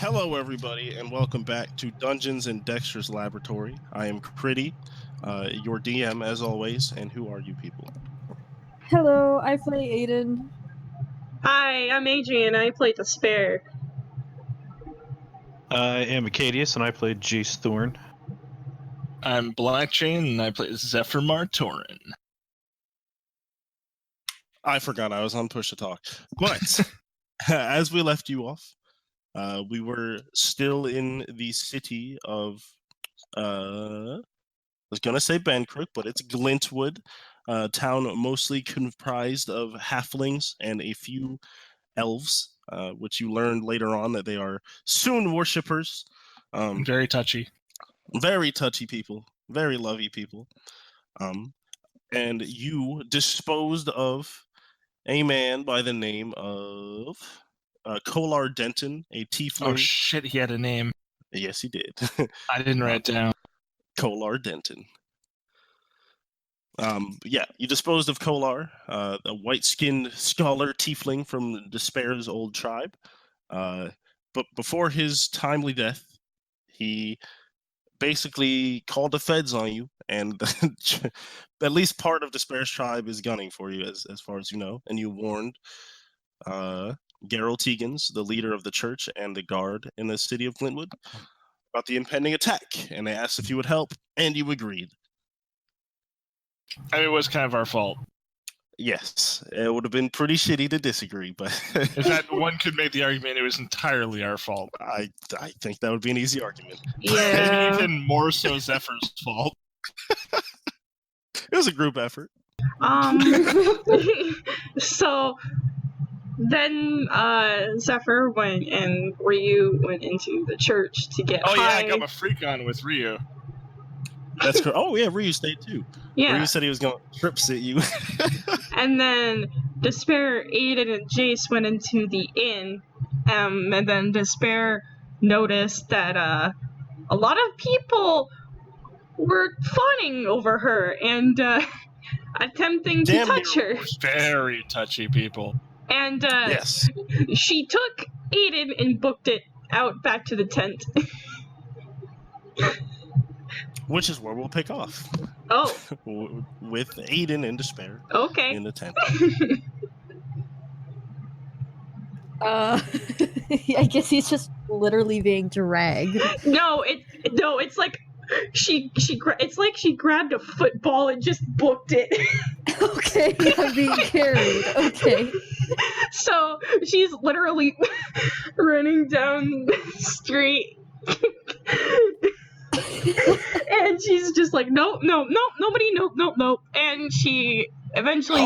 Hello, everybody, and welcome back to Dungeons and Dexter's Laboratory. I am Critty, your DM as always, and who are you people? Hello, I play Aiden. Hi, I'm Adrian. I play Despair. I am Acadius, and I played Jace Thorn. I'm Blackchain, and I play Zephyr Martorin. I forgot I was on Push to Talk. But, as we left you off, we were still in the city of, I was going to say Bancrook, but it's Glintwood, a town mostly comprised of halflings and a few elves, which you learned later on that they are Soon worshippers. Very touchy. Very touchy people, very lovey people. And you disposed of a man by the name of Kolar Denton, a tiefling. Oh shit, he had a name. Yes, he did. I didn't write it down. Kolar Denton. Yeah, you disposed of Kolar, a white-skinned scholar tiefling from Despair's old tribe. But before his timely death, he basically called the feds on you, and at least part of Despair's tribe is gunning for you, as far as you know. And you warned Geralt Tegans, the leader of the church and the guard in the city of Glintwood, about the impending attack, and they asked if you would help, and you agreed. I mean, it was kind of our fault. Yes, it would have been pretty shitty to disagree, but In fact, one could make the argument it was entirely our fault. I think that would be an easy argument. Yeah. Maybe even more so Zephyr's fault. It was a group effort. So then Zephyr went and Ryu went into the church to get Oh yeah, high. I got my freak on with Ryu. That's correct. Oh yeah, Ryu stayed too. Yeah. Ryu said he was going to trip sit you. And then Despair, Aiden, and Jace went into the inn, and then Despair noticed that a lot of people were fawning over her and attempting to touch her. Very touchy people. And Yes. she took Aiden and booked it out back to the tent. Which is where we'll pick off. Oh, With Aiden and Despair okay. in the tent. I guess he's just literally being dragged. No, it's like it's like she grabbed a football and just booked it. Okay, I'm being carried. Okay. So she's literally running down the street. And she's just like, nope, nobody, nope. And she eventually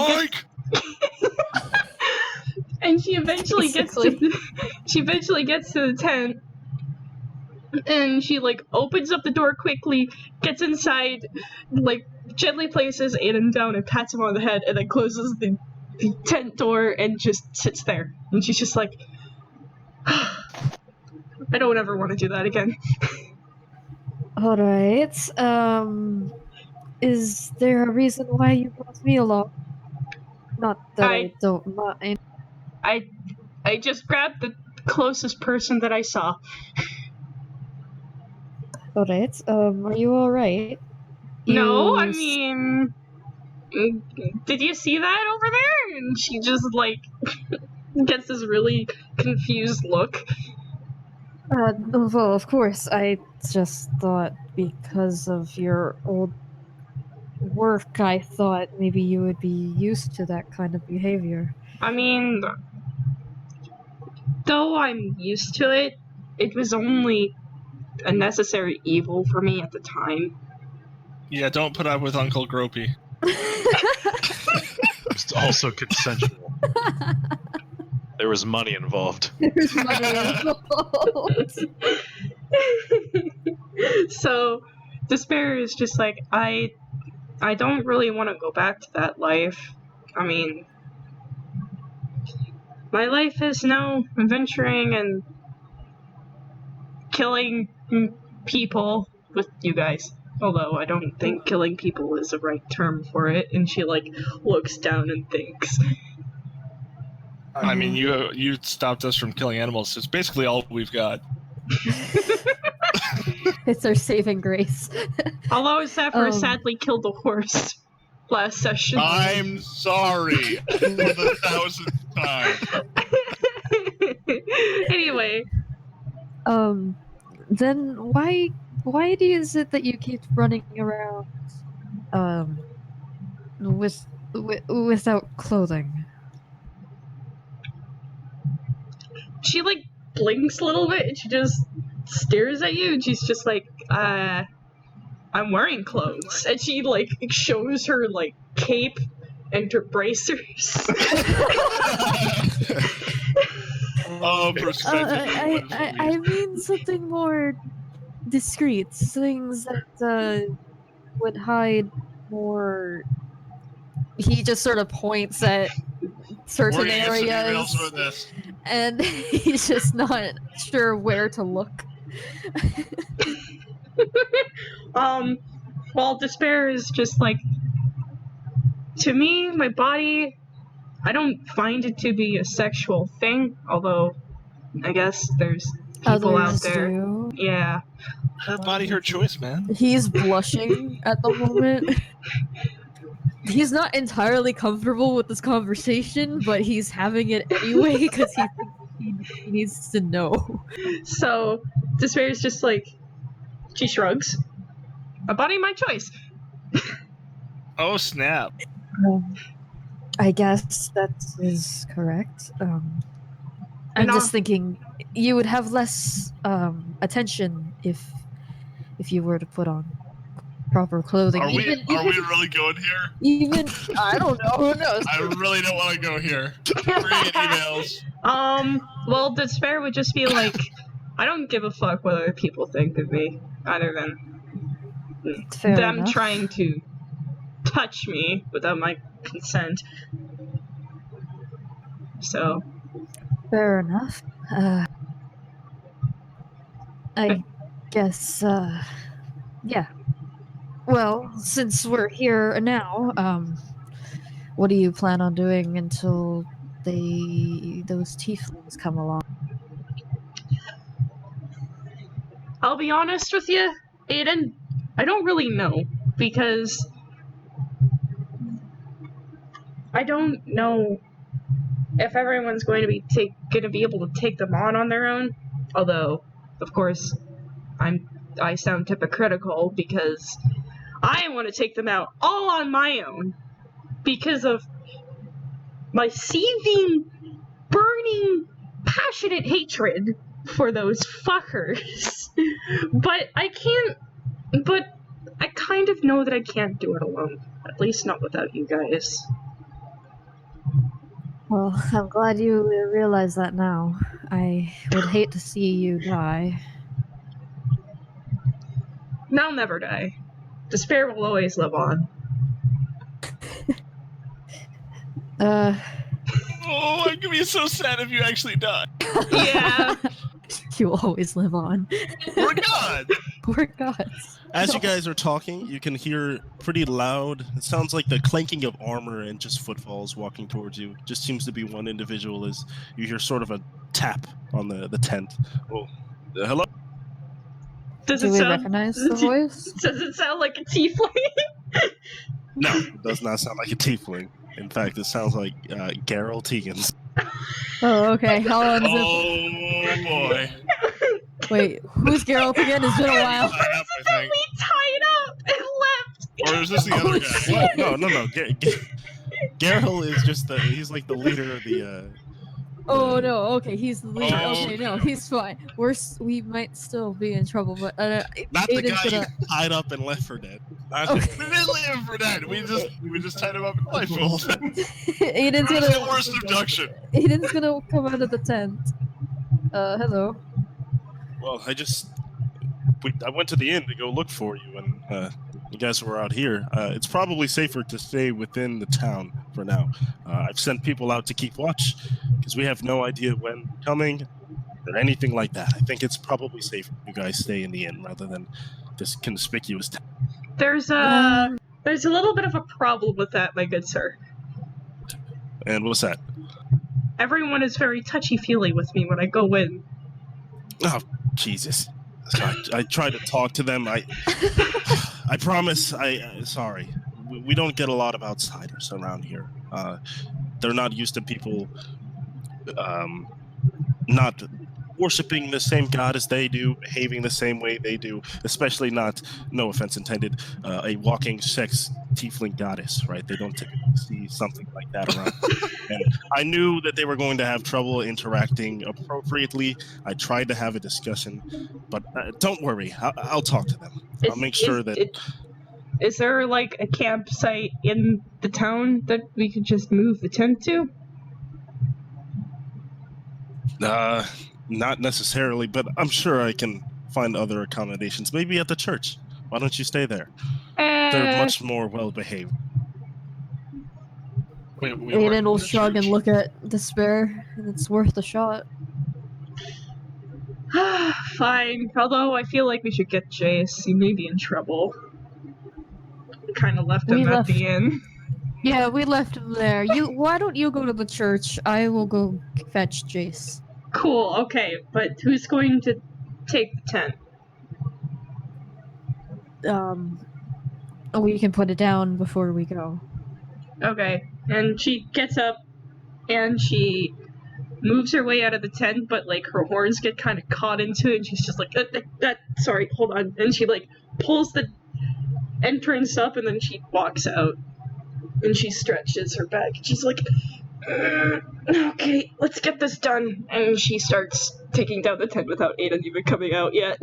gets to the tent, and she like opens up the door quickly, gets inside, like gently places Aiden down and pats him on the head, and then closes the tent door and just sits there. And she's just like, I don't ever want to do that again. Alright, is there a reason why you brought me along? Not that I don't mind. I just grabbed the closest person that I saw. Alright, are you alright? No, I mean, did you see that over there? And she just like gets this really confused look. Well, of course, I just thought because of your old work, I thought maybe you would be used to that kind of behavior. I mean, though I'm used to it, it was only a necessary evil for me at the time. Yeah, don't put up with Uncle Gropey. It's also consensual. There was money involved. There's money involved. So, Despair is just like, I don't really want to go back to that life. I mean, my life is now adventuring and killing people with you guys. Although I don't think killing people is the right term for it. And she like looks down and thinks. I mean, you stopped us from killing animals. It's basically all we've got. It's our saving grace. Although Zephyr sadly killed the horse last session. I'm sorry for the 1000th time. Anyway. Then why is it that you keep running around without clothing? She like blinks a little bit and she just stares at you and she's just like, I'm wearing clothes. And she like shows her like cape and her bracers. I mean something more discreet, things that would hide more. He just sort of points at certain areas, and he's just not sure where to look. Well, Despair is just like, to me, my body, I don't find it to be a sexual thing, although I guess there's people out there. Do. Yeah. Her body, her choice, man. He's blushing at the moment. He's not entirely comfortable with this conversation, but he's having it anyway because he thinks he needs to know. So, Despair is just like, she shrugs. My body, my choice. Oh, snap. I guess that is correct. I'm just thinking you would have less attention if you were to put on proper clothing. Are we really going here? Even I don't know. Who knows? I really don't want to go here. Read emails. Well, Despair would just be like, I don't give a fuck what other people think of me, other than Fair them enough. trying to touch me without my consent. So. Fair enough. I guess. Yeah. Well, since we're here now, what do you plan on doing until those tieflings come along? I'll be honest with you, Aiden, I don't really know, because I don't know if everyone's going to be able to take them on their own. Although, of course, I sound hypocritical because I want to take them out all on my own because of my seething, burning, passionate hatred for those fuckers. But I kind of know that I can't do it alone. At least not without you guys. Well, I'm glad you realize that now. I would hate to see you die. And I'll never die. Despair will always live on. Oh, I'm gonna be so sad if you actually die. Yeah. You will always live on. We're God! We're gods. As you guys are talking, you can hear pretty loud. It sounds like the clanking of armor and just footfalls walking towards you. Just seems to be one individual. As you hear sort of a tap on the tent. Oh, hello. Does Do it we sound? recognize the voice? Does it sound like a tiefling? No, it does not sound like a tiefling. In fact, it sounds like Geralt Tegan's. Oh, okay. How long is it? Oh boy. Wait, who's Geralt again? It's been a while. We tied up and left. Or is this the other guy? What? No. Geralt is just he's like the leader of the. Oh no, okay, he's the leader. Oh, Okay, no, he's fine. We might still be in trouble, but Not the Aiden's guy gonna... you tied up and left for dead. We didn't leave him for dead. We just tied him up in blindfold. Aiden's It was the gonna worst abduction. Aiden's gonna come out of the tent. Hello. Well, I went to the inn to go look for you, and you guys were out here. It's probably safer to stay within the town for now. I've sent people out to keep watch because we have no idea when you're coming or anything like that. I think it's probably safer you guys stay in the inn rather than this conspicuous town. There's a little bit of a problem with that, my good sir. And what's that? Everyone is very touchy-feely with me when I go in. Oh, Jesus. I tried to talk to them. I promise. Sorry. We don't get a lot of outsiders around here. They're not used to people not worshiping the same God as they do, behaving the same way they do, especially not, no offense intended, a walking sex tiefling goddess, right? They don't typically see something like that around. And I knew that they were going to have trouble interacting appropriately. I tried to have a discussion, but don't worry. I'll talk to them. I'll make sure that... Is there like a campsite in the town that we could just move the tent to? Not necessarily, but I'm sure I can find other accommodations. Maybe at the church. Why don't you stay there? They're much more well behaved. We weren't Aiden will in the shrug and church. look at Despair, and it's worth a shot. Fine. Although I feel like we should get Jace. He may be in trouble. We kind of left him at the inn. Yeah, we left him there. Why don't you go to the church? I will go fetch Jace. Cool, okay, but who's going to take the tent? We can put it down before we go. Okay, and she gets up and she moves her way out of the tent, but like her horns get kind of caught into it, and she's just like, sorry, hold on. And she like pulls the entrance up, and then she walks out, and she stretches her back. And she's like, okay, let's get this done. And she starts taking down the tent without Aiden even coming out yet.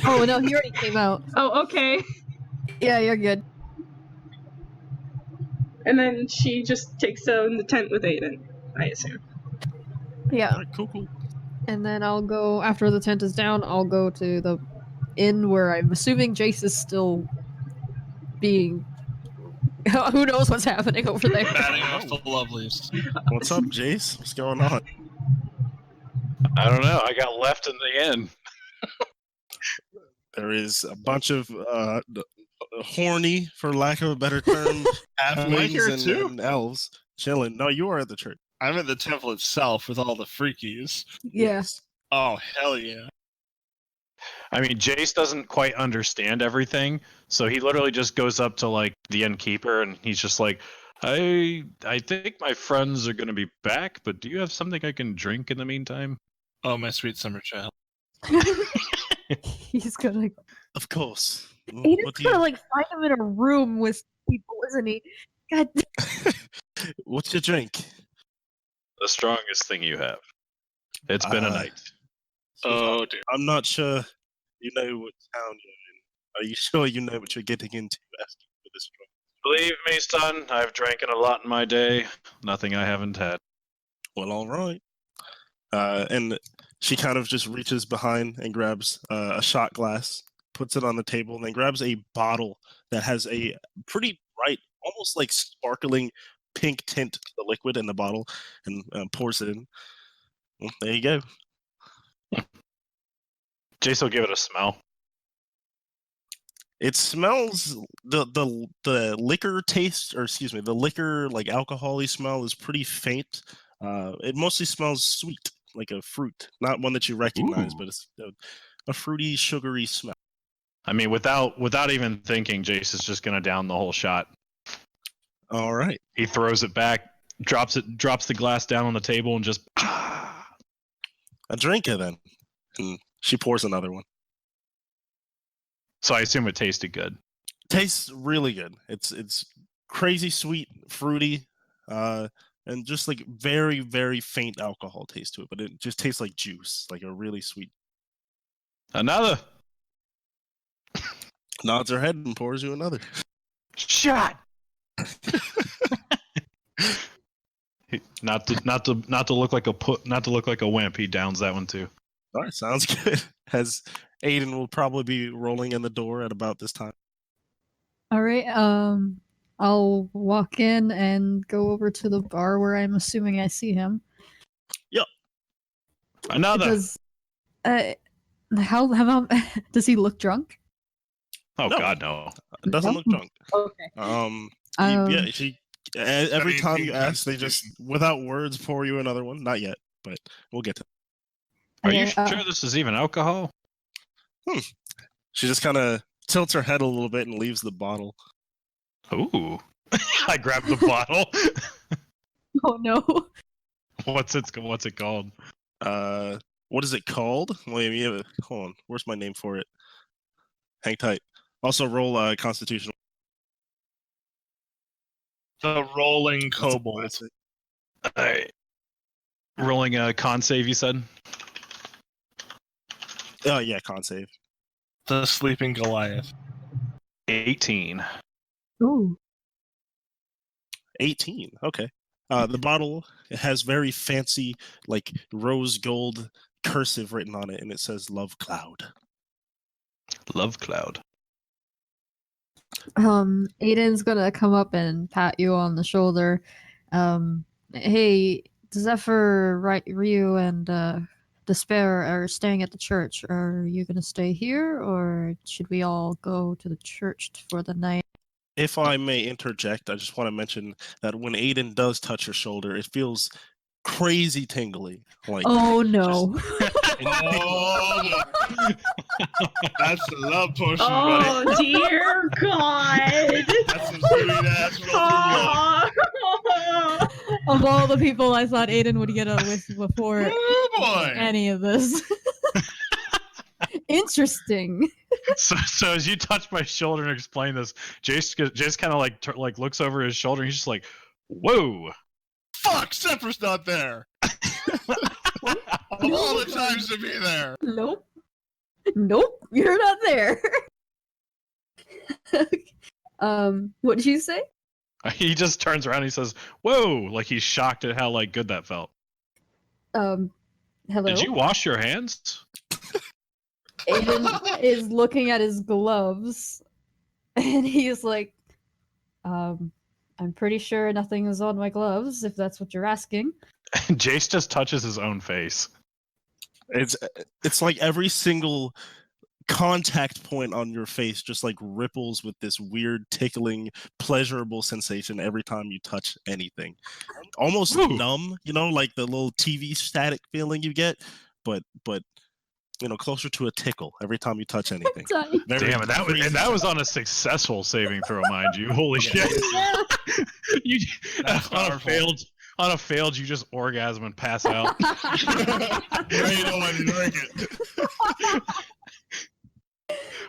Oh no, he already came out. Oh, okay. Yeah, you're good. And then she just takes down the tent with Aiden, I assume. Yeah. All right, cool. And then I'll go, after the tent is down, I'll go to the inn where I'm assuming Jace is still being... Who knows what's happening over there? Batting off the lovelies. What's up, Jace? What's going on? I don't know. I got left in the inn. There is a bunch of horny, for lack of a better term, here halflings too. and elves chilling. No, you are at the church. I'm at the temple itself with all the freakies. Yeah. Oh, hell yeah. I mean, Jace doesn't quite understand everything, so he literally just goes up to like the innkeeper, and he's just like, I think my friends are gonna be back, but do you have something I can drink in the meantime? Oh, my sweet summer child. He's gonna... Of course. Aiden's What do you... gonna, like, find him in a room with people, isn't he? God. What's your drink? The strongest thing you have. It's been a night. Oh, dear. I'm not sure you know what town you're in. Are you sure you know what you're getting into asking for this drink? Believe me, son, I've drank a lot in my day. Nothing I haven't had. Well, all right. And she kind of just reaches behind and grabs a shot glass, puts it on the table, and then grabs a bottle that has a pretty bright, almost like sparkling pink tint to the liquid in the bottle, and pours it in. Well, there you go. Jace will give it a smell. It smells the liquor taste, or excuse me, the liquor like alcohol-y smell is pretty faint. It mostly smells sweet, like a fruit, not one that you recognize, but it's a fruity, sugary smell. I mean, without even thinking, Jace is just gonna down the whole shot. All right. He throws it back, drops the glass down on the table, and just A drink it then. And she pours another one. So I assume it tasted good. Tastes really good. It's crazy sweet, fruity, and just like very, very faint alcohol taste to it, but it just tastes like juice, like a really sweet. Another Nods her head and pours you another. shot. Not to look like a wimp. He downs that one too. All right, sounds good. As Aiden will probably be rolling in the door at about this time. All right. I'll walk in and go over to the bar where I'm assuming I see him. Another. Does how does he look drunk? Oh No. God, no. It doesn't look drunk. Okay. Yeah, she every mean, time he you ask, they constitution. just without words pour you another one. Not yet, but we'll get to. Are you Yeah, sure this is even alcohol? She just kind of tilts her head a little bit and leaves the bottle. Ooh. I grabbed the bottle. Oh no. What's it called? What is it called? Wait, hold on. Where's my name for it? Hang tight. Also, roll Constitution. The rolling That's a kobold. classic. Alright. Rolling a con save, you said? Oh yeah, con save. The sleeping Goliath. 18. Ooh. 18. Okay. The bottle has very fancy, like rose gold cursive written on it, and it says "Love Cloud." Love Cloud. Aiden's gonna come up and pat you on the shoulder. Hey, Zephyr, Ryu, and Despair are staying at the church. Are you gonna stay here, or should we all go to the church for the night? If I may interject, I just want to mention that when Aiden does touch your shoulder, it feels crazy tingly. Like, Oh no. Oh, that's the love potion, buddy. Oh dear God! That's some sweet ass love. Oh. Of all the people I thought Aiden would get a with before Oh boy! any of this. Interesting. So as you touch my shoulder and explain this, Jace kind of like looks over his shoulder and he's just like, "Whoa!" Fuck, Zephyr's not there. Of all the times to be there. Nope. Nope, you're not there. What did you say? He just turns around and he says, "Whoa!" Like he's shocked at how like good that felt. Hello? Did you wash your hands? Aiden is looking at his gloves, and he's like, I'm pretty sure nothing is on my gloves, if that's what you're asking. Jace just touches his own face. it's like every single contact point on your face just like ripples with this weird tickling pleasurable sensation every time you touch anything, almost Ooh. numb, like the little TV static feeling you get, but closer to a tickle every time you touch anything. Very Damn it! That was on a successful saving throw, mind you. Holy shit! You, That's powerful. on a failed, you just orgasm and pass out. Yeah, you don't want to drink it.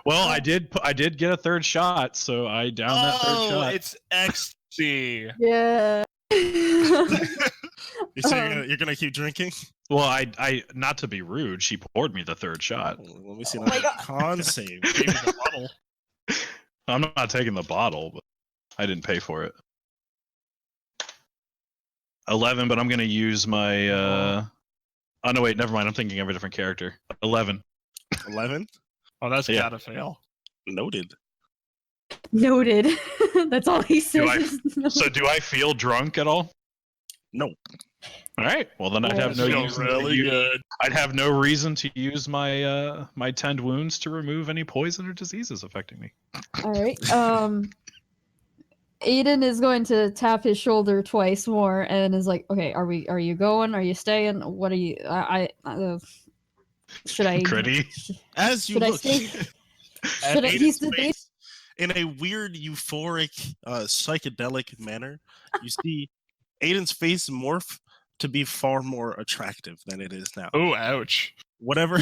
Well, I did get a third shot, so I downed that third shot. It's ecstasy. Yeah. You say you're gonna keep drinking? Well, I not to be rude, she poured me the third shot. Let me see. Oh my God. Con save. Gave me the bottle. I'm not taking the bottle, but I didn't pay for it. 11, but I'm gonna use my. Oh no, wait, never mind. I'm thinking of a different character. 11. 11. Oh, that's Yeah. gotta fail. Noted. Noted. That's all he says. So do I feel drunk at all? No. All right. Well, then I'd have no Feels reason really good. I'd have no reason to use my my tend wounds to remove any poison or diseases affecting me. All right. Aiden is going to tap his shoulder twice more and is like, "Okay, are you going? Are you staying? What are you? Should I? Gritty. As you Should I look stay? at Should I? He's Aiden's the face, in a weird, euphoric, psychedelic manner, you see Aiden's face morph to be far more attractive than it is now. Oh, ouch. Whatever.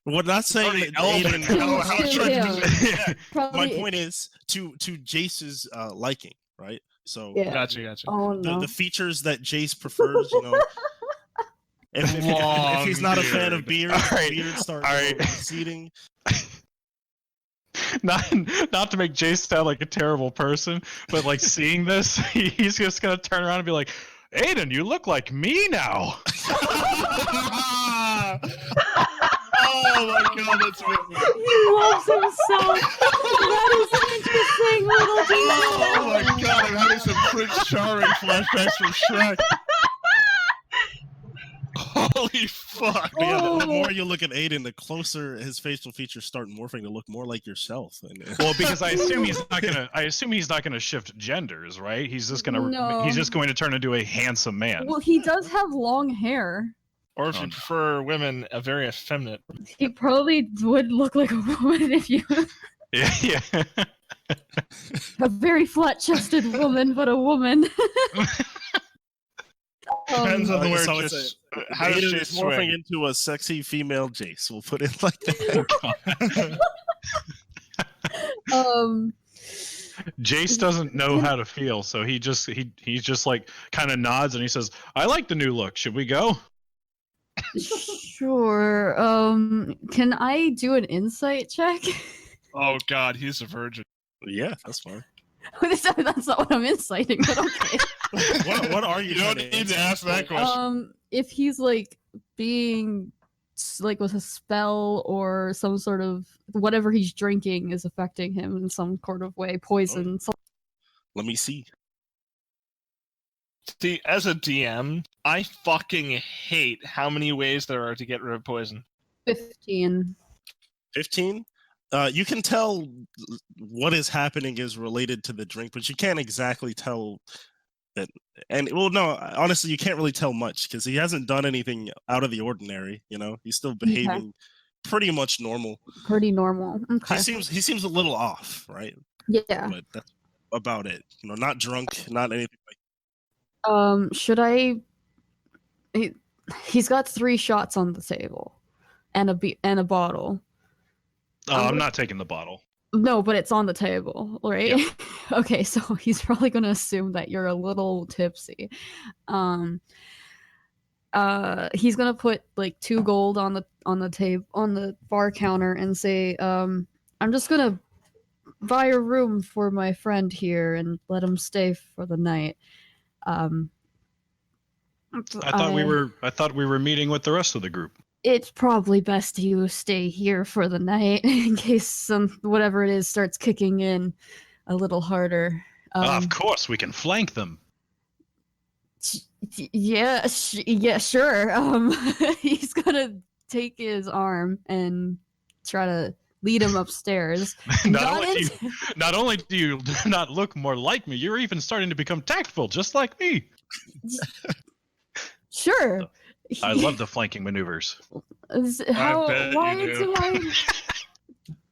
We're not saying Already that elven. Aiden. How attractive is it? Probably. My point is to Jace's liking, right? So Yeah. Gotcha. Oh no. the features that Jace prefers, if he's not a fan of beard, All right. beard start All right. receding. Not to make Jace sound like a terrible person, but like seeing this, he's just gonna turn around and be like, "Aiden, you look like me now." Oh my god, that's wicked. He loves himself. That is an interesting little detail. Oh my god, I'm having some Prince Charming flashbacks from Shrek. Holy fuck. But yeah, the Oh. more you look at Aiden, the closer his facial features start morphing to look more like yourself. Well, because I assume he's not gonna shift genders, right? He's just No. going to turn into a handsome man. Well, he does have long hair. Or if you prefer women, a very effeminate. He probably would look like a woman if you... Yeah. A very flat-chested woman, but a woman. Depends on the word. so Just how does Aiden she is morphing swing? into a sexy female Jace. We'll put it like that. Jace doesn't know how to feel, so he's just like kind of nods and he says, "I like the new look. Should we go?" Sure. Can I do an insight check? Oh God, he's a virgin. Yeah, that's fine. That's not what I'm inciting, but okay. What are you? You don't need to ask that question. If he's like being like with a spell or some sort of whatever he's drinking is affecting him in some sort of way, poison. Let me see. See, as a DM, I fucking hate how many ways there are to get rid of poison. 15. 15? You can tell what is happening is related to the drink, but you can't exactly tell that. And well, no, honestly, you can't really tell much because he hasn't done anything out of the ordinary. You know, he's still behaving pretty much normal. Pretty normal. Okay. He seems a little off, right? Yeah. But that's about it. You know, not drunk, not anything like. Should I? He's got 3 shots on the table, and a bottle. I'm not taking the bottle. No, but it's on the table, right? Yeah. Okay, so he's probably gonna assume that you're a little tipsy. He's gonna put like 2 gold on the table on the bar counter and say, I'm just gonna buy a room for my friend here and let him stay for the night. I thought we were meeting with the rest of the group. It's probably best you stay here for the night in case whatever it is starts kicking in a little harder. Of course, we can flank them. Yeah, sure. He's gonna take his arm and try to lead him upstairs. Not only do you not look more like me, you're even starting to become tactful, just like me. Sure. I love the flanking maneuvers. Why do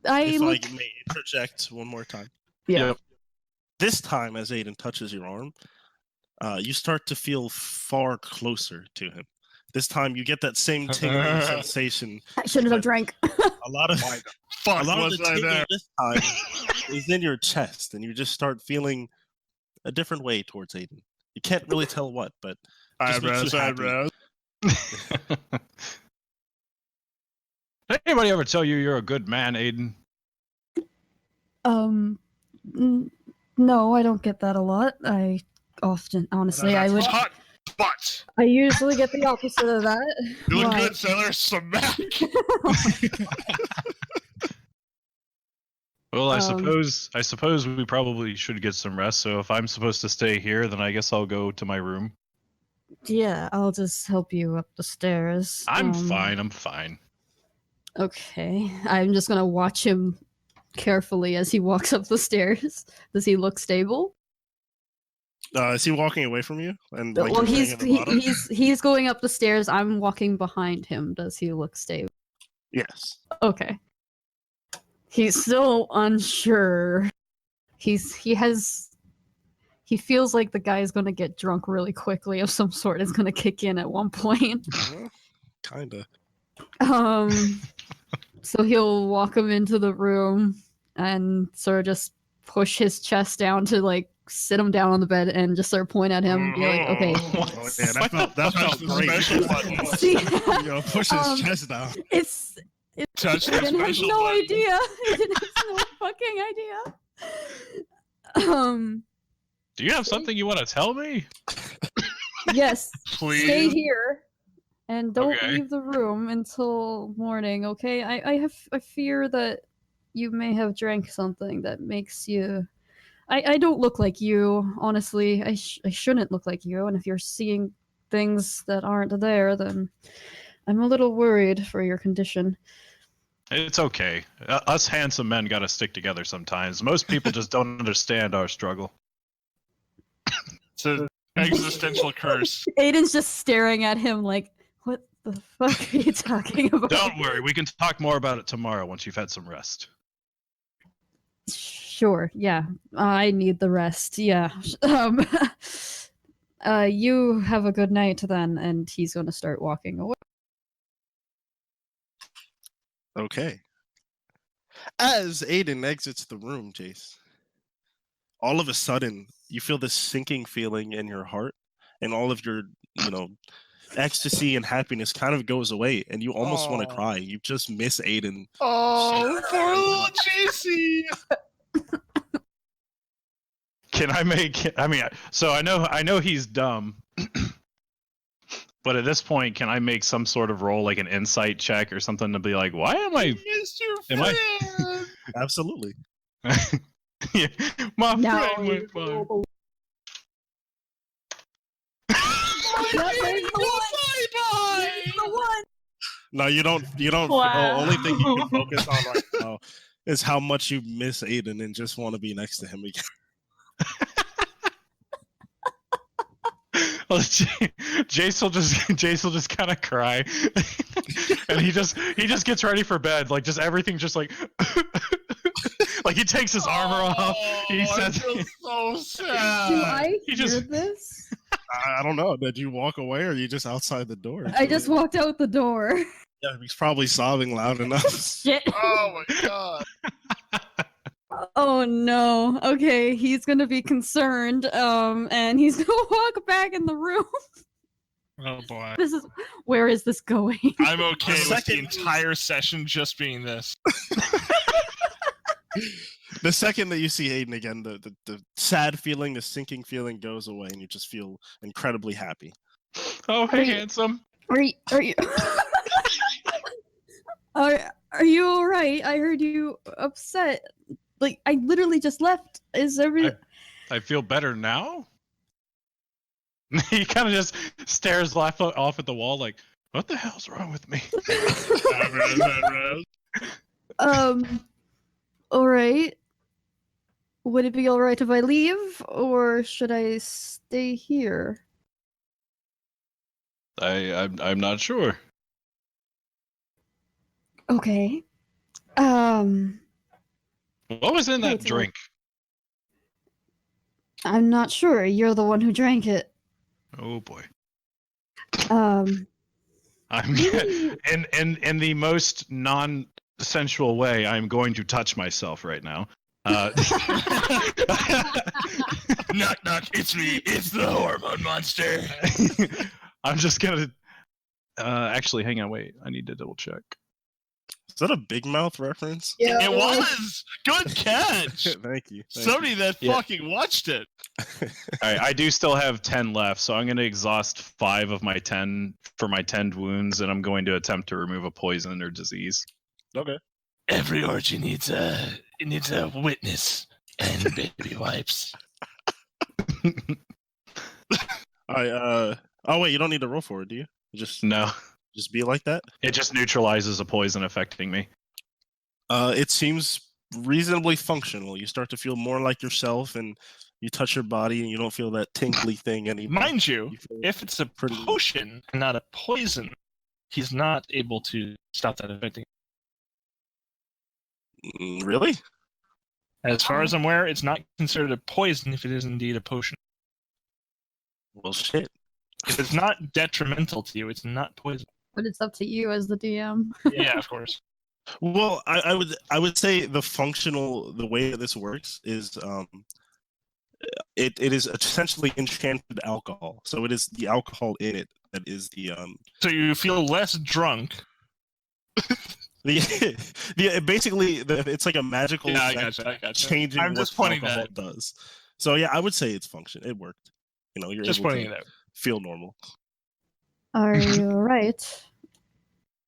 I If look... I may interject one more time. Yeah. Yep. This time, as Aiden touches your arm, you start to feel far closer to him. This time, you get that same tingling sensation. I shouldn't have drank. A lot of Fuck, a lot of was the I tingling there? this time is in your chest, and you just start feeling a different way towards Aiden. You can't really tell what, but just makes you happy. Eyebrows. Anybody ever tell you you're a good man, Aiden? No, I don't get that a lot. I often, honestly, I would. Hot butt. I usually get the opposite of that. You look Why? good, sailor. Smack. Well, I suppose we probably should get some rest. So if I'm supposed to stay here, then I guess I'll go to my room. Yeah, I'll just help you up the stairs. I'm fine. Okay, I'm just gonna watch him carefully as he walks up the stairs. Does he look stable? Is he walking away from you? And like Well, you're staying at the bottom? he's going up the stairs. I'm walking behind him. Does he look stable? Yes. Okay. He's still unsure. He feels like the guy is going to get drunk really quickly of some sort. Is going to kick in at one point. Kinda. So he'll walk him into the room and sort of just push his chest down to like sit him down on the bed and just sort of point at him and be like, okay. Oh, yeah, that felt great. Special button. See, Push his chest down. it's Touch I the didn't have special no button. idea. I didn't have no fucking idea. Do you have something you want to tell me? Yes. Please. Stay here and don't Okay. leave the room until morning, okay? I fear that you may have drank something that makes you... I don't look like you, honestly. I shouldn't look like you, and if you're seeing things that aren't there, then I'm a little worried for your condition. It's okay. Us handsome men gotta stick together sometimes. Most people just don't understand our struggle. It's an existential curse. Aiden's just staring at him like, what the fuck are you talking about? Don't worry, we can talk more about it tomorrow once you've had some rest. Sure, yeah. I need the rest, yeah. You have a good night then, and he's gonna start walking away. Okay. As Aiden exits the room, Jace, all of a sudden you feel this sinking feeling in your heart, and all of your, ecstasy and happiness kind of goes away, and you almost want to cry. You just miss Aiden. Oh, poor little JC. Can I make? I mean, so I know he's dumb, but at this point, can I make some sort of roll, like an insight check or something, to be like, why am I? Missed your Am I- friend. Absolutely. Yeah, my Now friend went by. roll the one. No, you don't. Wow. The only thing you can focus on right now is how much you miss Aiden and just want to be next to him again. Well, Jace will just kind of cry, and he just gets ready for bed. Like, just everything, just like, like he takes his armor off. He says, I feel so sad. Do I he hear just- this? I don't know. Did you walk away, or are you just outside the door? I just walked out the door. Yeah, he's probably sobbing loud enough. Shit. Oh my god. Oh no. Okay, he's gonna be concerned. And he's gonna walk back in the room. Oh boy. Where is this going? I'm okay with the second- entire session just being this. The second that you see Aiden again, the sad feeling, the sinking feeling goes away, and you just feel incredibly happy. "Oh, hey, Wait. handsome." Are you are you alright? I heard you upset. Like, I literally just left. Is everything I feel better now. He kind of just stares off at the wall, like, "What the hell's wrong with me?" Alright. Would it be alright if I leave, or should I stay here? I'm not sure. Okay. What was in that Wait, so- drink? I'm not sure. You're the one who drank it. Oh boy. Um, I'm in the most non-sensual way. I'm going to touch myself right now. Knock knock, it's me. It's the hormone monster. I'm just gonna. Actually, hang on. Wait, I need to double check. Is that a Big Mouth reference? It was good catch. Thank you. Somebody that Yeah. fucking watched it. All right, I do still have 10 left, so I'm gonna exhaust 5 of my 10 for my 10 wounds, and I'm going to attempt to remove a poison or disease. Okay. Every orgy needs a witness and baby wipes. All right. Oh wait, you don't need to roll for it, do you? Just No, be like that. it just neutralizes a poison affecting me. It seems reasonably functional. You start to feel more like yourself, and you touch your body, and you don't feel that tinkly thing anymore. Mind you, You feel if it's a pretty- potion and not a poison, he's not able to stop that affecting. Really? As far as I'm aware, it's not considered a poison if it is indeed a potion. Well, shit. If it's not detrimental to you, it's not poison. but it's up to you as the DM. Yeah, of course. Well, I would say the way that this works is it is essentially enchanted alcohol. So it is the alcohol in it that is the So you feel less drunk. basically it's like a magical Yeah, I effect gotcha. I gotcha. changing I'm what just pointing alcohol that. does. So yeah, I would say it's function. It worked. You're Just able pointing to it out. feel normal. Are you alright?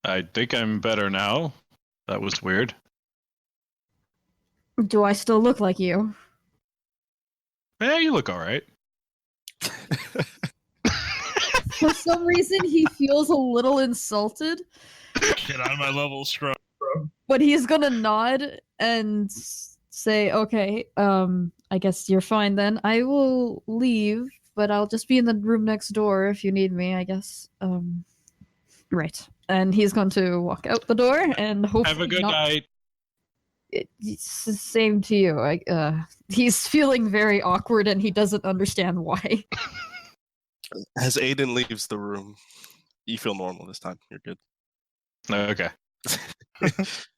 I think I'm better now. That was weird. Do I still look like you? Yeah, you look all right. For some reason, he feels a little insulted, Get on my level, scrub. but he's gonna nod and say, "Okay, I guess you're fine then. I will leave, but I'll just be in the room next door if you need me, I guess." Right. And he's going to walk out the door and hopefully Have a good not... night. It's the same to you. He's feeling very awkward and he doesn't understand why. As Aiden leaves the room, you feel normal this time. You're good. Okay.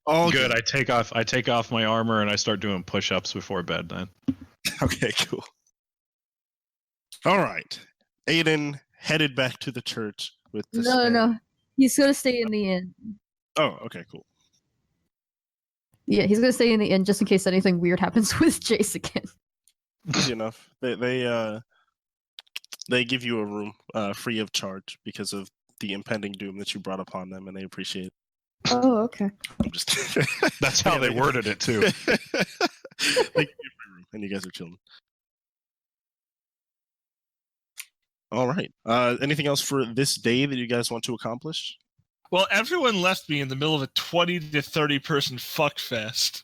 All Good. I take off my armor and I start doing push-ups before bed then. Okay, cool. All right. Aiden headed back to the church with Despair. No. He's going to stay in the inn. Oh, okay, cool. Yeah, he's going to stay in the inn just in case anything weird happens with Jace again. Easy enough. They give you a room free of charge because of the impending doom that you brought upon them, and they appreciate it. Oh, okay. I'm just kidding. That's how they worded it too. They give you a free room, and you guys are chilling. All right. Anything else for this day that you guys want to accomplish? Well, everyone left me in the middle of a 20 to 30 person fuck fest.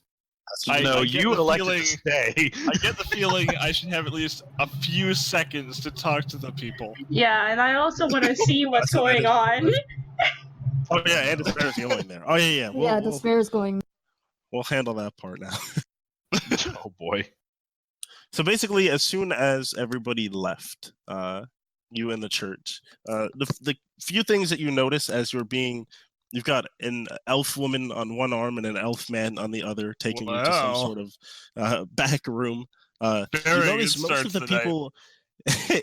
You elected to stay. I get the feeling I should have at least a few seconds to talk to the people. Yeah, and I also want to see what's going on. Oh yeah, and Despair's going there. Oh yeah. Despair's going. We'll handle that part now. Oh boy. So basically, as soon as everybody left, you in the church, the few things that you notice as you've got an elf woman on one arm and an elf man on the other, taking you to some sort of back room. You notice most of the people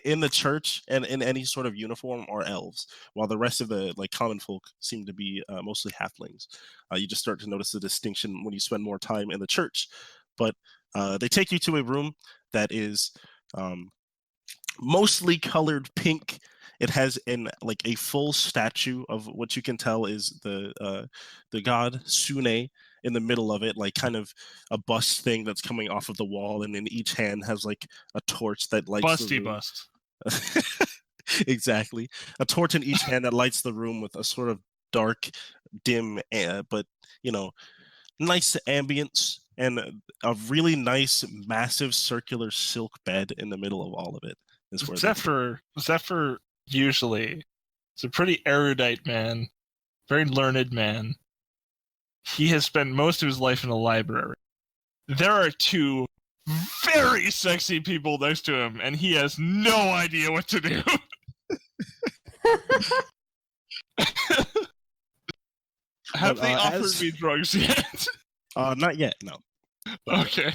in the church and in any sort of uniform are elves, while the rest of the common folk seem to be mostly halflings. You just start to notice the distinction when you spend more time in the church. But they take you to a room that is mostly colored pink. It has a full statue of what you can tell is the god Sune in the middle of it, kind of a bust thing that's coming off of the wall, and in each hand has a torch that lights the room. Bust. Exactly, a torch in each hand that lights the room with a sort of dark, dim, but nice ambience, and a really nice, massive circular silk bed in the middle of all of it. Zephyr usually is a pretty erudite man, very learned man. He has spent most of his life in a library. There are two very sexy people next to him, and he has no idea what to do. Have they offered me drugs yet? Not yet, no. Okay.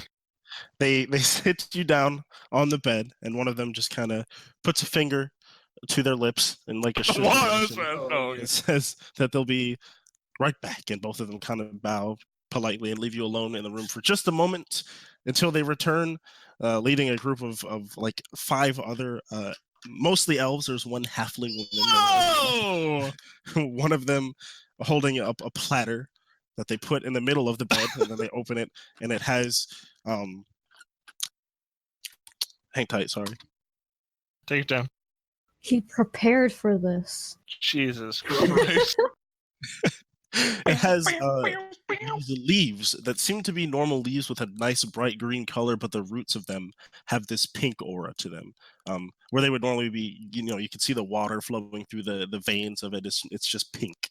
They sit you down on the bed, and one of them just kind of puts a finger to their lips and a shoo motion. It says that they'll be right back, and both of them kind of bow politely and leave you alone in the room for just a moment until they return, leading a group of 5 other mostly elves. There's one halfling woman. Oh! One of them holding up a platter that they put in the middle of the bed, and then they open it, and it has hang tight, sorry. Take it down. He prepared for this. Jesus Christ. It has these leaves that seem to be normal leaves with a nice bright green color, but the roots of them have this pink aura to them. Where they would normally be, you can see the water flowing through the veins of it. It's just pink,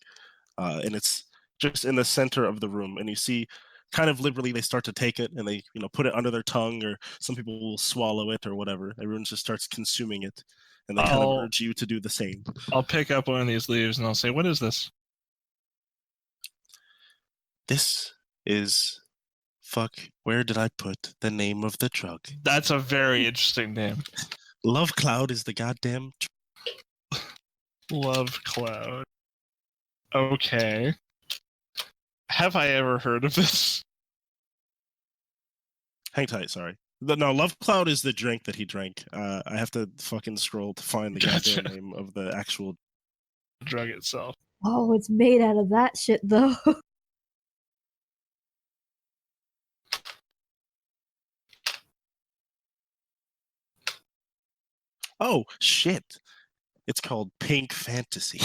and it's just in the center of the room. And you see, kind of liberally, they start to take it and they put it under their tongue, or some people will swallow it or whatever. Everyone just starts consuming it, and they kind of urge you to do the same. I'll pick up one of these leaves and I'll say, "What is this?" This is where did I put the name of the drug? That's a very interesting name. Love Cloud is the goddamn Love Cloud. Okay. Have I ever heard of this? Hang tight, sorry. No, Love Cloud is the drink that he drank. I have to fucking scroll to find the goddamn name of the actual drug itself. Oh, it's made out of that shit, though. Oh, shit. It's called Pink Fantasy.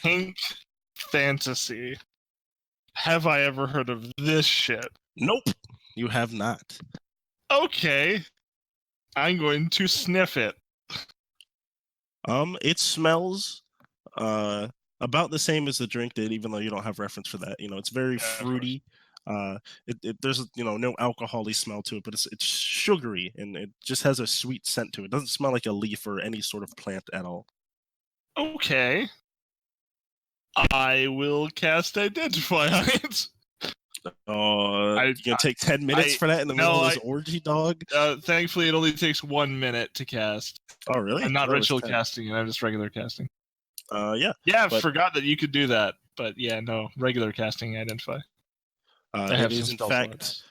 Pink Fantasy. Have I ever heard of this shit? Nope, you have not. Okay. I'm going to sniff it. It smells About the same as the drink did, even though you don't have reference for that. It's very Yeah, of course. fruity. There's no alcohol-y smell to it, but it's sugary and it just has a sweet scent to it. It doesn't smell like a leaf or any sort of plant at all. Okay. I will cast Identify on it. You gonna take 10 minutes for that in the middle of this orgy, dog? Thankfully, it only takes 1 minute to cast. Oh, really? I'm not That was ritual 10. casting it, I'm just regular casting. Yeah. Yeah, I but- forgot that you could do that. But yeah, no, regular casting Identify. It is in fact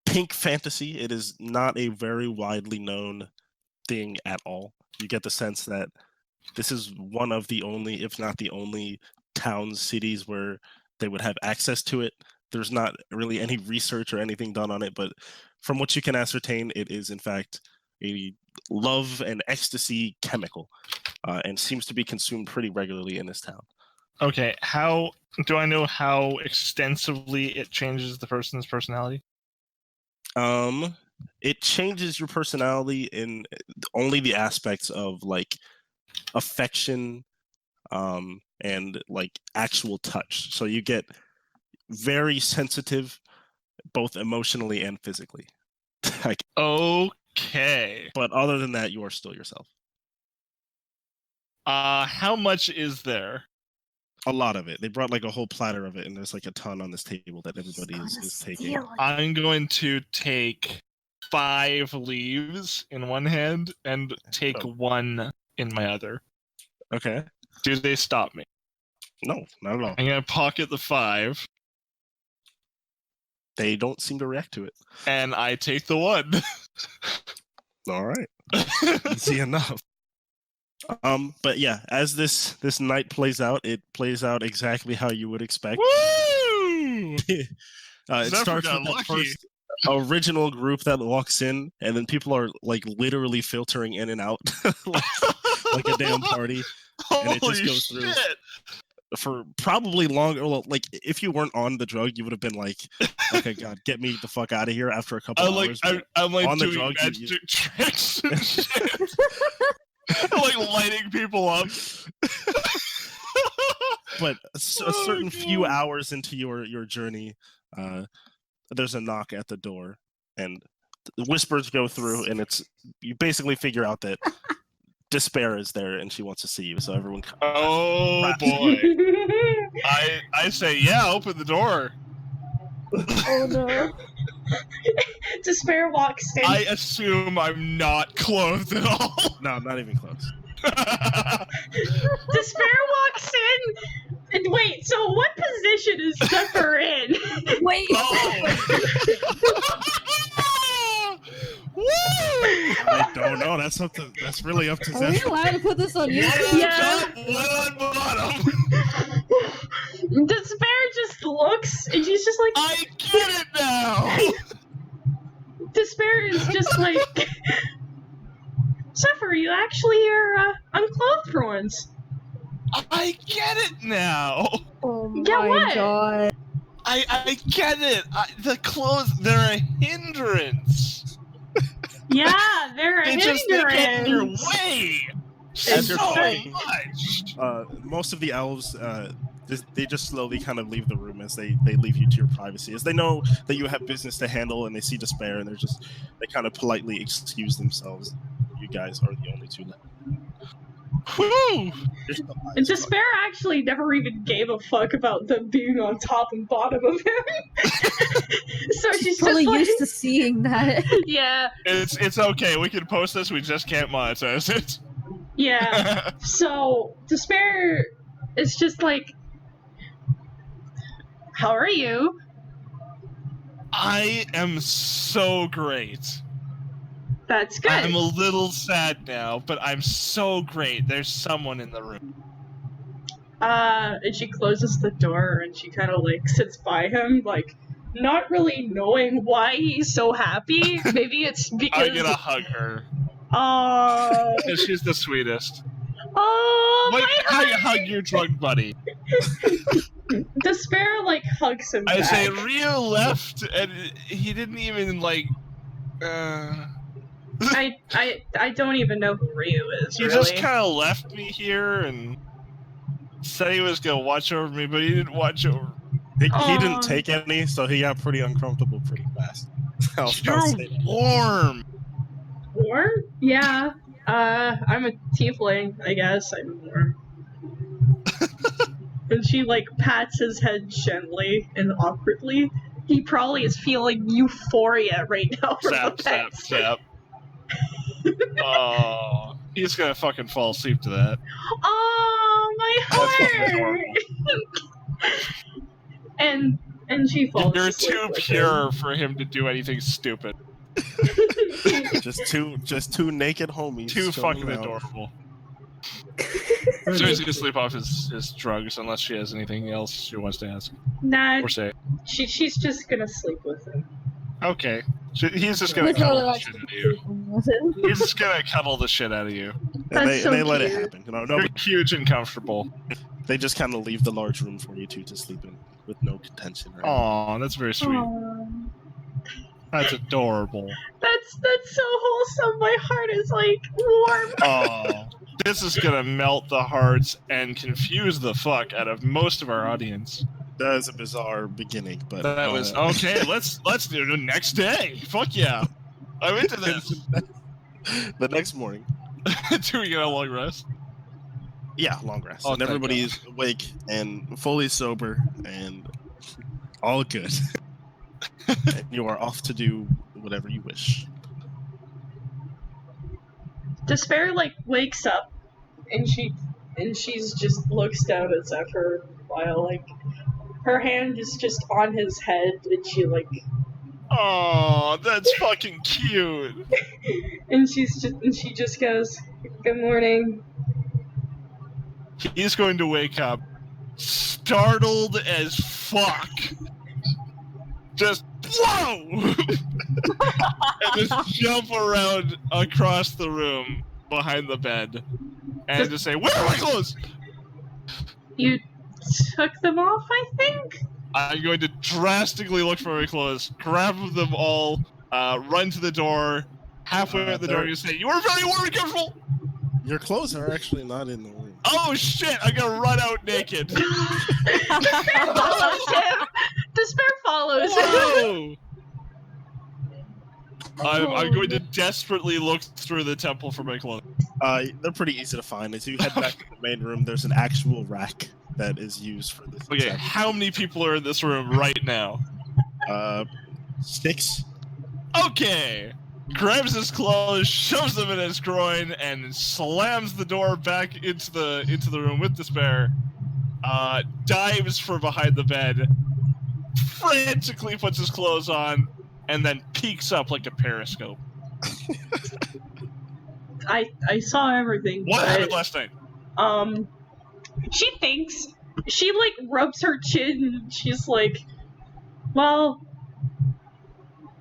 pink fantasy. It is not a very widely known thing at all. You get the sense that this is one of the only, if not the only, towns, cities where they would have access to it. There's not really any research or anything done on it, but from what you can ascertain, it is in fact a love and ecstasy chemical, and seems to be consumed pretty regularly in this town. Okay, how do I know how extensively it changes the person's personality? It changes your personality in only the aspects of like affection, and like actual touch. So you get very sensitive, both emotionally and physically. Okay. But other than that, you are still yourself. How much is there? A lot of it. They brought like a whole platter of it, and there's like a ton on this table that everybody is taking. I'm going to take 5 leaves in one hand and take 1 in my other. Okay. Do they stop me? No, not at all. I'm going to pocket the 5. They don't seem to react to it. And I take the 1. All right. Easy enough. But yeah, as this night plays out, it plays out exactly how you would expect. Woo! It starts with the first original group that walks in, and then people are like literally filtering in and out like a damn party. And it just goes through for probably longer. Well, like if you weren't on the drug, you would have been like, "Okay, God, get me the fuck out of here!" After a couple hours. I'm like on the doing drug, magic tricks and shit. I'm like lighting people up. But a certain few hours into your journey, there's a knock at the door, and the whispers go through, and you basically figure out that Despair is there, and she wants to see you. So everyone. Oh boy! I say, yeah, open the door. Oh no. Despair walks in. I assume I'm not clothed at all. No, not even close. Despair walks in. And wait, so what position is Zephyr in? Wait. Woo! I don't know. That's really up to Are we Zephyr. allowed to put this on One YouTube? on Yeah. top, one on bottom. Despair just looks, and she's just like, I get it now. Despair is just like, Zephyr, you actually are unclothed for once. I get it now. Oh Yeah, my what? god. I get it. The clothes, they're a hindrance. Yeah, they're a They just get in your hindrance. way. As you're So playing, much. most of the elves, they just slowly kind of leave the room as they leave you to your privacy, as they know that you have business to handle, and they see Despair, and they kind of politely excuse themselves. You guys are the only two left. Woo! And Despair actually never even gave a fuck about them being on top and bottom of him. So she's Probably just like, used to seeing that. yeah, It's okay. We can post this. We just can't monetize it. yeah. So Despair is just like, how are you? I am so great. That's good. I'm a little sad now, but I'm so great. There's someone in the room. And she closes the door and she kind of like sits by him, like not really knowing why he's so happy. Maybe it's because I'm gonna hug her. oh, Because she's the sweetest. oh, Like, my how you hug your drug buddy? Despair like hugs him I back. say Rio left, and he didn't even like. I don't even know who Ryu is. He really. just kind of left me here, and said he was gonna watch over me, but he didn't watch over me. He didn't Aw. take any, so he got pretty uncomfortable pretty fast. I'll You're say that. warm. Warm? Yeah. I'm a tiefling, I guess. I'm warm. And she, like, pats his head gently and awkwardly. He probably is feeling euphoria right now from Zap, the zap, pets. zap. Oh, he's gonna fucking fall asleep to that. Oh, my That's fucking heart! and she falls You're asleep too with pure for him to do anything stupid. him. Just two naked homies. Too chilling fucking out. adorable. So he's gonna sleep off his drugs unless she has anything else she wants to ask Nah, or say. she's just gonna sleep with him. Okay, he's just gonna Look how cuddle they're the shit out of you. with him. He's just gonna cuddle the shit out of you. And That's so they let it cute. happen. You know, You're nobody, huge and comfortable. they just kind of leave the large room for you two to sleep in with no contention. Right? Aw, that's very sweet. Aw. That's adorable. That's so wholesome. My heart is like warm. Oh, this is gonna melt the hearts and confuse the fuck out of most of our audience. That was a bizarre beginning, but That was okay. Let's do it the next day. Fuck yeah, I'm into this. the next morning. Do we get a long rest? Yeah, long rest. Oh, and thank everybody's awake and fully sober and all good. And you are off to do whatever you wish. Despair like wakes up, and she's just looks down at Zephyr while like her hand is just on his head, and she like Oh, that's fucking cute. and she just goes, "Good morning." He's going to wake up startled as fuck. Just whoa! And just jump around across the room behind the bed and just say, "Where are my clothes?" You took them off, I think. I'm going to drastically look for my clothes, grab them all, run to the door, halfway at the door, you say, "You are very warm and comfortable." Your clothes are actually not in the room. Oh shit! I'm gonna run out naked. Despair follows him. Despair follows him. Whoa! I'm going to desperately look through the temple for my clothes. They're pretty easy to find. As you head back to the main room, there's an actual rack that is used for this. Okay, exact- how many people are in this room right now? 6. Okay! Grabs his clothes, shoves them in his groin, and slams the door back into the room with Despair. Dives for behind the bed, frantically puts his clothes on, and then peeks up like a periscope. I saw everything. What but, happened last night? She thinks she like rubs her chin. And she's like, "Well,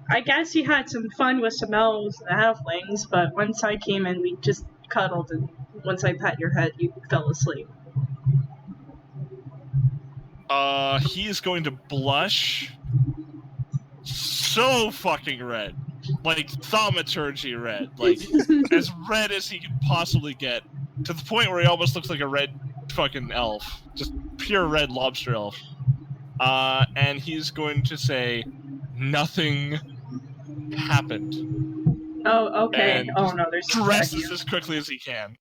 I guess you had some fun with some elves and halflings, but once I came in, we just cuddled, and once I pat your head, you fell asleep." He is going to blush so fucking red. Like thaumaturgy red. Like as red as he can possibly get. To the point where he almost looks like a red fucking elf. Just pure red lobster elf. And he's going to say, "Nothing happened." Oh, okay. And Oh no, there's Dresses as quickly as he can.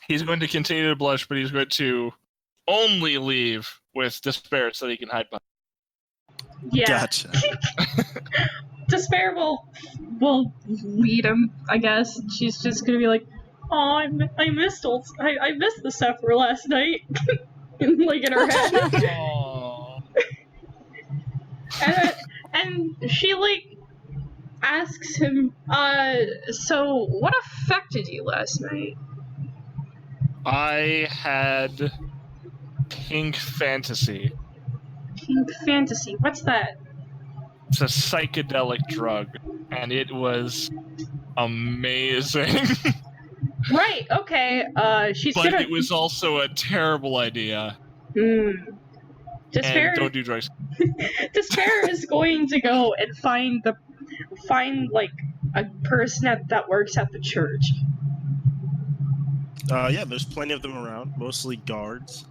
He's going to continue to blush, but he's going to only leave with Despair so that he can hide behind. Yeah. Gotcha. Despair will lead him, I guess. She's just gonna be like, "Oh, I missed the Zephyr last night," like in her head. Aww. and she like asks him, "So what affected you last night?" I had pink fantasy. Pink fantasy. What's that? It's a psychedelic drug, and it was amazing. Right. Okay. She's But gonna. it was also a terrible idea. Despair. And don't do drugs. Despair is going to go and find like a person that works at the church. Yeah, there's plenty of them around, mostly guards.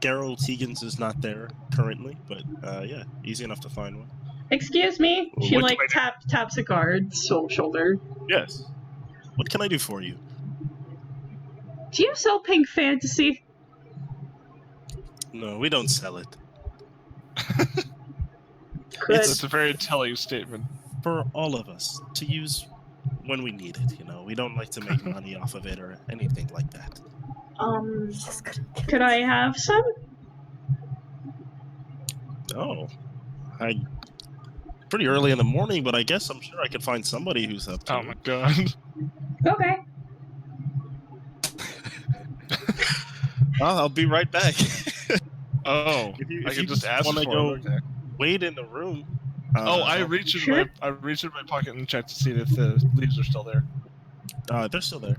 Geralt Higgins is not there currently, but yeah, easy enough to find one. Excuse me. Well, She what like can I taps a guard's shoulder. Yes. What can I do for you? Do you sell Pink Fantasy? No, we don't sell it. Good. That's a very telling statement. For all of us to use when we need it, we don't like to make money off of it or anything like that. Could I have some? Oh, pretty early in the morning, but I guess I'm sure I could find somebody who's up to Oh it. my god. Okay. I'll be right back. Oh, If I you can just ask wanna for go it. Okay. wait in the room. Oh, I reach into my pocket and check to see if the leaves are still there. They're still there.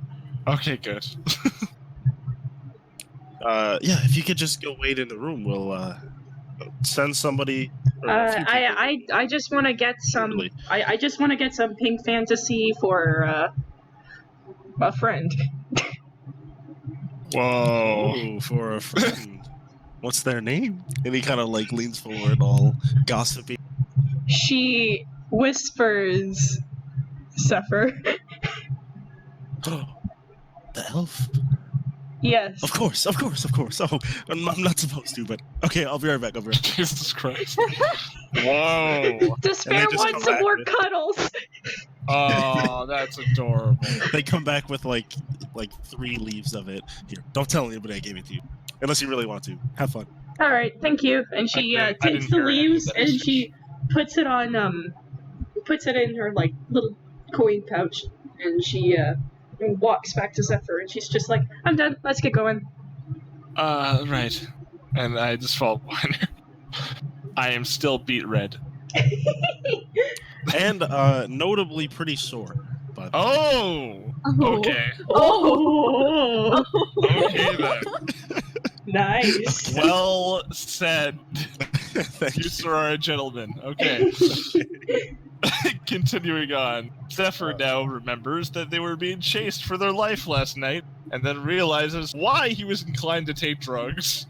Okay, good. Yeah, if you could just go wait in the room, we'll send somebody. Or a few people. I just want to get some. Really? I just want to get some Pink Fantasy for a friend. Whoa. Oh, for a friend. What's their name? And he kind of like leans forward, all gossipy. She whispers, Zephyr. The elf. Yes. Of course. Oh, I'm not supposed to, but okay, I'll be right back. Jesus Christ. Whoa. Despair And they just wants come some back more with- cuddles. Oh, that's adorable. They come back with like 3 leaves of it. Here, don't tell anybody I gave it to you, unless you really want to. Have fun. All right, thank you. And she I takes didn't the hear any of leaves that and message. she puts it on puts it in her like little coin pouch, and she walks back to Zephyr, and she's just like, "I'm done. Let's get going." Right. And I just fall behind her. I am still beat red. And notably pretty sore. But Oh! Okay. Oh, Okay then. nice. Well said. thank You, you. sir, are a gentleman. Okay. Continuing on. Zephyr now remembers that they were being chased for their life last night, and then realizes why he was inclined to take drugs.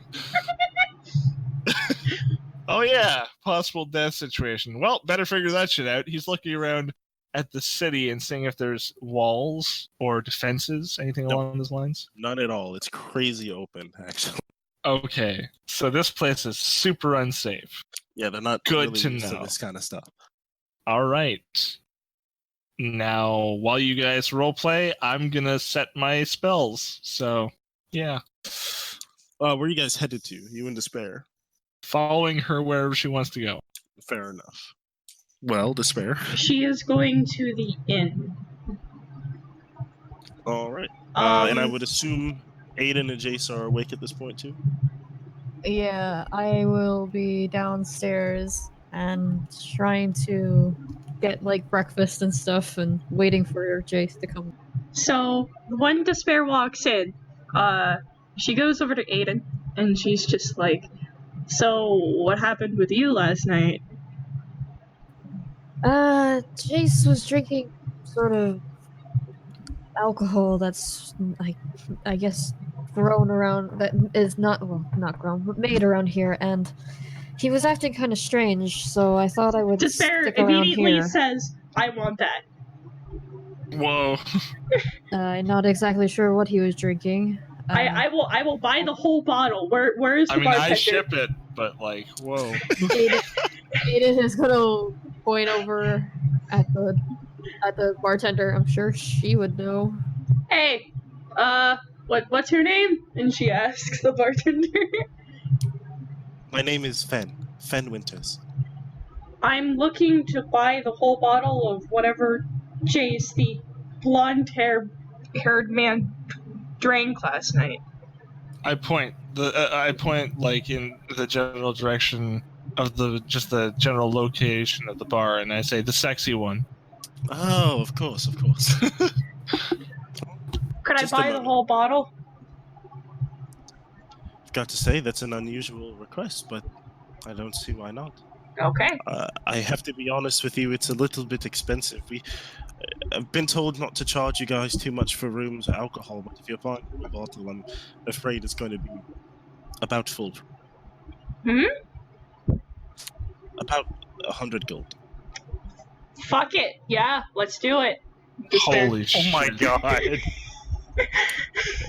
Oh yeah, possible death situation. Well, better figure that shit out. He's looking around at the city and seeing if there's walls or defenses, anything Nope. along those lines. None at all. It's crazy open, actually. Okay, so this place is super unsafe. Yeah, they're not Good really to used know. to this kind of stuff. All right. Now, while you guys roleplay, I'm gonna set my spells. So, yeah. Where are you guys headed to? You in Despair? Following her wherever she wants to go. Fair enough. Well, Despair. She is going to the inn. All right. And I would assume Aiden and Jace are awake at this point too. Yeah, I will be downstairs and trying to get like breakfast and stuff and waiting for Jace to come. So when Despair walks in, she goes over to Aiden, and she's just like, "So what happened with you last night?" Jace was drinking sort of alcohol that's I guess grown around, that is not grown, but made around here, and he was acting kind of strange, so I thought I would Despair stick around immediately here. says, "I want that." Whoa. Not exactly sure what he was drinking. I will buy the whole bottle. Where is the I mean, bartender? I ship it, but like, whoa. Aiden is gonna point over at the bartender. I'm sure she would know. Hey, what's her name? And she asks the bartender. My name is Fen. Fen Winters. I'm looking to buy the whole bottle of whatever Jace, the blonde-haired man, drank last night. I point like in the general direction of the general location of the bar, and I say the sexy one. Oh, of course. Could Just I a buy the moment. whole bottle? I've got to say that's an unusual request, but I don't see why not. Okay. I have to be honest with you; it's a little bit expensive. I've been told not to charge you guys too much for rooms or alcohol, but if you're buying a bottle, I'm afraid it's going to be about full. About 100 gold. Fuck it. Yeah, let's do it. Despair. Holy shit! Oh my god.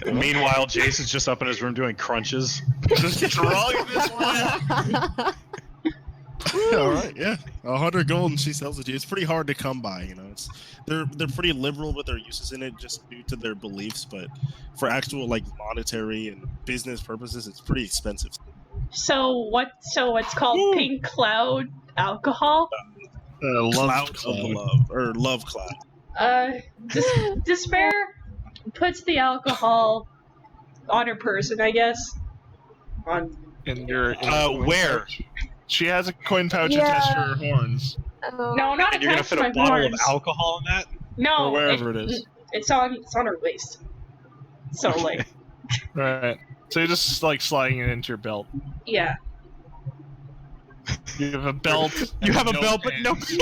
Meanwhile, Jason's just up in his room doing crunches. Just drunk this one. All right, yeah, 100 gold, and she sells it to you. It's pretty hard to come by, you know. They're pretty liberal with their uses in it, just due to their beliefs. But for actual like monetary and business purposes, it's pretty expensive. So it's called Pink Cloud alcohol. Cloud of love, or love cloud. Despair puts the alcohol on her person, I guess. On Where? She has a coin pouch Yeah. attached to her horns, no, not And you're gonna attached fit to a my bottle horns. of alcohol in that? No, or wherever it is. It's on her waist. So like, Right. So you're just like sliding it into your belt. yeah. You have a belt. You and have a belt, but no. pants.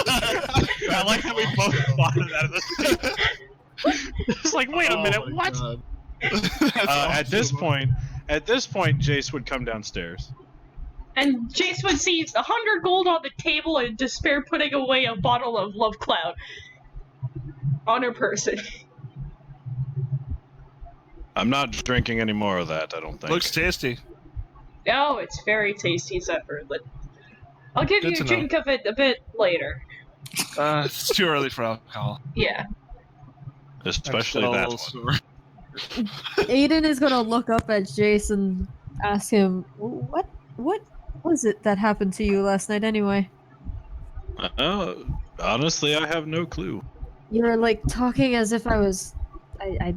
I like how we both thought of that. It's like, wait a minute, Oh my what? God. At this point, Jace would come downstairs. And Jace would see 100 gold on the table and Despair putting away a bottle of Love Cloud on her person. I'm not drinking any more of that, I don't think. Looks tasty. Oh, it's very tasty, Zephyr. But I'll give Good you a to drink of it a bit later. It's too early for alcohol. Yeah. Especially I'm that still a one. little sore. Aiden is gonna look up at Jace and ask him, "What was it that happened to you last night anyway?" Honestly, I have no clue. You were like talking as if I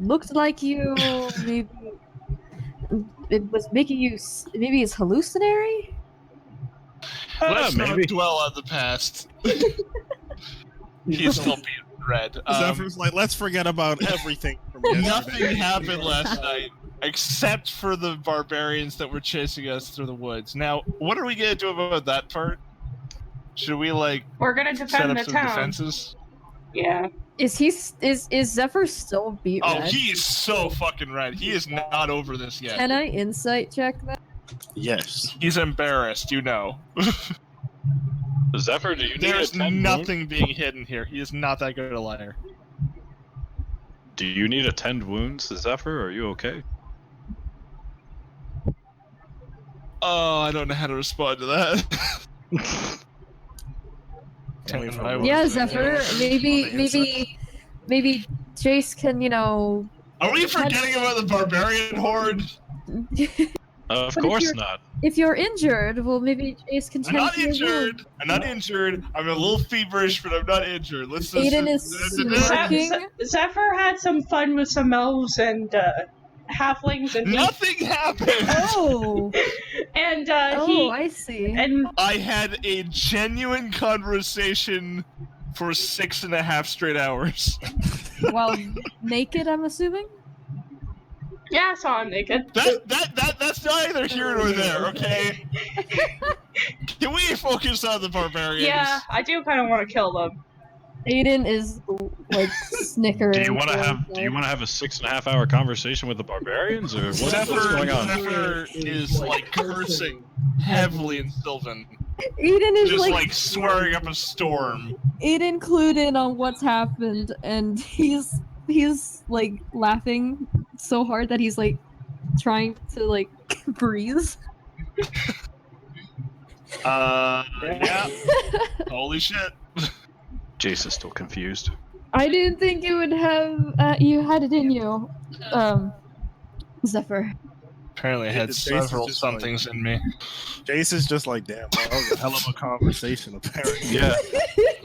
looked like you. Maybe it was making you. Maybe it's hallucinatory. Let's Maybe. not dwell on the past. He's still being red. Zephyr's like, let's forget about everything from yesterday. Nothing happened last night except for the barbarians that were chasing us through the woods. Now, what are we gonna do about that part? Should we like We're gonna set defend up the some town. defenses? Yeah. Is Zephyr still beat Oh, red? he is so fucking red. He is not over this yet. Can I insight check that? Yes. He's embarrassed, you know. Zephyr, do you need There's a 10 nothing wound? being hidden here. He is not that good a liar. Do you need a 10 wounds, Zephyr? Are you okay? Oh, I don't know how to respond to that. Yeah, Zephyr. Maybe Jace can, Are we forgetting about the barbarian horde? Of But if course you're- not. If you're injured, well, maybe Jace can I'm tend not to your wound. injured. I'm not injured. I'm a little feverish, but I'm not injured. Let's just. Aiden is smirking. Zephyr had some fun with some elves and halflings and Nothing happened. Oh, and I see. and I had a genuine conversation for 6.5 straight hours. While naked, I'm assuming. yeah, I saw him naked. That's neither here nor there. Okay. Can we focus on the barbarians? Yeah, I do kind of want to kill them. Aiden is like snickering. Do you want to to have himself. a 6.5 hour conversation with the barbarians, or what's going on? Zephyr is like cursing heavily in Sylvan, Aiden is just like like swearing up a storm. Aiden clued in on what's happened, and he's like laughing so hard that he's like trying to like breathe. Yeah. Holy shit. Jace is still confused. I didn't think you would have you had it in you, Zephyr. Apparently, I had Jace is several just somethings in me. Jace is just like, damn, that was a hell of a conversation, apparently. Yeah.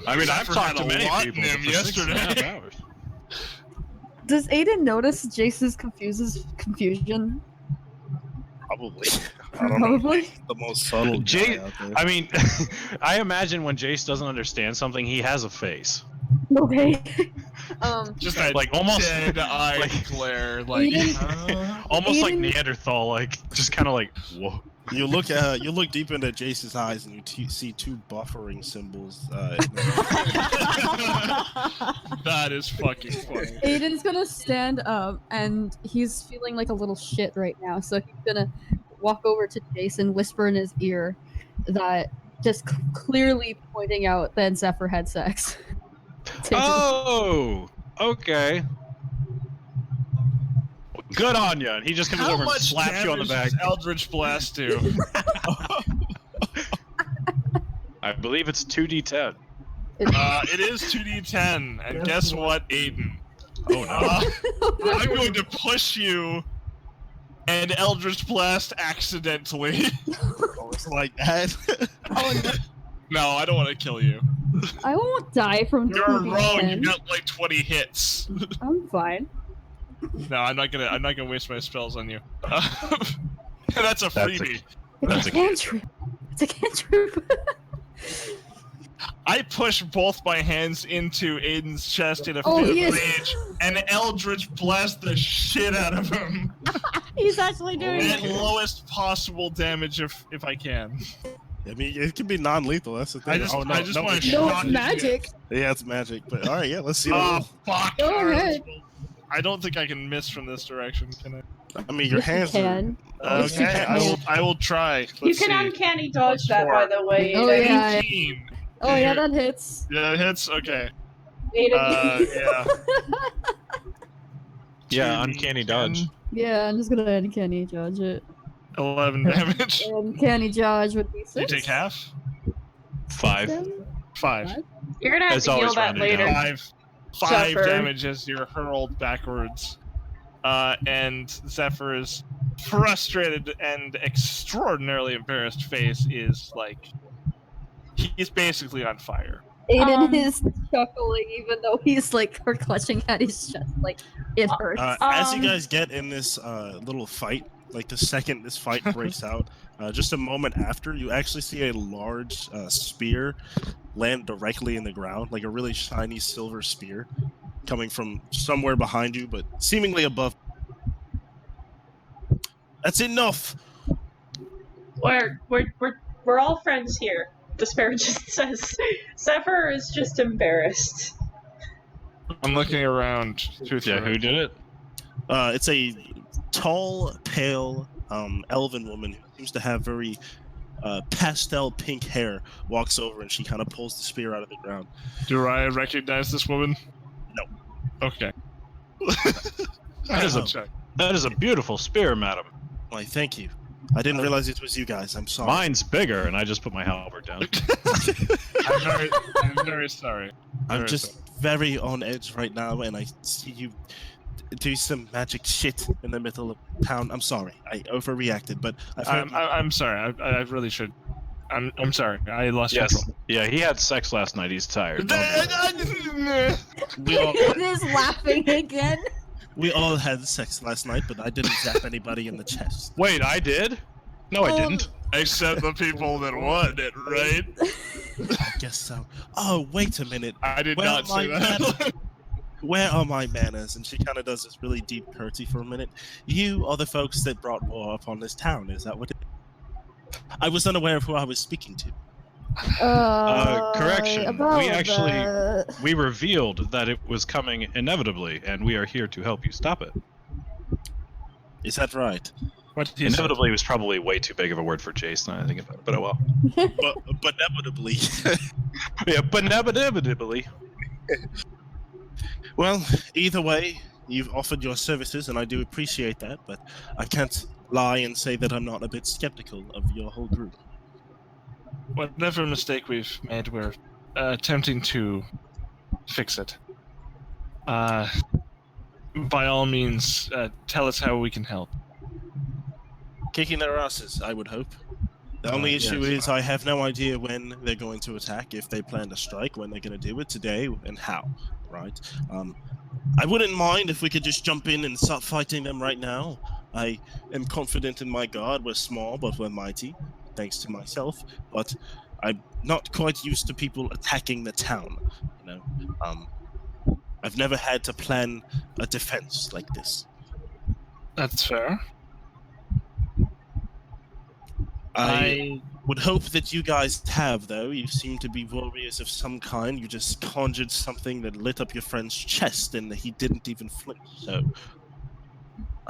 I mean, I've Zephyr talked to had a many lot in people him for 6.5 yesterday. hours. Does Aiden notice Jace's confusion? Probably. I don't know. Probably. The most subtle guy Jace, out there. I mean, I imagine when Jace doesn't understand something, he has a face. Okay. Just that Like, almost- dead-eyed like- glare, like Aiden- Almost like Aiden- Neanderthal, like, just kind of like, whoa. You look deep into Jace's eyes, and you see two buffering symbols. That is fucking funny. Aiden's gonna stand up, and he's feeling like a little shit right now, so he's gonna walk over to Jason, whisper in his ear that just clearly pointing out that Zephyr had sex. Oh, okay. Good on you. And he just comes How over and much slaps you on the back. damage does Eldritch Blast do? I believe it's 2d10. It is 2d10, and guess what, Aiden? Oh no. I'm going to push you and Eldritch Blast accidentally. Oh, it's like that. Oh, no. No, I don't want to kill you. I won't die from You're 2d10. wrong. You got like 20 hits. I'm fine. No, I'm not gonna waste my spells on you. That's a freebie. That's a cantrip. It's a cantrip. I push both my hands into Aiden's chest in a Oh, fit of yes. rage, and Eldritch blast the shit out of him He's actually doing at it. lowest possible damage if I can. I mean, it can be non-lethal. That's the thing. I just want to it No, shock it's magic. Yeah, it's magic. But all right, yeah, let's see. Oh fuck! Go Alright, ahead. I don't think I can miss from this direction, can I? I mean, your Yes, you hands can. Okay, can. I will try. You Let's can see. uncanny dodge Plus that, four. by the way. Oh, Aiden. yeah. 18. Oh yeah, that hits. Yeah, it hits. Okay. Aiden. Yeah. Yeah, uncanny dodge. Yeah, I'm just gonna uncanny dodge it. 11 damage. Uncanny dodge would be You 6. take half. 5. 5. You're gonna have It's to heal always that rounded later. down. 5 Zephyr. damage as you're hurled backwards. And Zephyr's frustrated and extraordinarily embarrassed face is like he's basically on fire. Aiden is chuckling even though he's like clutching at his chest, like it hurts. As you guys get in this little fight, like the second this fight breaks out, just a moment after, you actually see a large spear land directly in the ground, like a really shiny silver spear, coming from somewhere behind you, but seemingly above. That's enough. We're all friends here. Despair just says. Zephyr is just embarrassed. I'm looking around. Yeah, who did it? It's a tall, pale, elven woman who seems to have very pastel pink hair. Walks over and she kind of pulls the spear out of the ground. Do I recognize this woman? No. Okay. That is a- check. That is a beautiful spear, madam. Why, thank you. I didn't realize it was you guys. I'm sorry. Mine's bigger, and I just put my halberd down. I'm very sorry. I'm Very just sorry. very on edge right now, and I see you do some magic shit in the middle of town. I'm sorry. I overreacted, but I've heard I'm sorry. I really should. I'm sorry. I lost Yes. control. Yeah, he had sex last night. He's tired. we all, Aiden is laughing again. we all had sex last night, but I didn't zap anybody in the chest. Wait, I did? No, I didn't. Except the people that won it, right? I guess so. Oh, wait a minute. I did Well, not say my that. Where are my manners? And she kind of does this really deep curtsy for a minute. You are the folks that brought war upon this town. Is that what it is? I was unaware of who I was speaking to. Correction. About We actually- that. We revealed that it was coming inevitably, and we are here to help you stop it. Is that right? What he said. Inevitably was probably way too big of a word for Jason, I think about it, but oh well. But inevitably. Yeah, but inevitably. Well, either way, you've offered your services, and I do appreciate that, but I can't lie and say that I'm not a bit skeptical of your whole group. Whatever mistake we've made, we're attempting to fix it. By all means, tell us how we can help. Kicking their asses, I would hope. The only issue yes. is I have no idea when they're going to attack, if they plan to strike, when they're going to do it, today, and how, right? I wouldn't mind if we could just jump in and start fighting them right now. I am confident in my guard. We're small, but we're mighty, thanks to myself. But I'm not quite used to people attacking the town, you know? I've never had to plan a defense like this. That's fair. I would hope that you guys have, though. You seem to be warriors of some kind. You just conjured something that lit up your friend's chest, and he didn't even flinch. So,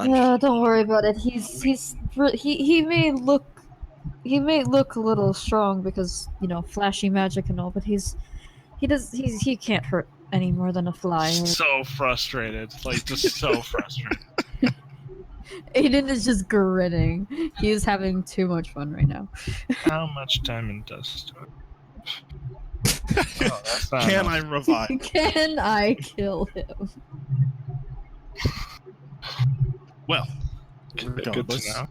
Yeah, don't worry about it. He may look a little strong because flashy magic and all, but he can't hurt any more than a fly. So frustrated, like just so frustrated. Aiden is just grinning. He is having too much fun right now. How much diamond dust? Oh, that's not can enough. I revive? Can I kill him? Well, Good to regardless, know.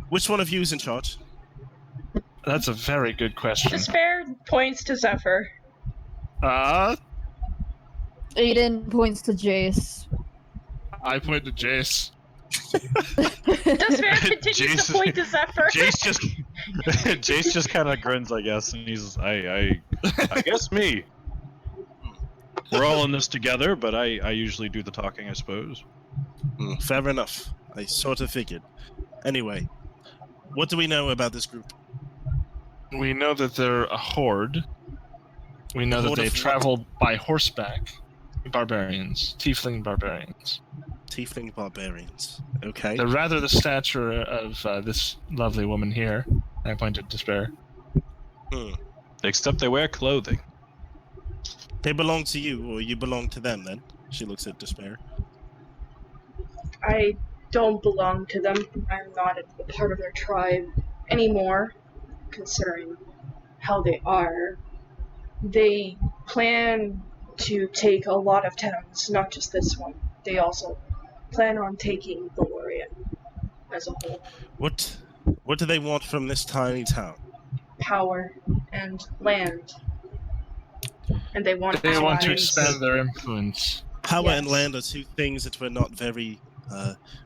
which one of you is in charge? That's a very good question. Despair points to Zephyr. Aiden points to Jace. I point to Jace. Despair continues to point to Zephyr. Jace just kind of grins, I guess, and he's I guess me. We're all in this together, but I usually do the talking, I suppose. Fair enough. I sort of figured. Anyway, what do we know about this group? We know that they're a horde. We know that Horde they of what? travel by horseback. Barbarians. Tiefling barbarians. Tiefling barbarians. Okay. They're rather the stature of this lovely woman here. I point to Despair. Except they wear clothing. They belong to you, or you belong to them, then? She looks at Despair. I don't belong to them. I'm not a part of their tribe anymore, considering how they are. They plan to take a lot of towns, not just this one. They also plan on taking Valorian as a whole. What do they want from this tiny town? Power and land. And they want They want to allies. expand their influence. Power and Yes. land are two things that we're not very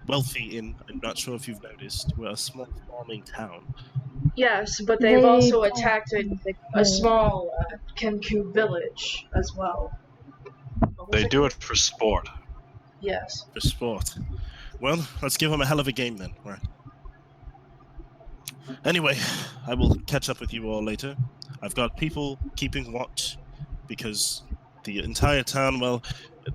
wealthy in. I'm not sure if you've noticed. We're a small farming town. Yes, but they've They also don't attacked a small Kenku village as well. What was They it do called? it for sport. Yes. For sport. Well, let's give them a hell of a game then, right? Anyway, I will catch up with you all later. I've got people keeping watch because the entire town, well,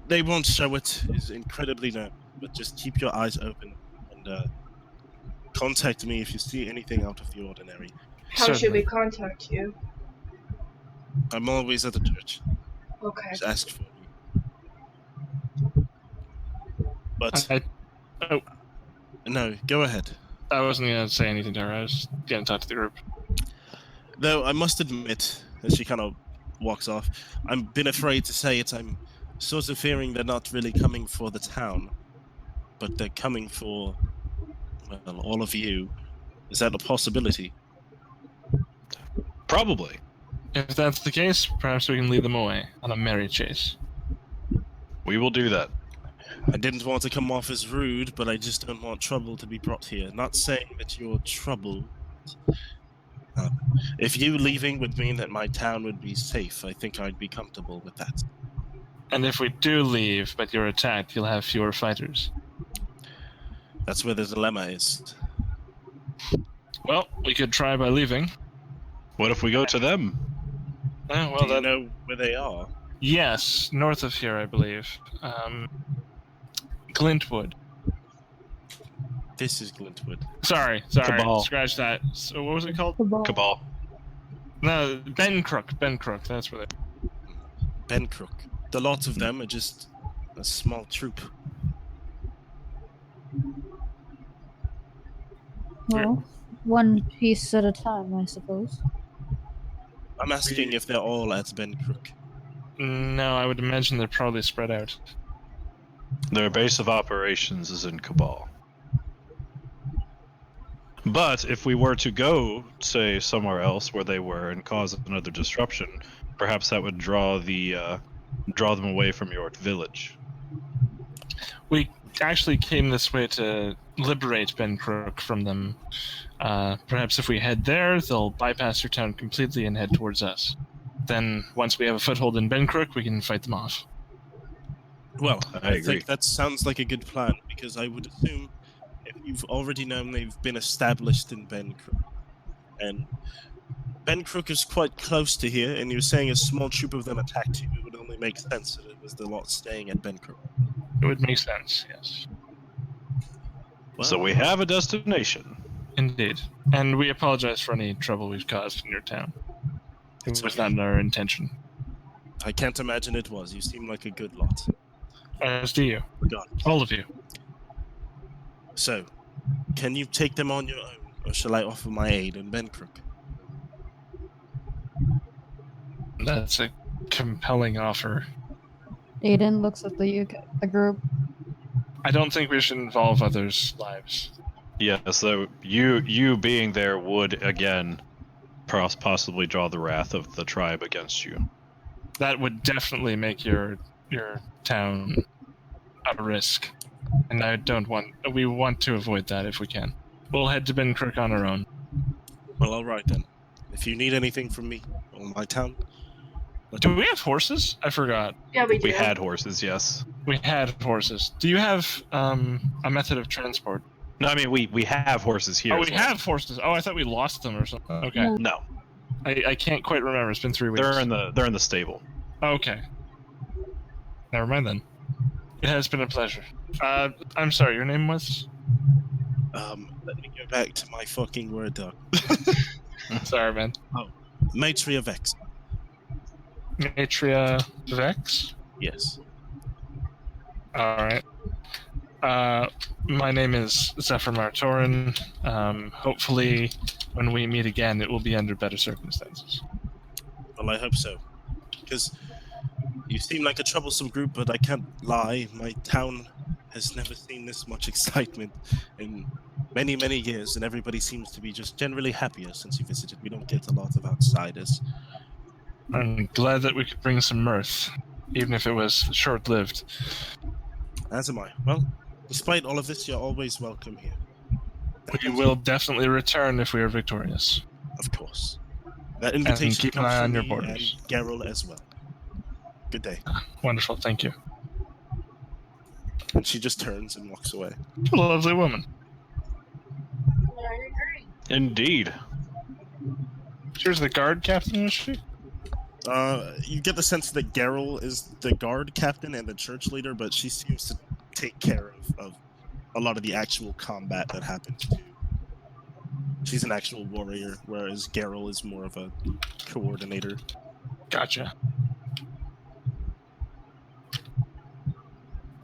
they won't show it, is incredibly known. But just keep your eyes open and contact me if you see anything out of the ordinary. How should Certainly. we contact you? I'm always at the church. Okay. Just ask for me. But no, go ahead. I wasn't going to say anything to her. I was going to talk to the group. Though I must admit, as she kind of walks off, I've been afraid to say it. I'm sort of fearing they're not really coming for the town, but they're coming for, well, all of you. Is that a possibility? Probably. If that's the case, perhaps we can lead them away on a merry chase. We will do that. I didn't want to come off as rude, but I just don't want trouble to be brought here. Not saying that you're trouble. If you leaving would mean that my town would be safe, I think I'd be comfortable with that. And if we do leave, but you're attacked, you'll have fewer fighters. That's where the dilemma is. Well, we could try by leaving. What if we go to them? Well, Do you know where they are? yes, north of here, I believe. Glintwood. This is Glintwood. Sorry. Cabal. Scratch that. So what was it called? Cabal. No, Ben Crook. That's where they. Bencrook. The lot of them are just a small troop. Well, one piece at a time, I suppose. I'm asking if they're all at Bencrook. No, I would imagine they're probably spread out. Their base of operations is in Cabal. But if we were to go, say, somewhere else where they were and cause another disruption, perhaps that would draw them away from your village. We actually came this way to liberate Ben Crook from them. Perhaps if we head there, they'll bypass your town completely and head towards us. Then, once we have a foothold in Ben Crook, we can fight them off. Well, I I agree. think that sounds like a good plan, because I would assume if you've already known they've been established in Bencrook, And Ben Crook is quite close to here, and you're saying a small troop of them attacked you. It would only make sense that it was the lot staying at Ben Crook. It would make sense, yes. Well, So we have a destination. Indeed. And we apologize for any trouble we've caused in your town. It was not our intention. I can't imagine it was. You seem like a good lot. As do you. God. All of you. So, can you take them on your own, or shall I offer my aid in Ben Crook? That's a compelling offer. Aiden looks at the group. I don't think we should involve others' lives. Yeah, so you being there would, again, possibly draw the wrath of the tribe against you. That would definitely make your town a risk. And we want to avoid that if we can. We'll head to Ben Crook on our own. Well, all right then. If you need anything from me or my town, Do we have horses? I forgot. Yeah, we do. We had horses, yes. We had horses. Do you have a method of transport? No, I mean we have horses here. Oh, as we well. have horses. Oh, I thought we lost them or something. Okay. No. No, I can't quite remember. It's been 3 weeks. they're in the stable. Okay. Never mind then. It has been a pleasure. I'm sorry, your name was? let me go back to my fucking word doc. Sorry, man. Matria Vex. Matria Vex? Yes. Alright. My name is Zephyr Martorin. Hopefully, when we meet again, it will be under better circumstances. Well, I hope so. Because you seem like a troublesome group, but I can't lie. My town has never seen this much excitement in many, many years, and everybody seems to be just generally happier since you visited. We don't get a lot of outsiders. I'm glad that we could bring some mirth, even if it was short-lived. As am I. Well, despite all of this, you're always welcome here. We will definitely return if we are victorious. Of course. That invitation keep an comes eye from on your me borders. and Geralt as well. Good day. Wonderful, thank you. And she just turns and walks away. A lovely woman. Indeed. She was the guard captain, was she? You get the sense that Geralt is the guard captain and the church leader, but she seems to take care of a lot of the actual combat that happens too. She's an actual warrior, whereas Geralt is more of a coordinator. Gotcha.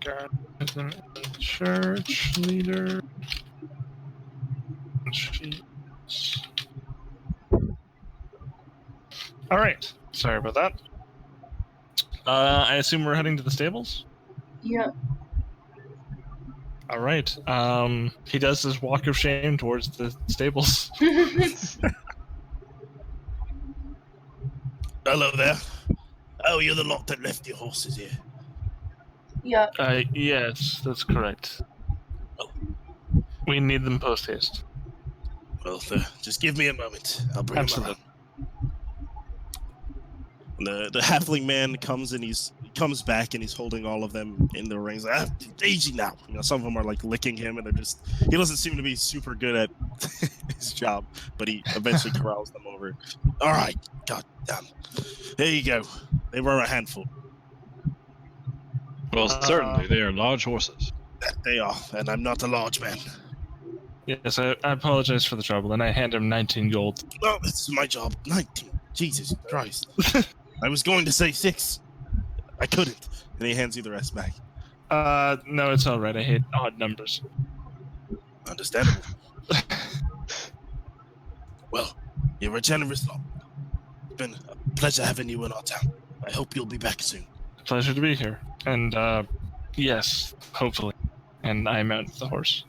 Guard captain and church leader. She's... Alright. Sorry about that. I assume we're heading to the stables? Yeah. Alright. He does his walk of shame towards the stables. Hello there. Oh, you're the lot that left your horses here. Yeah. Yes, that's correct. We need them post-haste. Well, just give me a moment. I'll bring Absolutely. them around. The halfling man comes and he comes back and he's holding all of them in the rings. Easy now. You know, some of them are like licking him, and he doesn't seem to be super good at his job, but he eventually corrals them over. All right, god damn. There you go. They were a handful. Well, certainly they are large horses. That they are, and I'm not a large man. Yes, I apologize for the trouble, and I hand him 19 gold. No, this is my job. 19. Jesus Christ. I was going to say 6. I couldn't. And he hands you the rest back. No, it's alright. I hate odd numbers. Understandable. Well, you're a generous lot. It's been a pleasure having you in our town. I hope you'll be back soon. Pleasure to be here. And, yes, hopefully. And I mount the horse.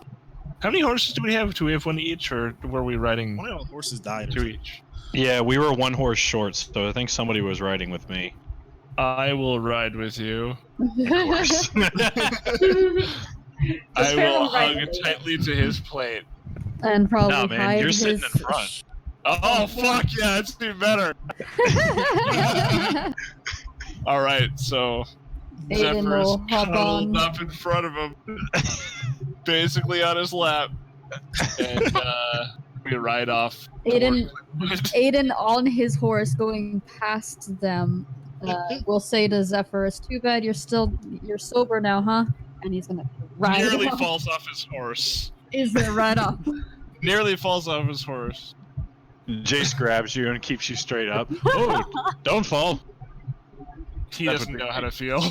How many horses do we have? Do we have one each, or were we riding One of our horses died. two each? Yeah, we were one horse short, so I think somebody was riding with me. I will ride with you. Of course. I will hug tightly to his plate. And probably No, man, hide you're his... sitting in front. Oh, fuck yeah, it's even better. Alright, so Aiden Zephyr's will hop cuddled on. up in front of him, basically on his lap. And We ride off. Aiden, toward- Aiden on his horse going past them will say to Zephyr, "It's too bad you're sober now, huh?" And he's gonna ride Nearly off. falls off his horse. He's gonna ride off. Nearly falls off his horse. Jace grabs you and keeps you straight up. Oh, don't fall. He That doesn't would be know how to feel.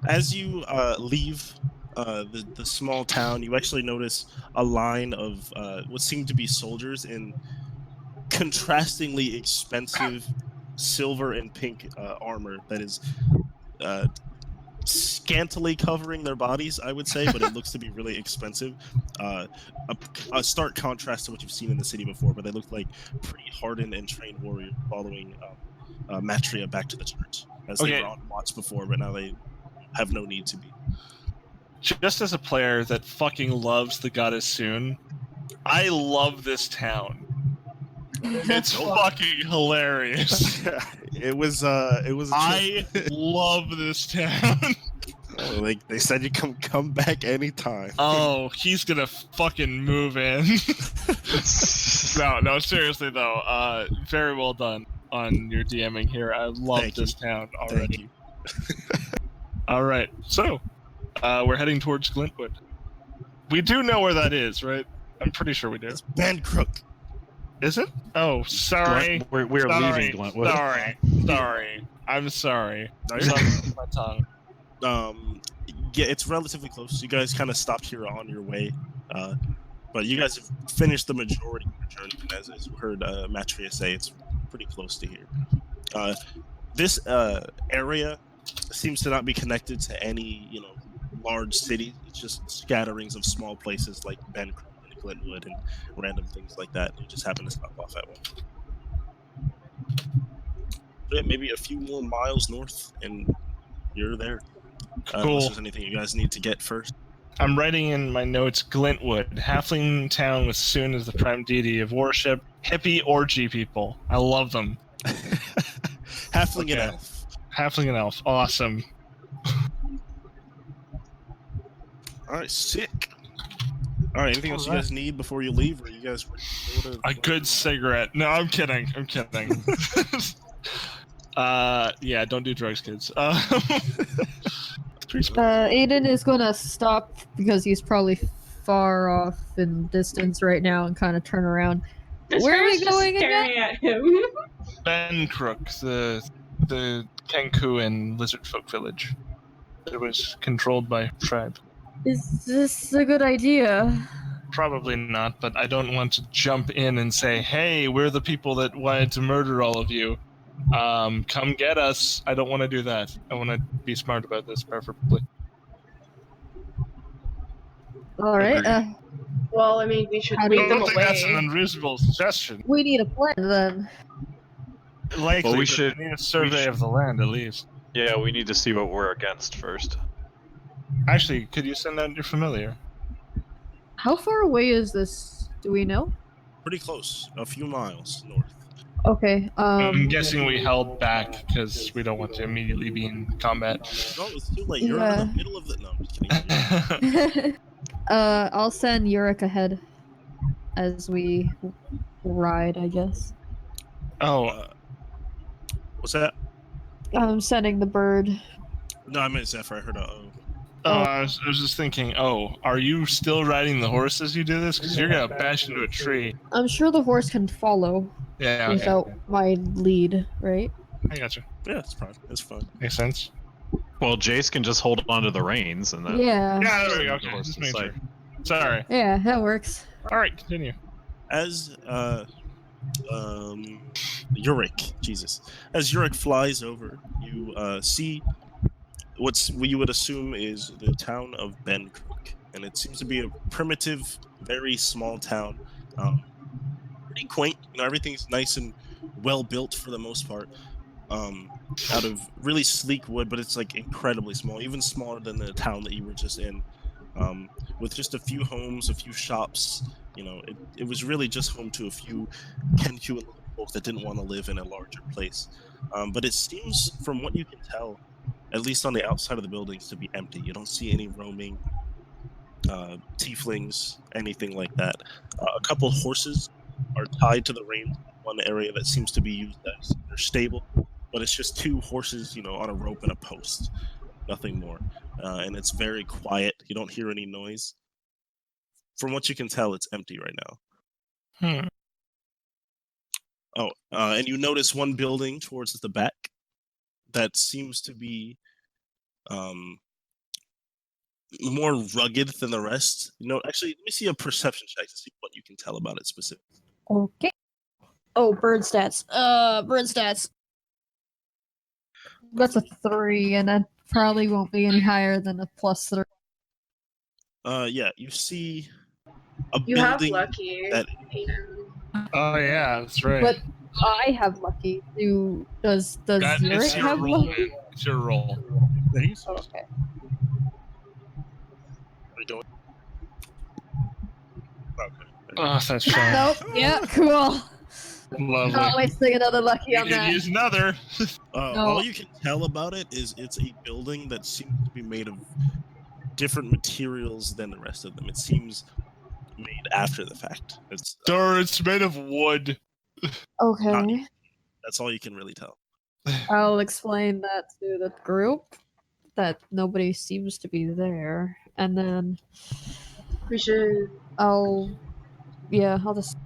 As you leave the small town, you actually notice a line of what seem to be soldiers in contrastingly expensive silver and pink armor that is scantily covering their bodies, I would say, but it looks to be really expensive. A stark contrast to what you've seen in the city before, but they look like pretty hardened and trained warriors following Matria back to the church, as they Okay. were on watch before, but now they have no need to be. Just as a player that fucking loves the goddess Soon, I love this town. It's fucking hilarious. It was a I trip. love this town. Like they said, you can come back anytime. Oh, he's gonna fucking move in. No, seriously though. Very well done on your DMing here. I love Thank this you. town Thank already. you. All right, so we're heading towards Glintwood. We do know where that is, right? I'm pretty sure we do. It's Ben Crook. Is it? Oh, sorry. We're Sorry. leaving Glentwood. Sorry. I'm sorry. No, I'm you're sorry with my tongue. Yeah, it's relatively close. You guys kind of stopped here on your way, but you guys have finished the majority of your journey. And as you heard Matria say, it's pretty close to here. This area seems to not be connected to any, large city. It's just scatterings of small places like Ben Crook and Glentwood and random things like that. You just happen to stop off at one. Yeah, maybe a few more miles north, and you're there. Cool. Unless there's anything you guys need to get first. I'm writing in my notes Glintwood, halfling town with Soon as the prime deity of worship, hippie orgy people. I love them. Halfling and Okay. elf. Halfling and elf, awesome. All right, sick. All right, anything else you guys need before you leave, or you guys? A good cigarette. No, I'm kidding. Yeah, don't do drugs, kids. Aiden is gonna stop because he's probably far off in distance right now and kind of turn around. Where are we Despair's going just again? staring at him. Ben Crook, the Kenku and Lizard Folk village. It was controlled by tribe. Is this a good idea? Probably not, but I don't want to jump in and say, "Hey, we're the people that wanted to murder all of you. Come get us." I don't want to do that. I want to be smart about this, preferably. All right. Agreed. Well, I mean, we should How do lead you- I them don't think that's an away. unreasonable suggestion. We need a plan then. Likely, Well, we but should- we need a survey should- of the land, at least. Yeah, we need to see what we're against first. Actually, could you send out your familiar? How far away is this? Do we know? Pretty close, a few miles north. Okay. I'm guessing we held back because we don't want to immediately be in combat. No, it's too late. You're in Yeah. the middle of the. No, I'm just kidding. I'll send Yurik ahead as we ride, I guess. Oh, What's that? I'm sending the bird. No, I meant Zephyr. I heard a O. I was just thinking, are you still riding the horse as you do this? Because you're going to bash into a tree. I'm sure the horse can follow Yeah, okay. without my lead, right? I gotcha. Yeah, it's fine. It's fine. Makes sense. Well, Jace can just hold onto the reins and then. Yeah. Yeah, there we go. The Okay, horse just in make sight. sure. Sorry. Yeah, that works. All right, continue. As Yurik, Jesus, as Yurik flies over, you see what you would assume is the town of Ben Crook, and it seems to be a primitive, very small town. Pretty quaint. Everything's nice and well built for the most part. Out of really sleek wood, but it's like incredibly small, even smaller than the town that you were just in. With just a few homes, a few shops. It was really just home to a few Kenku and folk that didn't want to live in a larger place. But it seems, from what you can tell, at least on the outside of the buildings, to be empty. You don't see any roaming. tieflings, anything like that. A couple horses are tied to the reins in one area that seems to be used as their stable, but it's just 2 horses, on a rope and a post, nothing more. And it's very quiet. You don't hear any noise. From what you can tell, it's empty right now. Oh, and you notice one building towards the back that seems to be more rugged than the rest. Actually, let me see a perception check to see what you can tell about it specifically. Okay. Oh, bird stats. Bird stats. That's a 3, and that probably won't be any higher than a +3. Yeah, you see a You have building lucky. that Oh yeah, that's right. But I have lucky. Does That Zurich is your have roll, lucky? man. It's your roll. Oh, okay. we don't. Okay. Oh, that's shame. Nope. Yeah, cool. Lovely. Not wasting another lucky You on can that. use another. No. All you can tell about it is it's a building that seems to be made of different materials than the rest of them. It seems made after the fact. It's made of wood. Okay. That's all you can really tell. I'll explain that to the group that nobody seems to be there, and then We should. I'll just.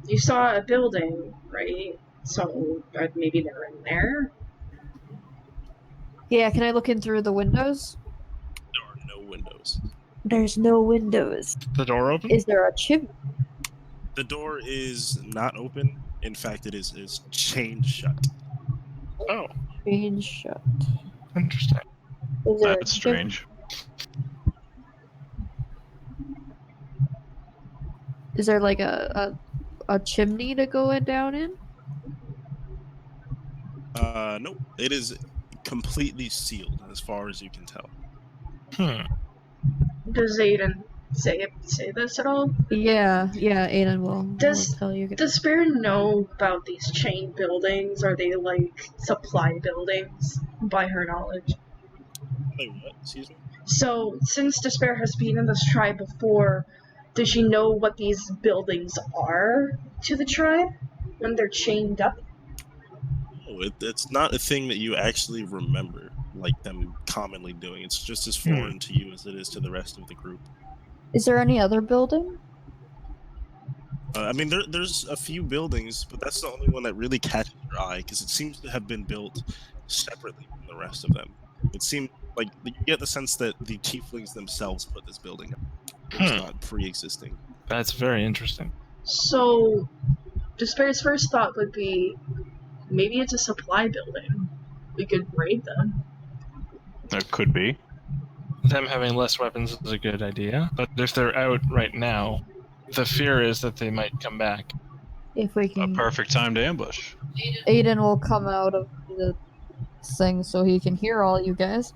You saw a building, right? So maybe they're in there. Yeah, can I look in through the windows? There are no windows. There's no windows. The door open? Is there a chimney? The door is not open. In fact, it is chained shut. Oh, Chain shut. interesting. Is there That's a chimney? strange. Is there like a chimney to go down in? Nope. It is completely sealed as far as you can tell. Does Aiden say this at all? Yeah, Aiden will tell you. Does Spirit know about these chain buildings? Are they like supply buildings, by her knowledge? Wait, what? Excuse me? So, since Despair has been in this tribe before, does she know what these buildings are to the tribe when they're chained up? No, it's not a thing that you actually remember, like them commonly doing. It's just as foreign to you as it is to the rest of the group. Is there any other building? I mean, there's a few buildings, but that's the only one that really catches your eye because it seems to have been built separately from the rest of them. It seemed like you get the sense that the tieflings themselves put this building up. It's not pre-existing. That's very interesting. So, Despair's first thought would be, maybe it's a supply building. We could raid them. That could be. Them having less weapons is a good idea, but if they're out right now, the fear is that they might come back. If we A can, perfect time to ambush. Aiden will come out of the thing so he can hear all you guys.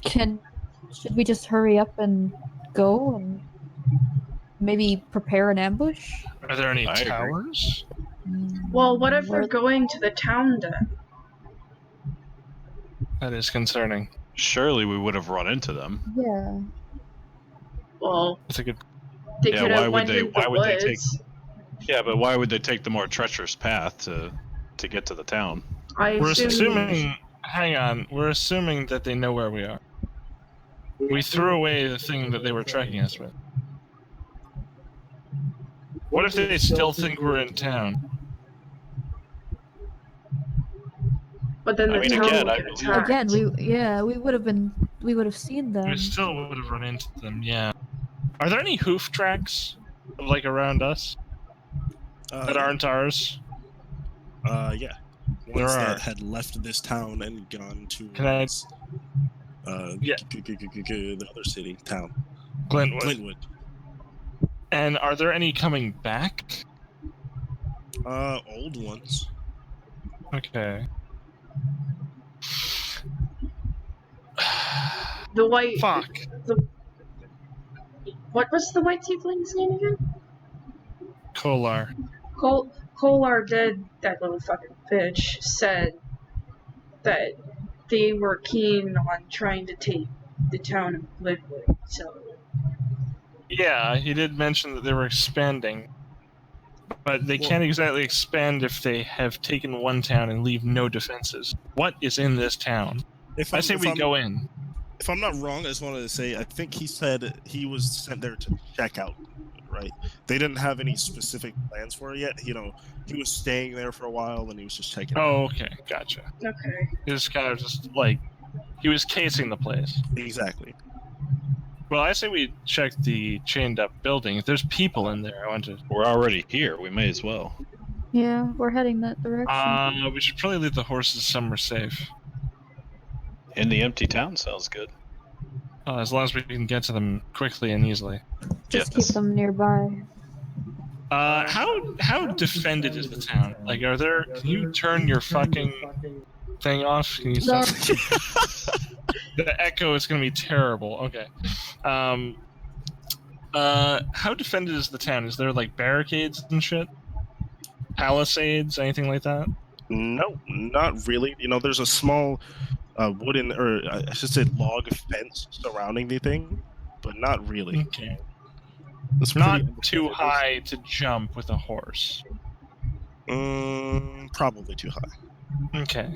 Should we just hurry up and go and maybe prepare an ambush? Are there any I agree. towers? Well, what if Where- they're going to the town then? That is concerning. Surely we would have run into them. Yeah. Well, That's a good. they Yeah, could why have would went they- in why the would they take- woods. Yeah, but why would they take the more treacherous path to get to the town? We're assuming. Hang on. We're assuming that they know where we are. We threw away the thing that they were tracking us with. What if they still think we're in town? But then the I mean, town again, will I get believe- attacked. Again, we would have seen them. We still would have run into them. Yeah. Are there any hoof tracks, like around us, that aren't ours? Yeah. There Ones are. that had left this town and gone to Can I- yeah. The other city, town. Glintwood. And are there any coming back? Old ones. Okay. The white. Fuck. What was the white tiefling's name again? Kolar. Kolar did, that little fucking bitch, said that they were keen on trying to take the town of Liquid, so... Yeah, he did mention that they were expanding. But they can't exactly expand if they have taken one town and leave no defenses. What is in this town? I say we go in. If I'm not wrong, I just wanted to say, I think he said he was sent there to check out, right? They didn't have any specific plans for it yet. You know, he was staying there for a while and he was just checking out. Oh, okay, gotcha. Okay. He was kind of just like, he was casing the place. Exactly. Well, I say we check the chained up building. If there's people in there, I want to. We're already here. We may as well. Yeah, we're heading that direction. We should probably leave the horses somewhere safe. In the empty town sounds good. As long as we can get to them quickly and easily. Just keep them nearby. How defended is the town? Like, are there? Can you turn your fucking thing off? Can you stop? The echo is going to be terrible. Okay. How defended is the town? Is there like barricades and shit? Palisades, anything like that? No, not really. You know, there's a small wooden, or I should say log fence surrounding the thing, but not really. Okay. It's Not pretty too high to jump with a horse. Probably too high. Okay.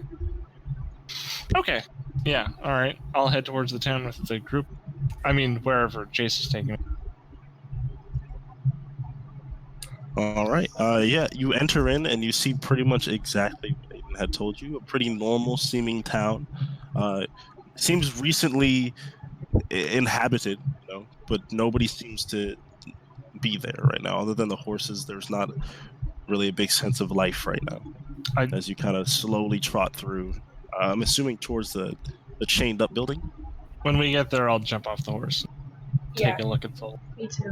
Okay. Yeah, alright. I'll head towards the town with the group. I mean, wherever Jace is taking me. All right. Yeah, you enter in and you see pretty much exactly what Aiden had told you. A pretty normal seeming town. Seems recently inhabited, you know, but nobody seems to be there right now. Other than the horses, there's not really a big sense of life right now. As you kind of slowly trot through, I'm assuming towards the chained up building. When we get there, I'll jump off the horse. Take a look at the. Me too.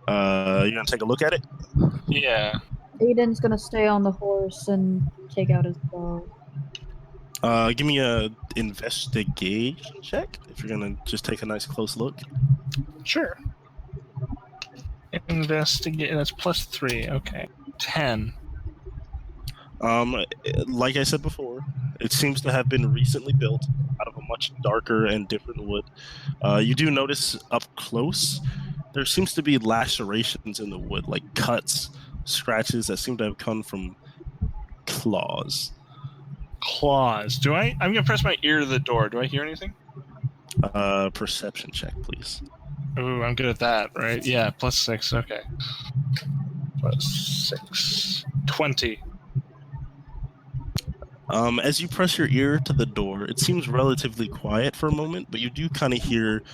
You're gonna take a look at it? Yeah. Aiden's gonna stay on the horse and take out his bow. Give me a investigation check if you're gonna just take a nice close look. Sure. Investigate. That's +3. Okay. 10. Like I said before, it seems to have been recently built out of a much darker and different wood. You do notice up close, there seems to be lacerations in the wood, like cuts, scratches that seem to have come from claws. Claws. I'm gonna press my ear to the door. Do I hear anything? Perception check, please. Ooh, I'm good at that, right? Yeah, +6. Okay. +6. 20. As you press your ear to the door, it seems relatively quiet for a moment, but you do kind of hear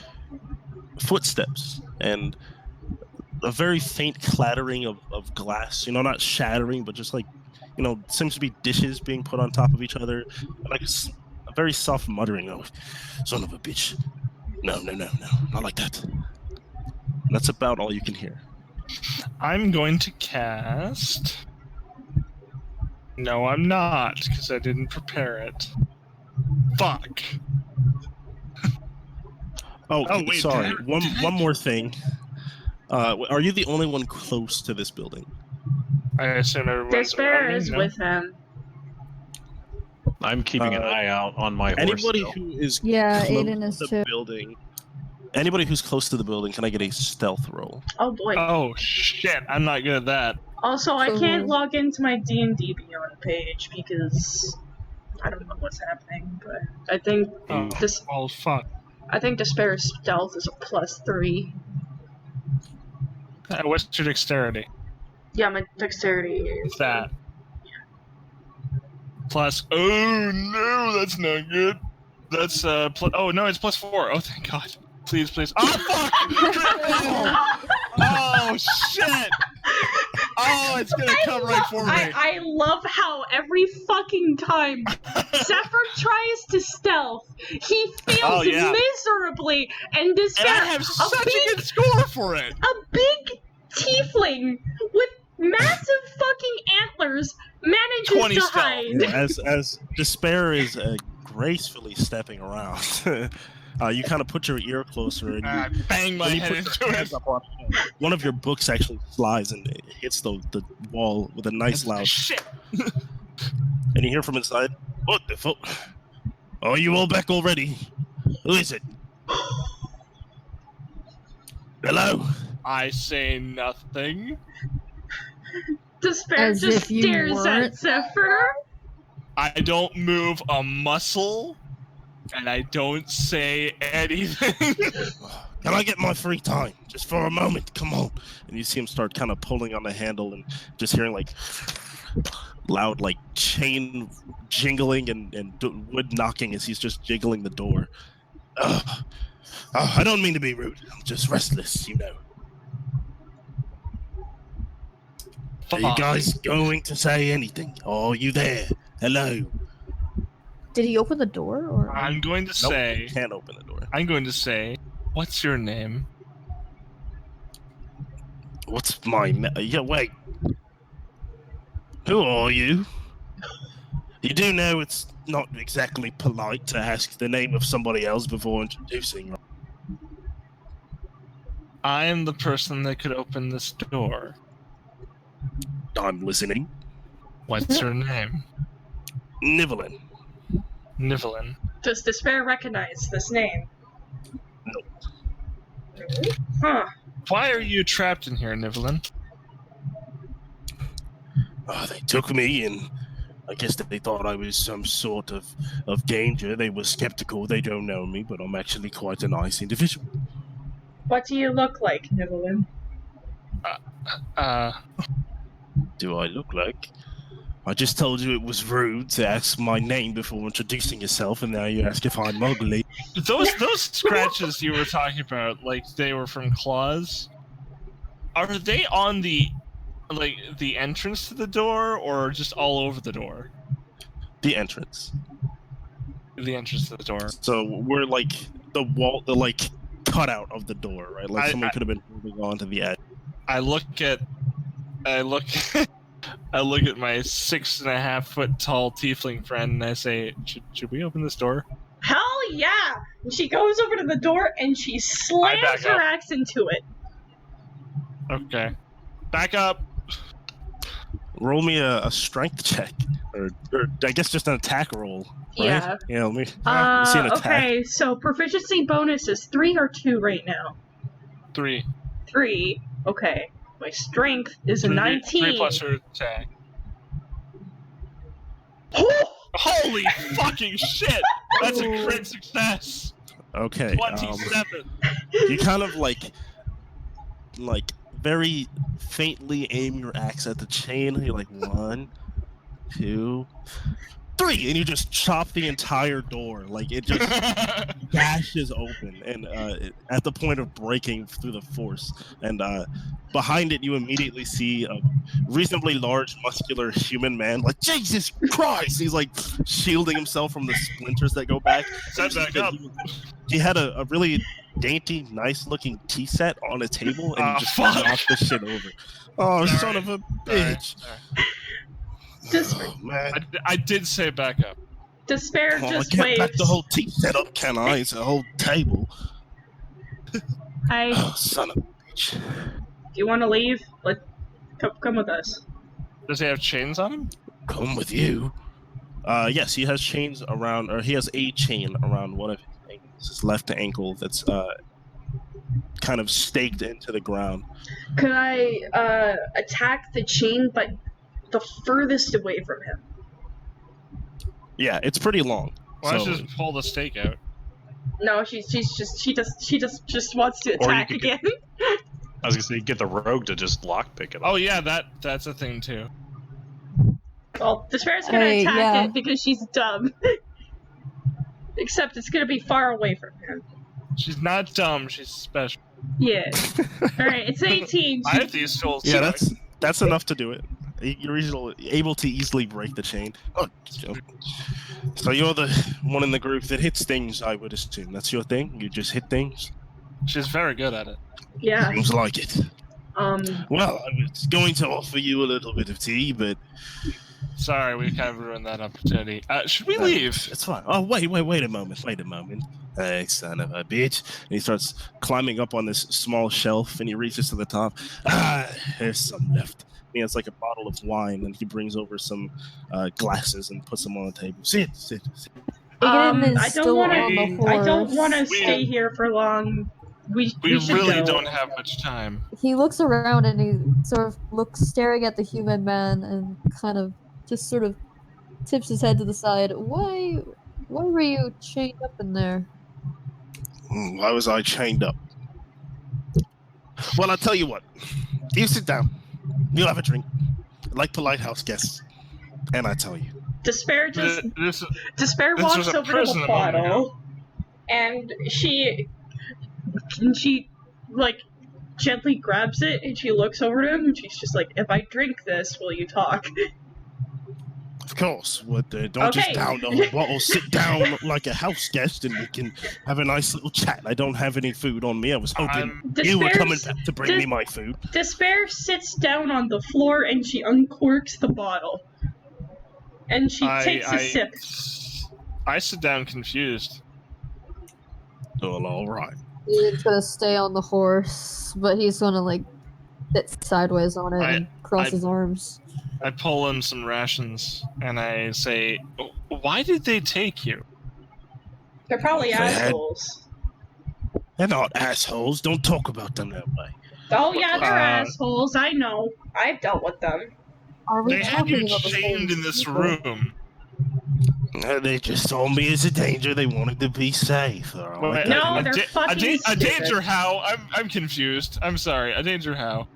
footsteps and a very faint clattering of glass. You know, not shattering, but just like, you know, seems to be dishes being put on top of each other. And like a very soft muttering of, son of a bitch. No, not like that. And that's about all you can hear. I'm going to cast... No, I'm not, because I didn't prepare it. Fuck. Oh, wait, sorry. One more thing. Are you the only one close to this building? I assume everyone's Despair around me, is no? with him. I'm keeping an eye out on my horse. Anybody still. who is Yeah, close Aiden is to too. the building. Anybody who's close to the building, can I get a stealth roll? Oh boy. Oh, shit. I'm not good at that. Also, I So- can't log into my D&D Beyond page because I don't know what's happening, but I think Oh, this. well, fuck. I think Despair's stealth is a +3. What's your dexterity? Yeah, my dexterity is That. Plus. Oh, no, that's not good. That's, oh, no, it's +4. Oh, thank God. Please. Oh, fuck! Oh, shit! Oh, it's gonna come right for me. I love how every fucking time Zephyr tries to stealth, he fails miserably, and Despair, And I have such a good score for it. a big tiefling with massive fucking antlers, 20 manages to stealth. hide. Yeah, as Despair is gracefully stepping around, you kind of put your ear closer and I bang my when you head put into your it. hands up on it, one of your books actually flies and it hits the wall with a nice loud, Shit. and you hear from inside, "What the fuck?" Are you all back already? Who is it? Hello? I say nothing. Despair As just if you stares weren't. at Zephyr. I don't move a muscle, and I don't say anything. Can I get my free time? Just for a moment, come on. And you see him start kind of pulling on the handle and just hearing like loud like chain jingling and wood knocking as he's just jiggling the door. I don't mean to be rude. I'm just restless, you know. Are you guys going to say anything? Are you there? Hello? Did he open the door, or? I'm going to Nope, say. can't open the door. I'm going to say. What's your name? What's my yeah, wait. Who are you? You do know it's not exactly polite to ask the name of somebody else before introducing, right? I am the person that could open this door. I'm listening. What's your name? Nivelin. Nivelin. Does Despair recognize this name? No. Huh. Why are you trapped in here, Nivelin? Oh, they took me and I guess they thought I was some sort of danger. They were skeptical. They don't know me, but I'm actually quite a nice individual. What do you look like, Nivelin? Do I look like? I just told you it was rude to ask my name before introducing yourself, and now you ask if I'm ugly. Those scratches you were talking about, like they were from claws, are they on the entrance to the door, or just all over the door? The entrance. The entrance to the door. So we're like the wall, the like cutout of the door, right? Like somebody could have been moving on to the edge. I look at my 6.5 foot tall tiefling friend and I say, should we open this door? Hell yeah! And she goes over to the door and she slams her axe into it. Okay. Back up. Roll me a strength check, or I guess just an attack roll. Right? Yeah. Yeah. Let me see an attack. Okay, so proficiency bonus is 3 or 2 right now. 3. 3. Okay. My strength is a 19. 3 plus your attack. Oh! Holy fucking shit! That's a crit success. Okay. 27. You kind of like very faintly aim your axe at the chain. You're like 1, 2, 3, and you just chop the entire door. Like it just gashes open, and at the point of breaking through the force. And behind it, you immediately see a reasonably large, muscular human man. Like Jesus Christ! He's like shielding himself from the splinters that go back. Set back up. He had a really dainty, nice-looking tea set on a table, and he just fuck. knocked the shit over. Oh, Sorry. son of a bitch! Oh, man. I did say back up. Despair I just can't waves. back the whole tea set up, can I? It's a whole table. Oh, son of a bitch. Do you want to leave? Come with us. Does he have chains on him? Come with you. Yes, he has chains around, or he has a chain around one of his ankles, his left ankle, that's kind of staked into the ground. Could I attack the chain, but the furthest away from him? Yeah, it's pretty long. Why don't so- you just pull the stake out? No, she just wants to Or you attack could again. I was gonna say, get the rogue to just lockpick it. Oh yeah, that's a thing too. Well, Despair's gonna Hey, attack yeah. it because she's dumb. Except it's gonna be far away from him. She's not dumb, she's special. Yeah. Alright, it's 18. I have these tools too. Yeah, that's enough to do it. You're able to easily break the chain. Oh, so you're the one in the group that hits things, I would assume. That's your thing? You just hit things? She's very good at it. Yeah. Seems like it. Um. Well, I was going to offer you a little bit of tea, but... Sorry, we kind of ruined that opportunity. Should we leave? It's fine. Oh, wait a moment. Hey, son of a bitch. And he starts climbing up on this small shelf, and he reaches to the top. There's some left. He has like a bottle of wine, and he brings over some glasses and puts them on the table. Sit. Aiden is I don't still want on the to. horse. I don't want to We- stay here for long. We should really go. don't have much time. He looks around and he sort of looks staring at the human man and kind of just sort of tips his head to the side. Why were you chained up in there? Why was I chained up? Well, I'll tell you what. You sit down. You have a drink, like polite house guests, and I tell you. Despair just This Despair this walks was a over to prison the a moment ago. bottle, and she like gently grabs it, and she looks over to him, and she's just like, "If I drink this, will you talk?" Of course. Don't Okay. just down the whole bottle. Sit down like a house guest, and we can have a nice little chat. I don't have any food on me. I was hoping you were coming back to bring me my food. Despair sits down on the floor, and she uncorks the bottle, and she takes a sip. I sit down confused. Well, all right. He's gonna stay on the horse, but he's gonna like sit sideways on it and cross his arms. I pull in some rations and I say, "Why did they take you?" They're probably They had- assholes. They're not assholes. Don't talk about them that way. Oh yeah, they're Uh, assholes. I know. I've dealt with them. Are we They had talking you about the same chained in this people? room. They just saw me as a danger. They wanted to be safe. All right? Wait, No, a they're da- fucking a stupid. danger how? I'm confused. I'm sorry. A danger how?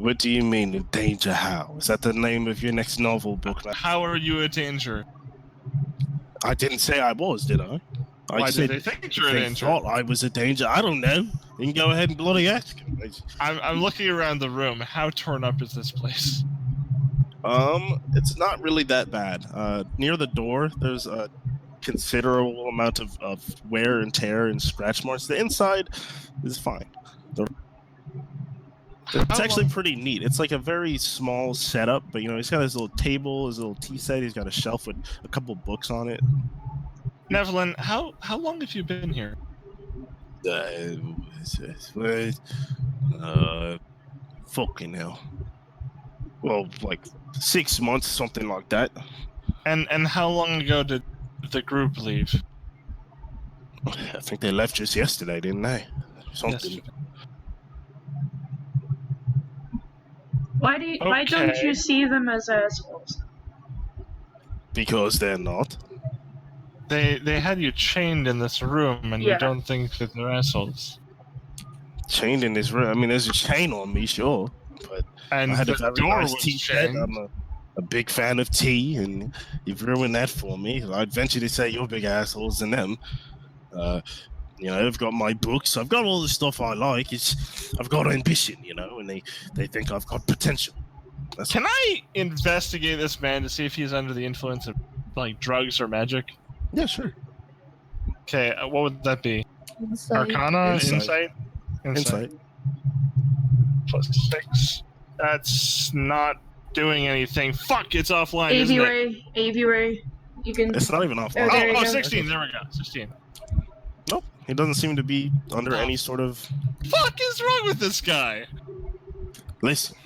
What do you mean, a danger how? Is that the name of your next novel book? How are you a danger? I didn't say I was, did I? I Why said did they think you're a they danger? thought I was a danger. I don't know. You can go ahead and bloody ask him. I'm looking around the room. How torn up is this place? It's not really that bad. Near the door, there's a considerable amount of wear and tear and scratch marks. The inside is fine. It's actually pretty neat. It's like a very small setup, but he's got his little table, his little tea set. He's got a shelf with a couple books on it. Nevlin, how long have you been here? Fucking hell. Well, like 6 months, something like that. And how long ago did the group leave? I think they left just yesterday, didn't they? Something. Yesterday. Why don't Okay. you see them as assholes? Because they're not. They had you chained in this room, and Yeah. you don't think that they're assholes. Chained in this room. I mean, there's a chain on me, sure. But And I had the a very door nice was tea set. chained. I'm a big fan of tea, and you've ruined that for me. I'd venture to say you're big assholes than them. I've got my books. I've got all the stuff I like. I've got ambition, and they think I've got potential. Can I investigate this man to see if he's under the influence of like drugs or magic? Yeah, sure. Okay, what would that be? Insight. Arcana, Insight. insight, +6. That's not doing anything. Fuck, it's offline, isn't it? Aviary. You can. It's not even off. Oh, there you Oh, go. 16. There we go. 16. Nope. He doesn't seem to be under any sort of. Fuck is wrong with this guy? Listen.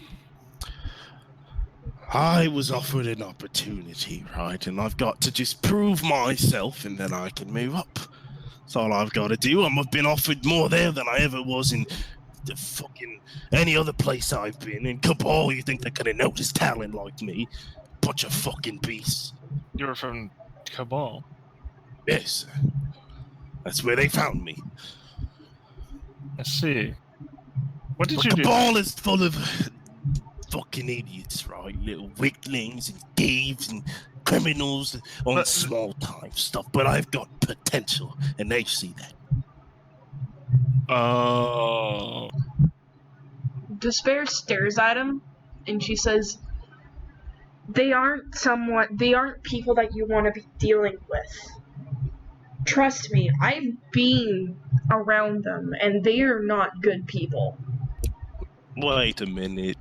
I was offered an opportunity, right? And I've got to just prove myself, and then I can move up. That's all I've got to do. I've been offered more there than I ever was in the fucking any other place I've been. In Cabal, you think they're gonna notice talent like me? Bunch of fucking beasts. You were from Cabal. Yes. That's where they found me. I see. What did But you do? Cabal is full of fucking idiots, right? Little wicklings and thieves and criminals on But- small time stuff. But I've got potential, and they see that. Oh. Despair stares at him, and she says, They aren't people that you want to be dealing with. Trust me, I've been around them, and they are not good people." Wait a minute.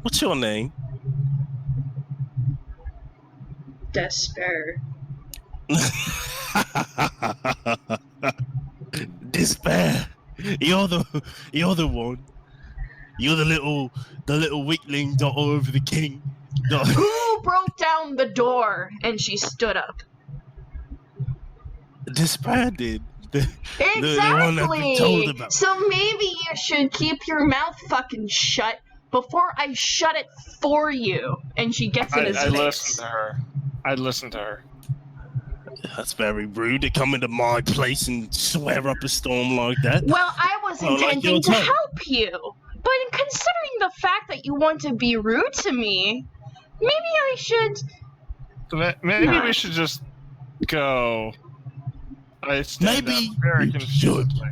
What's your name? Despair. Despair. You're the one. You're the little weakling dot all over the king. Who broke down the door? And she stood up. disbanded. The one that we told about. So maybe you should keep your mouth fucking shut before I shut it for you. And she gets in his I face. listened to her. That's very rude to come into my place and swear up a storm like that. Well, I was Oh, like intending your to tongue. help you. But considering the fact that you want to be rude to me, maybe I should... Maybe Not. we should just go. I stand Maybe up very you confusedly.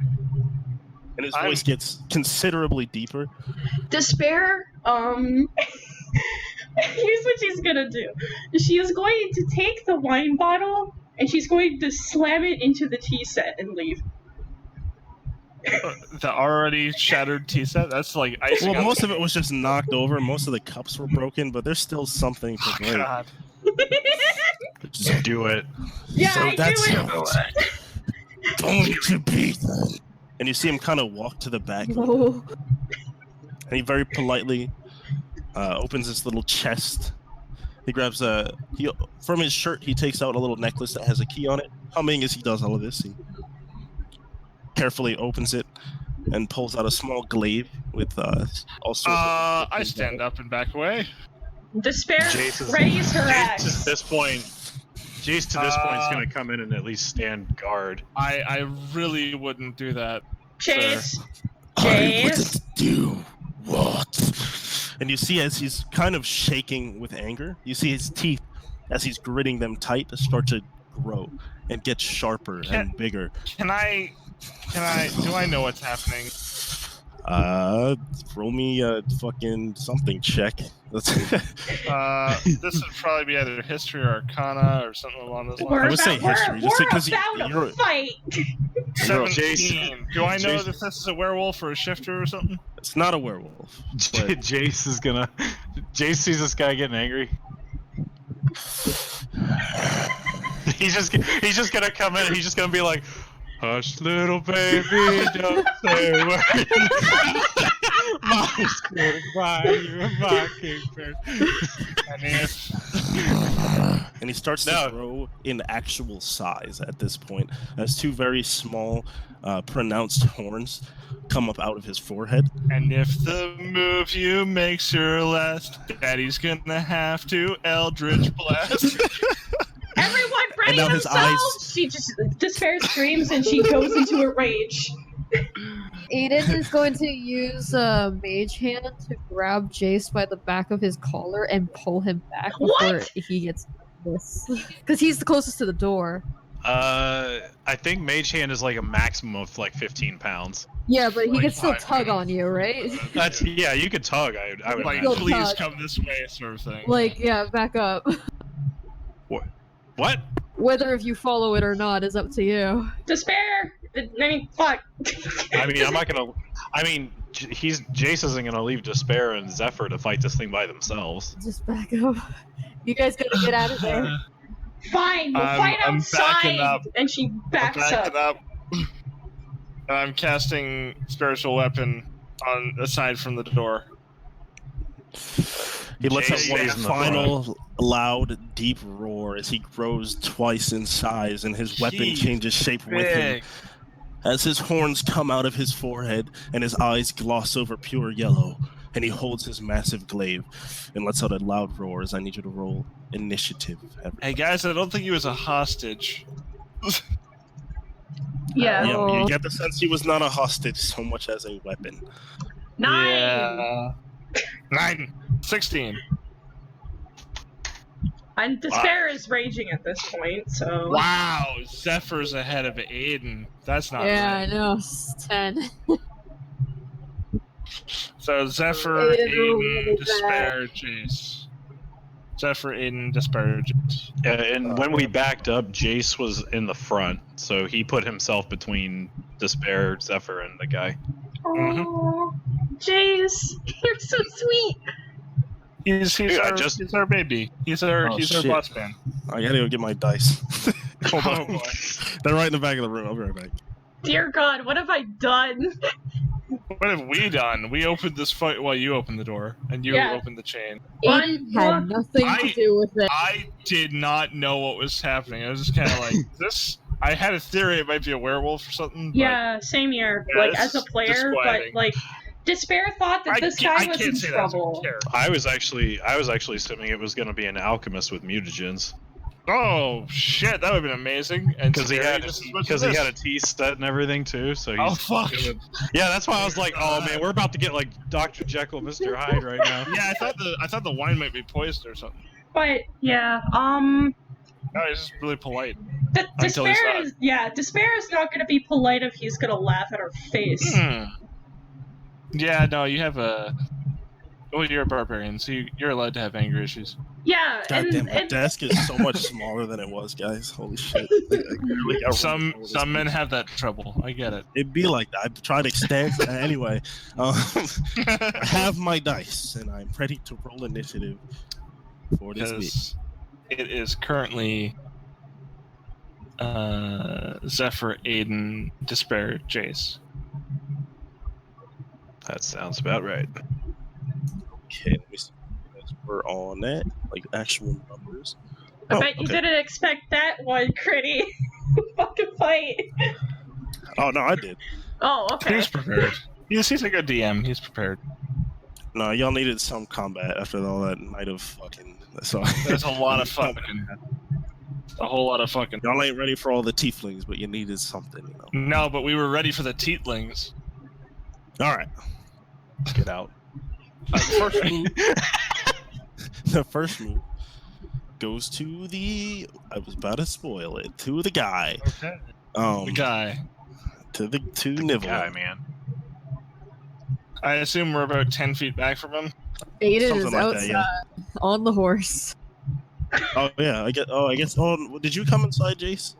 And his voice gets considerably deeper. Despair, here's what she's gonna do. She is going to take the wine bottle and she's going to slam it into the tea set and leave. The already shattered tea set? That's like icing Well, on most the of it was just knocked over. Most of the cups were broken, but there's still something to Oh, drink. God. Just do it. Yeah, So I that's do how it. it's going to be. And you see him kind of walk to the back, and No. he very politely opens this little chest. He grabs from his shirt. He takes out a little necklace that has a key on it. Humming as he does all of this, he carefully opens it and pulls out a small glaive with also. I stand up and back away. Despair, Jace is- raise her Jace axe. to this point is going to come in and at least stand guard. I really wouldn't do that. Chase. I Jace. wouldn't do what? And you see as he's kind of shaking with anger, you see his teeth, as he's gritting them tight, start to grow and get sharper and bigger. Do I know what's happening? Roll me a fucking something check. This would probably be either history or arcana or something along those We're lines. I would say about- history, we're just because about you're. to fight. 17. Do I know Jason- that this is a werewolf or a shifter or something? It's not a werewolf. But Jace is gonna. Jace sees this guy getting angry. he's just gonna come in and he's just gonna be like, "Hush, little baby, don't say a word." Mom's gonna buy you a mockingbird. and he starts to grow in actual size at this point, as two very small, pronounced horns come up out of his forehead. And if the move you makes your last, Daddy's gonna have to Eldritch Blast. Everyone ready And now his themselves. She just Despair screams and she goes into a rage. Aiden is going to use Mage Hand to grab Jace by the back of his collar and pull him back before What? he gets this. Because he's the closest to the door. I think Mage Hand is like a maximum of like 15 pounds. Yeah, but he Like can still 5 tug on you, right? That's you could tug. I would Like, imagine. Still please tug. come this way, sort of thing. Like, yeah, back up. What? Whether if you follow it or not is up to you. Despair. I mean, fuck. I mean, I'm not gonna. I mean, Jace isn't gonna leave Despair and Zephyr to fight this thing by themselves. Just back up. You guys gotta get out of there. Fine, we'll I'm- fight I'm outside. backing up. And she backs Back up. it up. And I'm casting spiritual weapon on aside from the door. He lets out Jace one stays in the final loud, deep roar as he grows twice in size and his weapon He's changes shape with him. Big. As his horns come out of his forehead and his eyes gloss over pure yellow, and he holds his massive glaive and lets out a loud roar as I need you to roll initiative. Hey guys, I don't think he was a hostage. Yeah. You get the sense he was not a hostage so much as a weapon. 9. Yeah. 9. 16. And Despair is raging at this point, so. Wow, Zephyr's ahead of Aiden. That's not Yeah, I right. know. It's 10. So Zephyr, Aiden Aiden, really Despair, Jace. Zephyr, Aiden, Despair, Jace. And when we backed up, Jace was in the front, so he put himself between Despair, Zephyr, and the guy. Oh, Jace, you're so sweet. He's Dude, he's our baby. He's our Oh, he's our shit. boss man. I gotta go get my dice. Hold Oh on. boy. They're right in the back of the room. I'll be right back. Dear God, what have I done? What have we done? We opened this fight while you opened the door, and you Yeah. opened the chain. Aiden had nothing to do with it. I did not know what was happening. I was just kind of like, this. I had a theory it might be a werewolf or something. But Yeah, same here. Yeah, Like it's as a player, but disquieting. like Despair thought that this guy was in trouble. I was actually assuming it was going to be an alchemist with mutagens Oh shit, that would have been amazing. And because he scary had just as much as he this. had a teeth set and everything too. So he's Oh fuck. yeah, that's why I was like, oh man, we're about to get like Dr. Jekyll, Mr. Hyde right now. Yeah, I thought the wine might be poisoned or something. But yeah, No, he's just really polite. Until he's not. Despair is not going to be polite if he's going to laugh at our face. Yeah, no, you have a. Well, you're a barbarian, so you're allowed to have anger issues. Yeah, God damn, my and desk is so much smaller than it was, guys. Holy shit. Some men have that trouble. I get it. It'd be like that. I've tried to extend. Anyway, I have my dice, and I'm ready to roll initiative for this week. Because it is currently Zephyr, Aiden, Despair, Jace. That sounds about right. Okay, let me see. We're on that, like actual numbers. I bet you didn't expect that one, Critty. Fucking fight. Oh no, I did. Oh, okay. He's prepared. He's a good DM. He's prepared. No, y'all needed some combat after all that night of fucking. So There's a lot of fucking. A whole lot of fucking. Y'all ain't ready for all the tieflings, but you needed something, you know. No, but we were ready for the teatlings. All right, get out. First move. The first move goes to the. I was about to spoil it. To the guy. Okay. The guy. To Nivel. Guy, man. I assume we're about 10 feet back from him. Aiden Something is like outside that, yeah. on the horse. Oh yeah, I guess. Oh, did you come inside, Jace?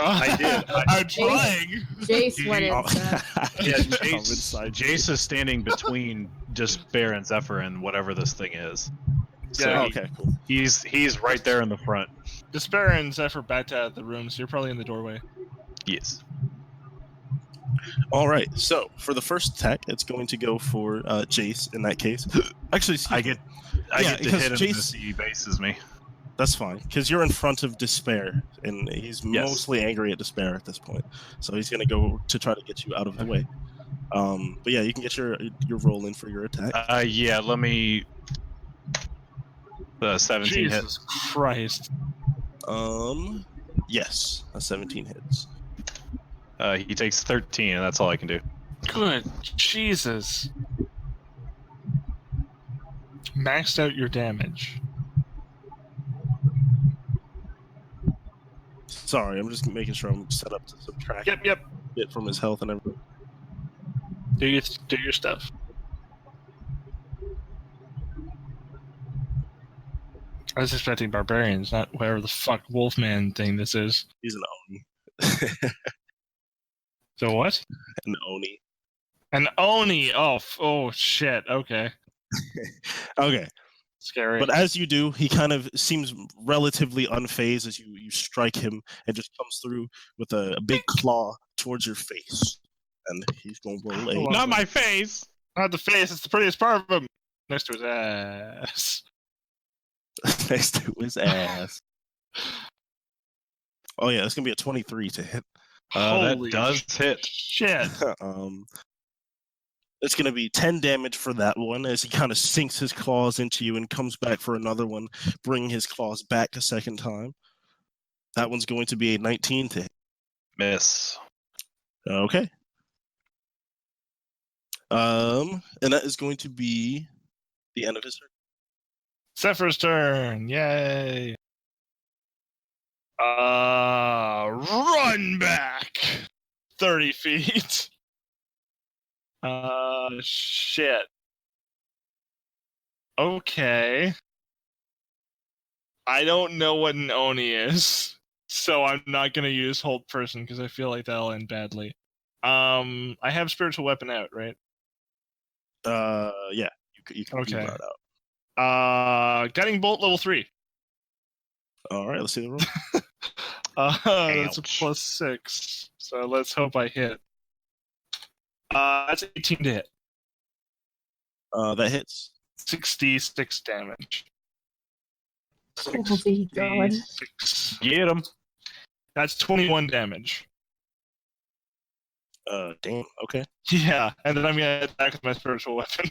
I did. I'm trying. Jace went Oh. inside. Yeah, Come inside. Jace is standing between Despair and Zephyr and whatever this thing is. So Yeah, Okay, cool. he's right there in the front. Despair and Zephyr backed out of the room, so you're probably in the doorway. Yes. All right. So for the first attack, it's going to go for Jace. In that case, actually, I get to because hit him Jace- as he bases me. That's fine, because you're in front of Despair, and he's Yes. mostly angry at Despair at this point. So he's going to go to try to get you out of the way. But yeah, you can get your roll in for your attack. Yeah, let me. 17 hit. Jesus Christ. Yes, a 17 hits. He takes 13, and that's all I can do. Good Jesus. Maxed out your damage. Sorry, I'm just making sure I'm set up to subtract Yep. it from his health and everything. Do your stuff. I was expecting barbarians, not whatever the fuck Wolfman thing this is. He's an Oni. So what? An Oni. An Oni! Oh shit, okay. Okay. Scary. But as you do, he kind of seems relatively unfazed as you strike him and just comes through with a big claw towards your face. And he's going to roll a... Not my face! Not the face, it's the prettiest part of him! Next to his ass. next to his ass. Oh yeah, it's going to be a 23 to hit. That Holy does hit. Shit. It's going to be 10 damage for that one as he kind of sinks his claws into you and comes back for another one, bringing his claws back a second time. That one's going to be a 19 to hit. Miss. Okay. And that is going to be the end of his turn. Zephyr's turn. Yay. Run back 30 feet. Shit. Okay. I don't know what an Oni is, so I'm not gonna use hold person because I feel like that'll end badly. I have spiritual weapon out, right? Yeah, you can Okay. do that out. Guiding bolt level 3. All right, let's see the roll. That's a Ouch. +6. So let's hope I hit. That's 18 to hit. That hits. 66 damage. Holy God. 66. Get him. That's 21 damage. Damn. Okay. Yeah, and then I'm gonna attack with my spiritual weapon.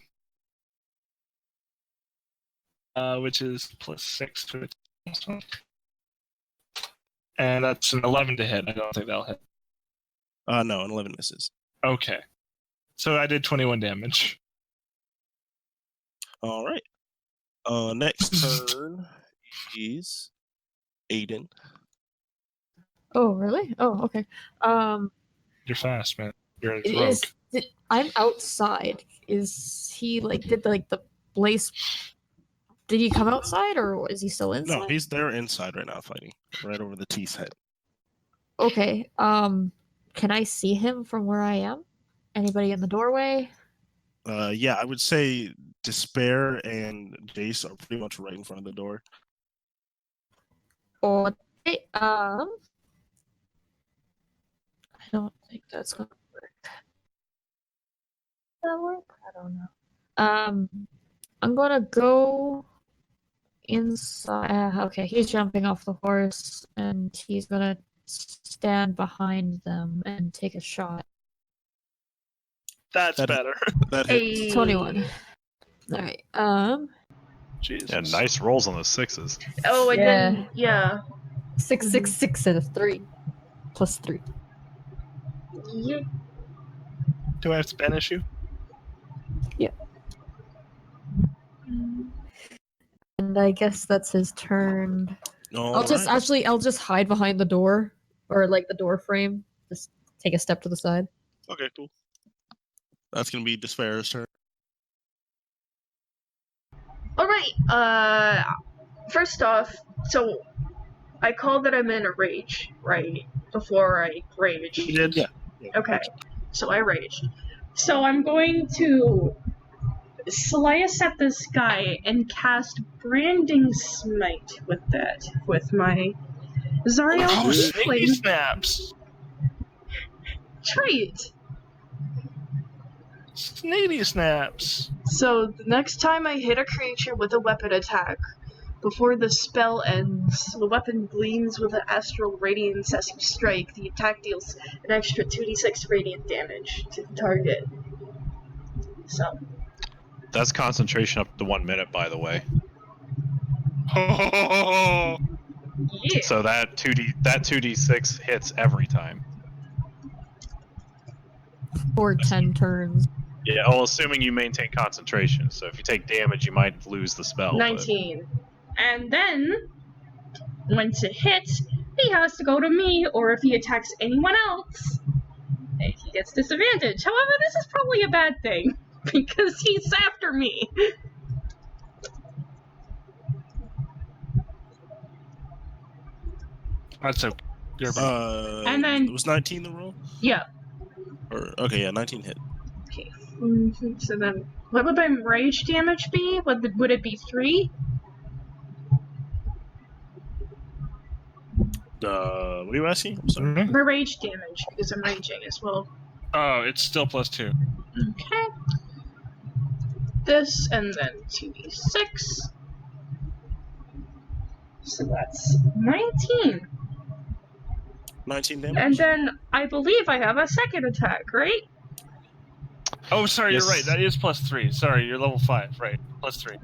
Which is +6 to it. And that's an 11 to hit. I don't think that'll hit. No, an 11 misses. Okay. So I did 21 damage. All right. Next turn is Aiden. Oh, really? Oh, okay. You're fast, man. You're a It rogue. is. I'm outside. Is he did the blaze? Did he come outside or is he still inside? No, he's there inside right now fighting, right over the T's head. Okay. Can I see him from where I am? Anybody in the doorway? Yeah, I would say Despair and Jace are pretty much right in front of the door. Okay. I don't think that's gonna work. That work? I don't know. I'm gonna go inside. Okay, he's jumping off the horse, and he's gonna stand behind them and take a shot. That's That- better. That hits. Hey. 21. All right. Jesus. Yeah, nice rolls on the 6s. Oh, and then yeah. 6, 6, 6, and a 3. Plus 3. Yeah. Do I have to banish you? And I guess that's his turn. All I'll just right. I'll just hide behind the door or the door frame. Just take a step to the side. Okay, cool. That's gonna be Despair's turn. All right. First off, so I called that I'm in a rage, right? Before I raged. You did? Yeah. Okay. So I raged. So I'm going to slice at this guy and cast Branding Smite with that. With my Zariel Oh, Flame. snaky snaps! Trait. Snady snaps! So the next time I hit a creature with a weapon attack, before the spell ends, the weapon gleams with an astral radiance as you strike. The attack deals an extra 2d6 radiant damage to the target. So, That's concentration up to 1 minute, by the way. Oh, yeah. So that 2d6 hits every time. For 10 turns. Yeah, well, assuming you maintain concentration. So if you take damage, you might lose the spell. 19. And then, once it hits, he has to go to me, or if he attacks anyone else, he gets disadvantage. However, this is probably a bad thing, because he's after me. that's okay. You're And then- was 19 the roll? Yeah. Or okay, yeah, 19 hit. Okay. So then, what would my rage damage be? Would it be 3? What are you asking? I'm sorry. Mhm. My rage damage, because I'm raging as well. Oh, it's still +2. Okay. This, and then 2d6. So that's 19. 19 damage. And then I believe I have a second attack, right? Oh, sorry, Yes. you're right. That is +3. Sorry, you're level 5. Right, +3.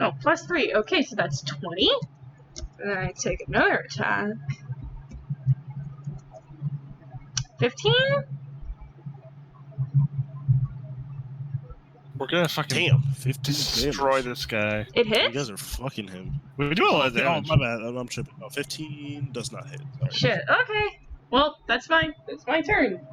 Oh, plus 3. Okay, so that's 20. And then I take another attack. 15? We're gonna fucking Damn, 15 destroy damage. this guy. It You hits? guys are fucking him. We do a lot of Oh, damage. my bad. I'm tripping. No, 15 does not hit. Sorry. Shit, okay. Well, that's my turn.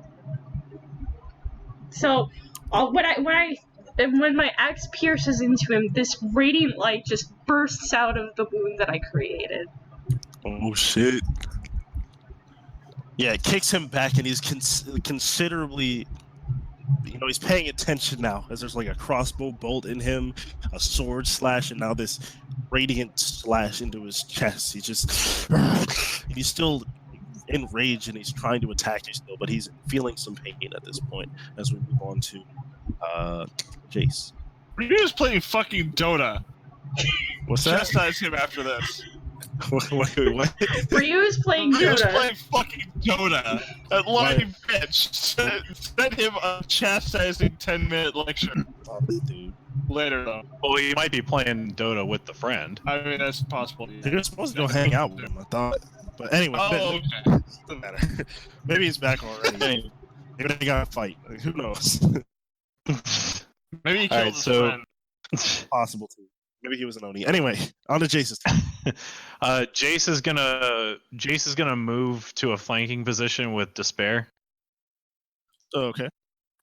So, when my axe pierces into him, this radiant light just bursts out of the wound that I created. Oh shit. Yeah, it kicks him back, and he's considerably. He's paying attention now, as there's like a crossbow bolt in him, a sword slash, and now this radiant slash into his chest. He's still enraged, and he's trying to attack you still, but he's feeling some pain at this point. As we move on to Jace. You're just playing fucking Dota. What's that? Chastise him after this. What? Ryu is playing Ryu's Dota. playing fucking Dota. That lying bitch. Send him a chastising 10-minute lecture Oh, dude. later, though. Well, he might be playing Dota with the friend. I mean, that's possible. He was supposed to go hang out with him, I thought. But anyway, Oh, okay. doesn't matter. Maybe he's back already. Maybe they got a fight. Like, who knows? Maybe he All killed right, his so- friend. Possible too. Maybe he was an Oni. Anyway, on to Jace's turn. Jace is gonna move to a flanking position with Despair. Oh, okay.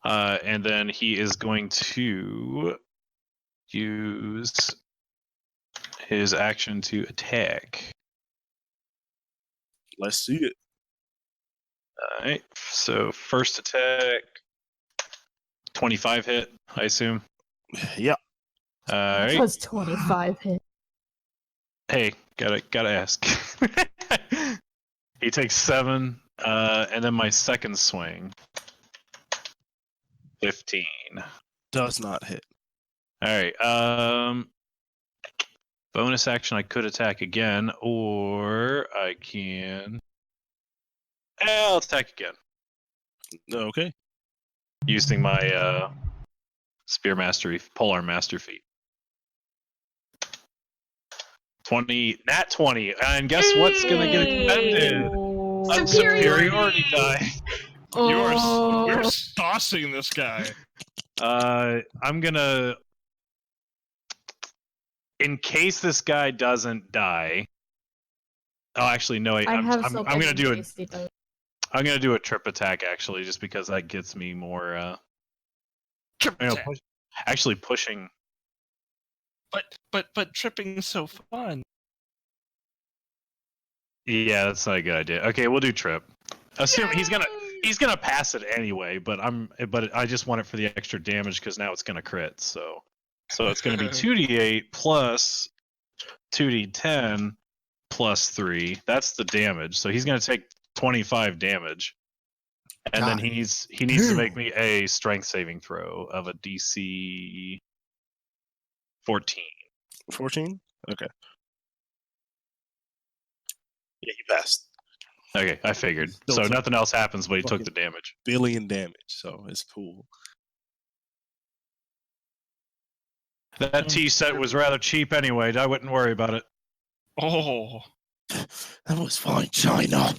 And then he is going to use his action to attack. Let's see it. Alright, so first attack, 25 hit, I assume. Yeah. Alright, Was 25 hit. hey, gotta ask. He takes 7, and then my second swing, 15. Does not hit. Alright, bonus action, I could attack again, or I can... I'll attack again, Okay. using my Spear Mastery, Polar Master Feat. 20, nat 20, and guess what's gonna get expended? A superiority die. You're Oh. saucing this guy. I'm gonna, in case this guy doesn't die. Oh, actually, no. I I'm have I'm something gonna do tasty to- I'm gonna do a trip attack actually, just because that gets me more. Actually pushing. But tripping is so fun. Yeah, that's not a good idea. Okay, we'll do trip. Assume he's gonna pass it anyway, but I just want it for the extra damage because now it's gonna crit. So it's gonna be 2d8 plus 2d10 plus 3. That's the damage. So he's gonna take 25 damage, and then God. he needs to make me a strength saving throw of a DC 14. 14? Okay. Yeah, he passed. Okay, I figured. Still So took nothing else happens, but he took fucking- the damage. Billion damage, so it's cool. That tea set was rather cheap anyway. I wouldn't worry about it. Oh. That was fine, China.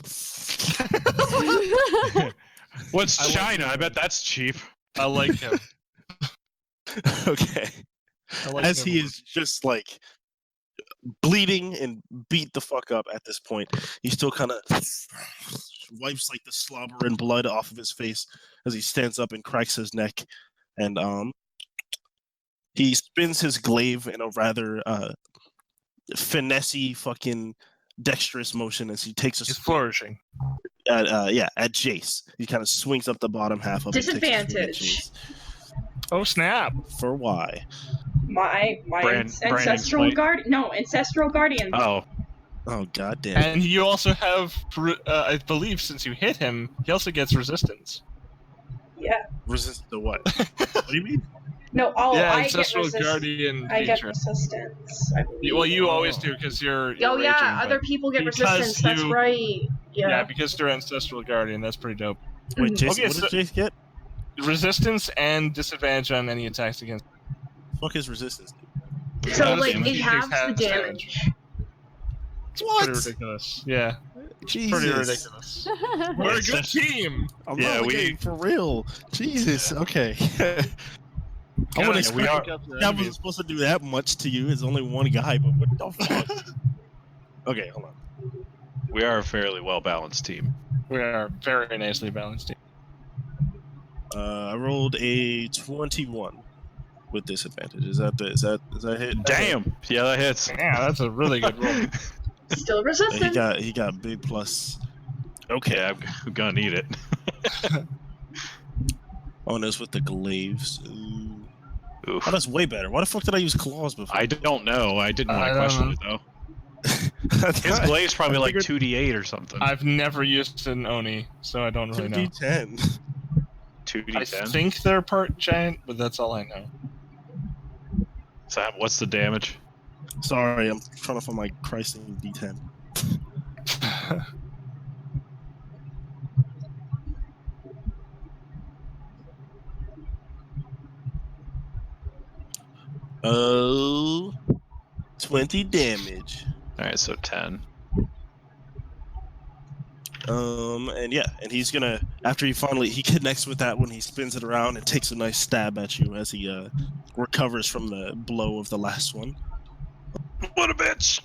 What's I like China? him. I bet that's cheap. I like him. Okay. I like As him. he is just like bleeding and beat the fuck up at this point, he still kind of wipes like the slobber and blood off of his face as he stands up and cracks his neck, and he spins his glaive in a rather finessey fucking dexterous motion as he takes a He's swing flourishing. at Jace. He kind of swings up the bottom half of it. and takes a swing at Disadvantage. Jace. Oh snap! For why? My Brandon, ancestral explain. guard. No, ancestral guardian. Oh, Oh goddamn! And you also have, I believe, since you hit him, he also gets resistance. Yeah. Resist the what? What do you mean? No. Oh, yeah, I get ancestral resistance. guardian I get feature. resistance. I believe. Well, you always do because you're. Oh raging, yeah, but- other people get because resistance. That's you- right. Yeah, Yeah. because you're ancestral guardian. That's pretty dope. Wait, Jason, Okay, what so- did Jace get? Resistance and disadvantage on any attacks against. Fuck his resistance. So Half like damage. it He halves takes the half damage. What? Pretty ridiculous. Yeah, Jesus. pretty ridiculous. We're a good team. I'm Yeah, not we- getting for real. Jesus. Okay. I Gotta would expect we are- up your I wasn't enemies. supposed to do that much to you. It's only one guy, but what the fuck? Okay, hold on. we are a fairly well balanced team. We are a very nicely balanced team. I rolled a 21 with disadvantage. Is that hit? Damn. Yeah, that hits. Yeah, that's a really good roll. Still Yeah, resistant. he got big plus. Okay. Yeah, I'm gonna need it. Oh, and it's with the glaives. Ooh. Oof. Oh, that's way better. Why the fuck did I use claws before? I don't know. I didn't want I to don't question know. it though. His glade's probably I like figured- 2d8 or something. I've never used an Oni, so I don't really know. 2d10. 2d10. I think they're part giant, but that's all I know. So what's the damage? Sorry, I'm trying to find my Christing D10. Oh, 20 damage. All right, so 10. And yeah, and he's gonna, after he connects with that one, he spins it around and takes a nice stab at you as he recovers from the blow of the last one. What a bitch!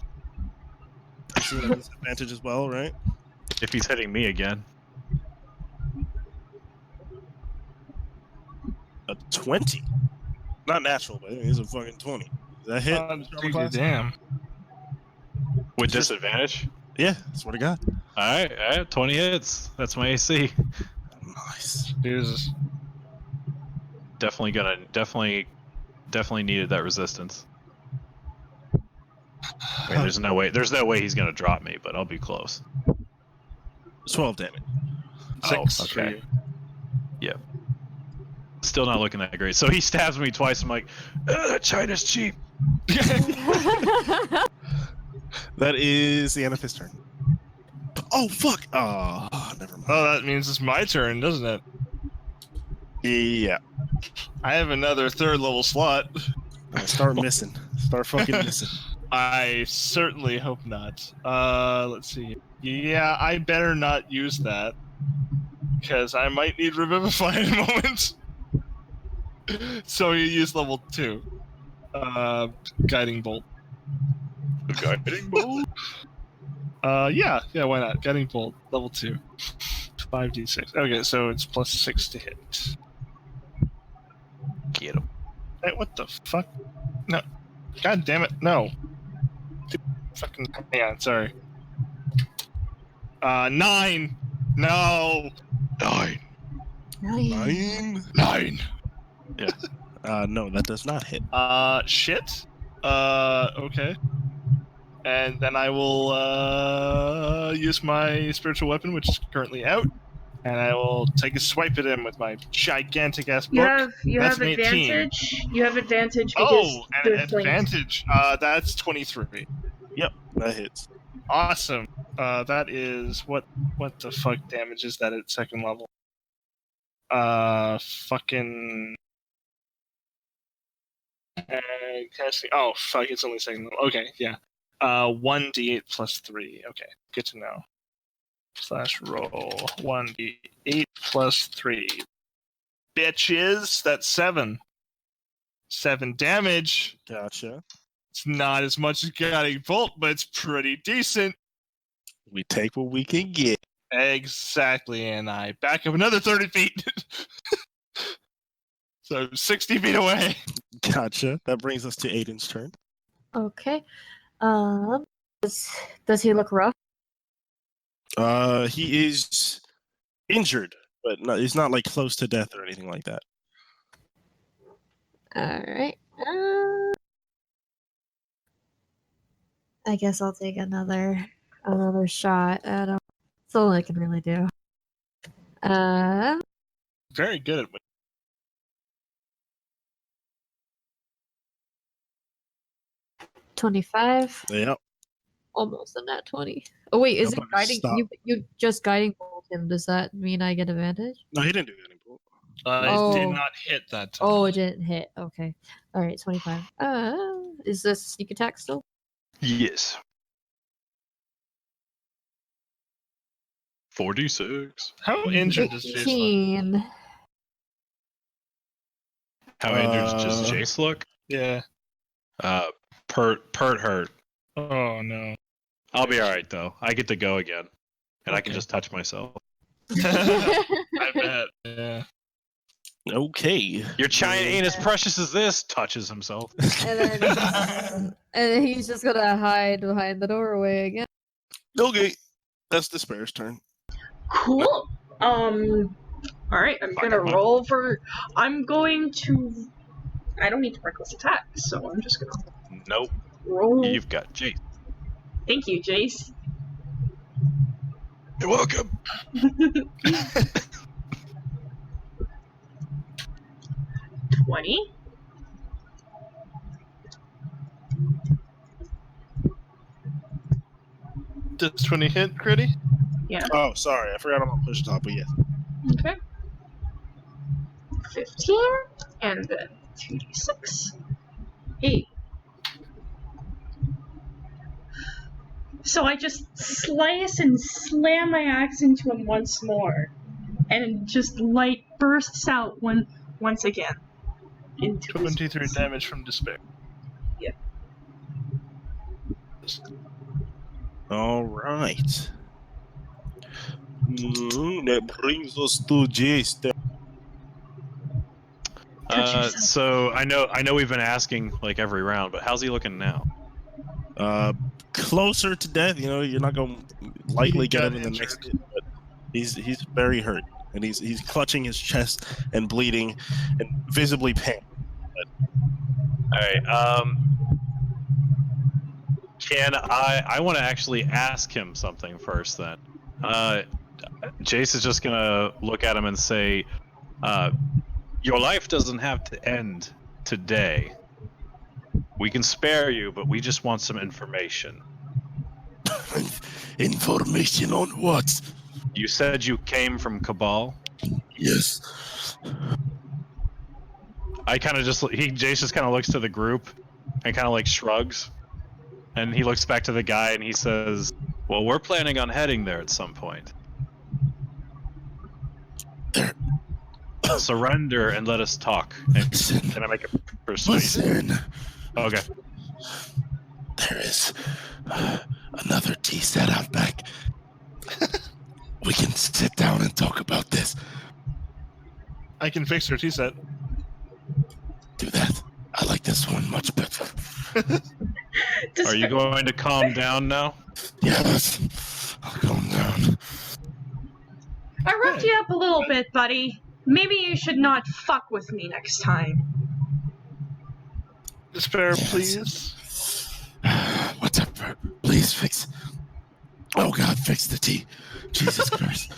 You're seeing a disadvantage as well, right? If he's hitting me again. A 20. Not natural, but he's a fucking 20. Is that hit? Dude, you're damn. With disadvantage? Yeah, swear to God. All right, 20 hits. That's my AC. Nice. Jesus. Definitely needed that resistance. I mean, there's no way he's gonna drop me, but I'll be close. 12 damage. 6 Oh, for okay. you. Yep. Still not looking that great. So he stabs me twice. I'm like, China's cheap. That is the end of his turn. Oh, fuck! Oh, never mind. Oh, that means it's my turn, doesn't it? Yeah. I have another 3rd level slot. Start missing. Start fucking missing. I certainly hope not. Let's see. Yeah, I better not use that. Because I might need Revivify in a moment. So you use level 2. Guiding Bolt. Guiding bolt. Yeah, why not? Guiding Bolt, level 2. 5d6. Okay, so it's plus 6 to hit. Get him. Hey, what the fuck? No. God damn it, no. Fucking hang on, sorry. 9! No! 9. 9? Yeah. No, that does not hit. Shit? Okay. And then I will, use my spiritual weapon, which is currently out, and I will take a swipe at him with my gigantic-ass book. You That's have an 18. advantage. You have advantage because Oh, and they're an flanked. advantage. That's 23. Yep, that hits. Awesome. That is, what the fuck damage is that at 2nd level? Fucking... casting. Oh, fuck, it's only 2nd level. Okay, yeah. 1d8 plus 3. Okay, good to know. / roll 1d8 plus 3. Bitches, that's 7. 7 damage. Gotcha. It's not as much as Guiding Bolt, but it's pretty decent. We take what we can get. Exactly, and I back up another 30 feet. So 60 feet away. Gotcha. That brings us to Aiden's turn. Okay. Does he look rough? He is injured, but he's not like close to death or anything like that. Alright. I guess I'll take another shot at him. That's all I can really do. Very good at it. 25. Yep. Almost a nat 20. Oh wait, is it Nobody guiding? stop. You just guiding bolt him? Does that mean I get advantage? No, he didn't do that anymore. It did Oh. not hit that time. Oh, it didn't hit. Okay. All right, 25. Is this sneak attack still? Yes. 46. How injured is Jace? 18. How injured does Jace look? Yeah. Pert hurt. Oh no. I'll be alright though. I get to go again. And I can Okay. just touch myself. I bet. Yeah. Okay. Your China ain't as precious as this, touches himself. And then he's just gonna hide behind the doorway again. Okay. That's Despair's turn. Cool. Alright, I'm gonna roll for. I'm going to. I don't need to reckless attack, so I'm just gonna Nope. roll. You've got Jace. Thank you, Jace. You're welcome. 20. Does 20 hit, Critty? Yeah. Oh, sorry, I forgot about push top, but yes. Okay. 15, and then 2d6. 8. So I just slice and slam my axe into him once more. And just light bursts out once again. Into his 23 face. damage from despair. Yeah. All right. That brings us to Jace. Touch yourself. So I know we've been asking like every round, but how's he looking now? Closer to death. You know, you're not going to likely get Got him in the injured. next hit, but he's very hurt, and he's clutching his chest and bleeding, and visibly pain. All right. Can I want to actually ask him something first then. Jace is just gonna look at him and say, your life doesn't have to end today. We can spare you, but we just want some information. Information on what? You said you came from Cabal. Yes. Jace just kind of looks to the group and kind of like shrugs. And he looks back to the guy and he says, well, we're planning on heading there at some point. There. Surrender and let us talk. Listen. Can I make a persuasion? Listen. Okay. There is another tea set out back. We can sit down and talk about this. I can fix your T-set. Do that. I like this one much better. Are you going to calm down now? Yes. I'll calm down. I roughed you up a little bit, buddy. Maybe you should not fuck with me next time. Despair, Yes. please. Whatever. Please fix. Oh God, fix the tea. Jesus Christ.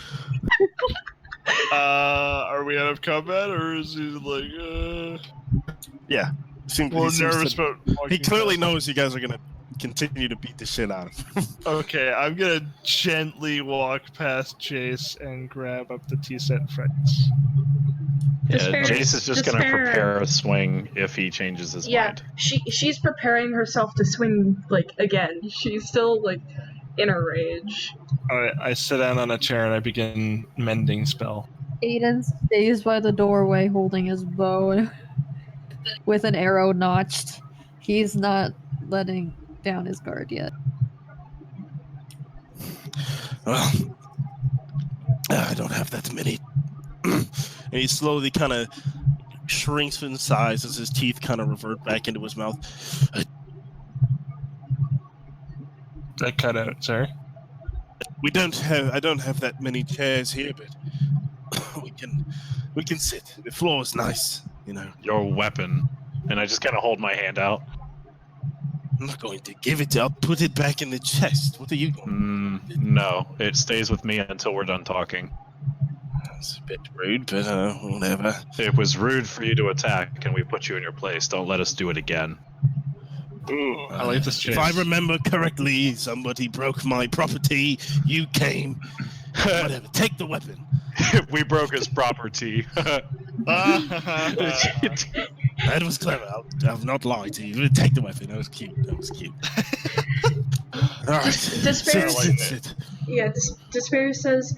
Are we out of combat, or is he like, Yeah. more nervous about He walking clearly past? knows you guys are gonna continue to beat the shit out of him. Okay, I'm gonna gently walk past Jace and grab up the T-set friends. Yeah, Despair- Jace is just going to Despair- prepare a swing if he changes his Yeah, mind. she's preparing herself to swing, like, again. She's still, like, in a rage. Alright, I sit down on a chair and I begin mending spell. Aiden stays by the doorway holding his bow with an arrow notched. He's not letting down his guard yet. Well, I don't have that many. And he slowly kind of shrinks in size as his teeth kind of revert back into his mouth. That cut out, sorry. I don't have that many chairs here, but we can sit. The floor is nice, you know. Your weapon. And I just kind of hold my hand out. I'm not going to give it. I'll put it back in the chest. What are you going? No, it stays with me until we're done talking. It's a bit rude, but whatever. It was rude for you to attack, and we put you in your place. Don't let us do it again. I like this If chase. I remember correctly, somebody broke my property. You came. Whatever. Take the weapon. We broke his property. That was clever. I'll not lie to you. Take the weapon. That was cute. All right. Despair- Sit. Yeah, Despair says,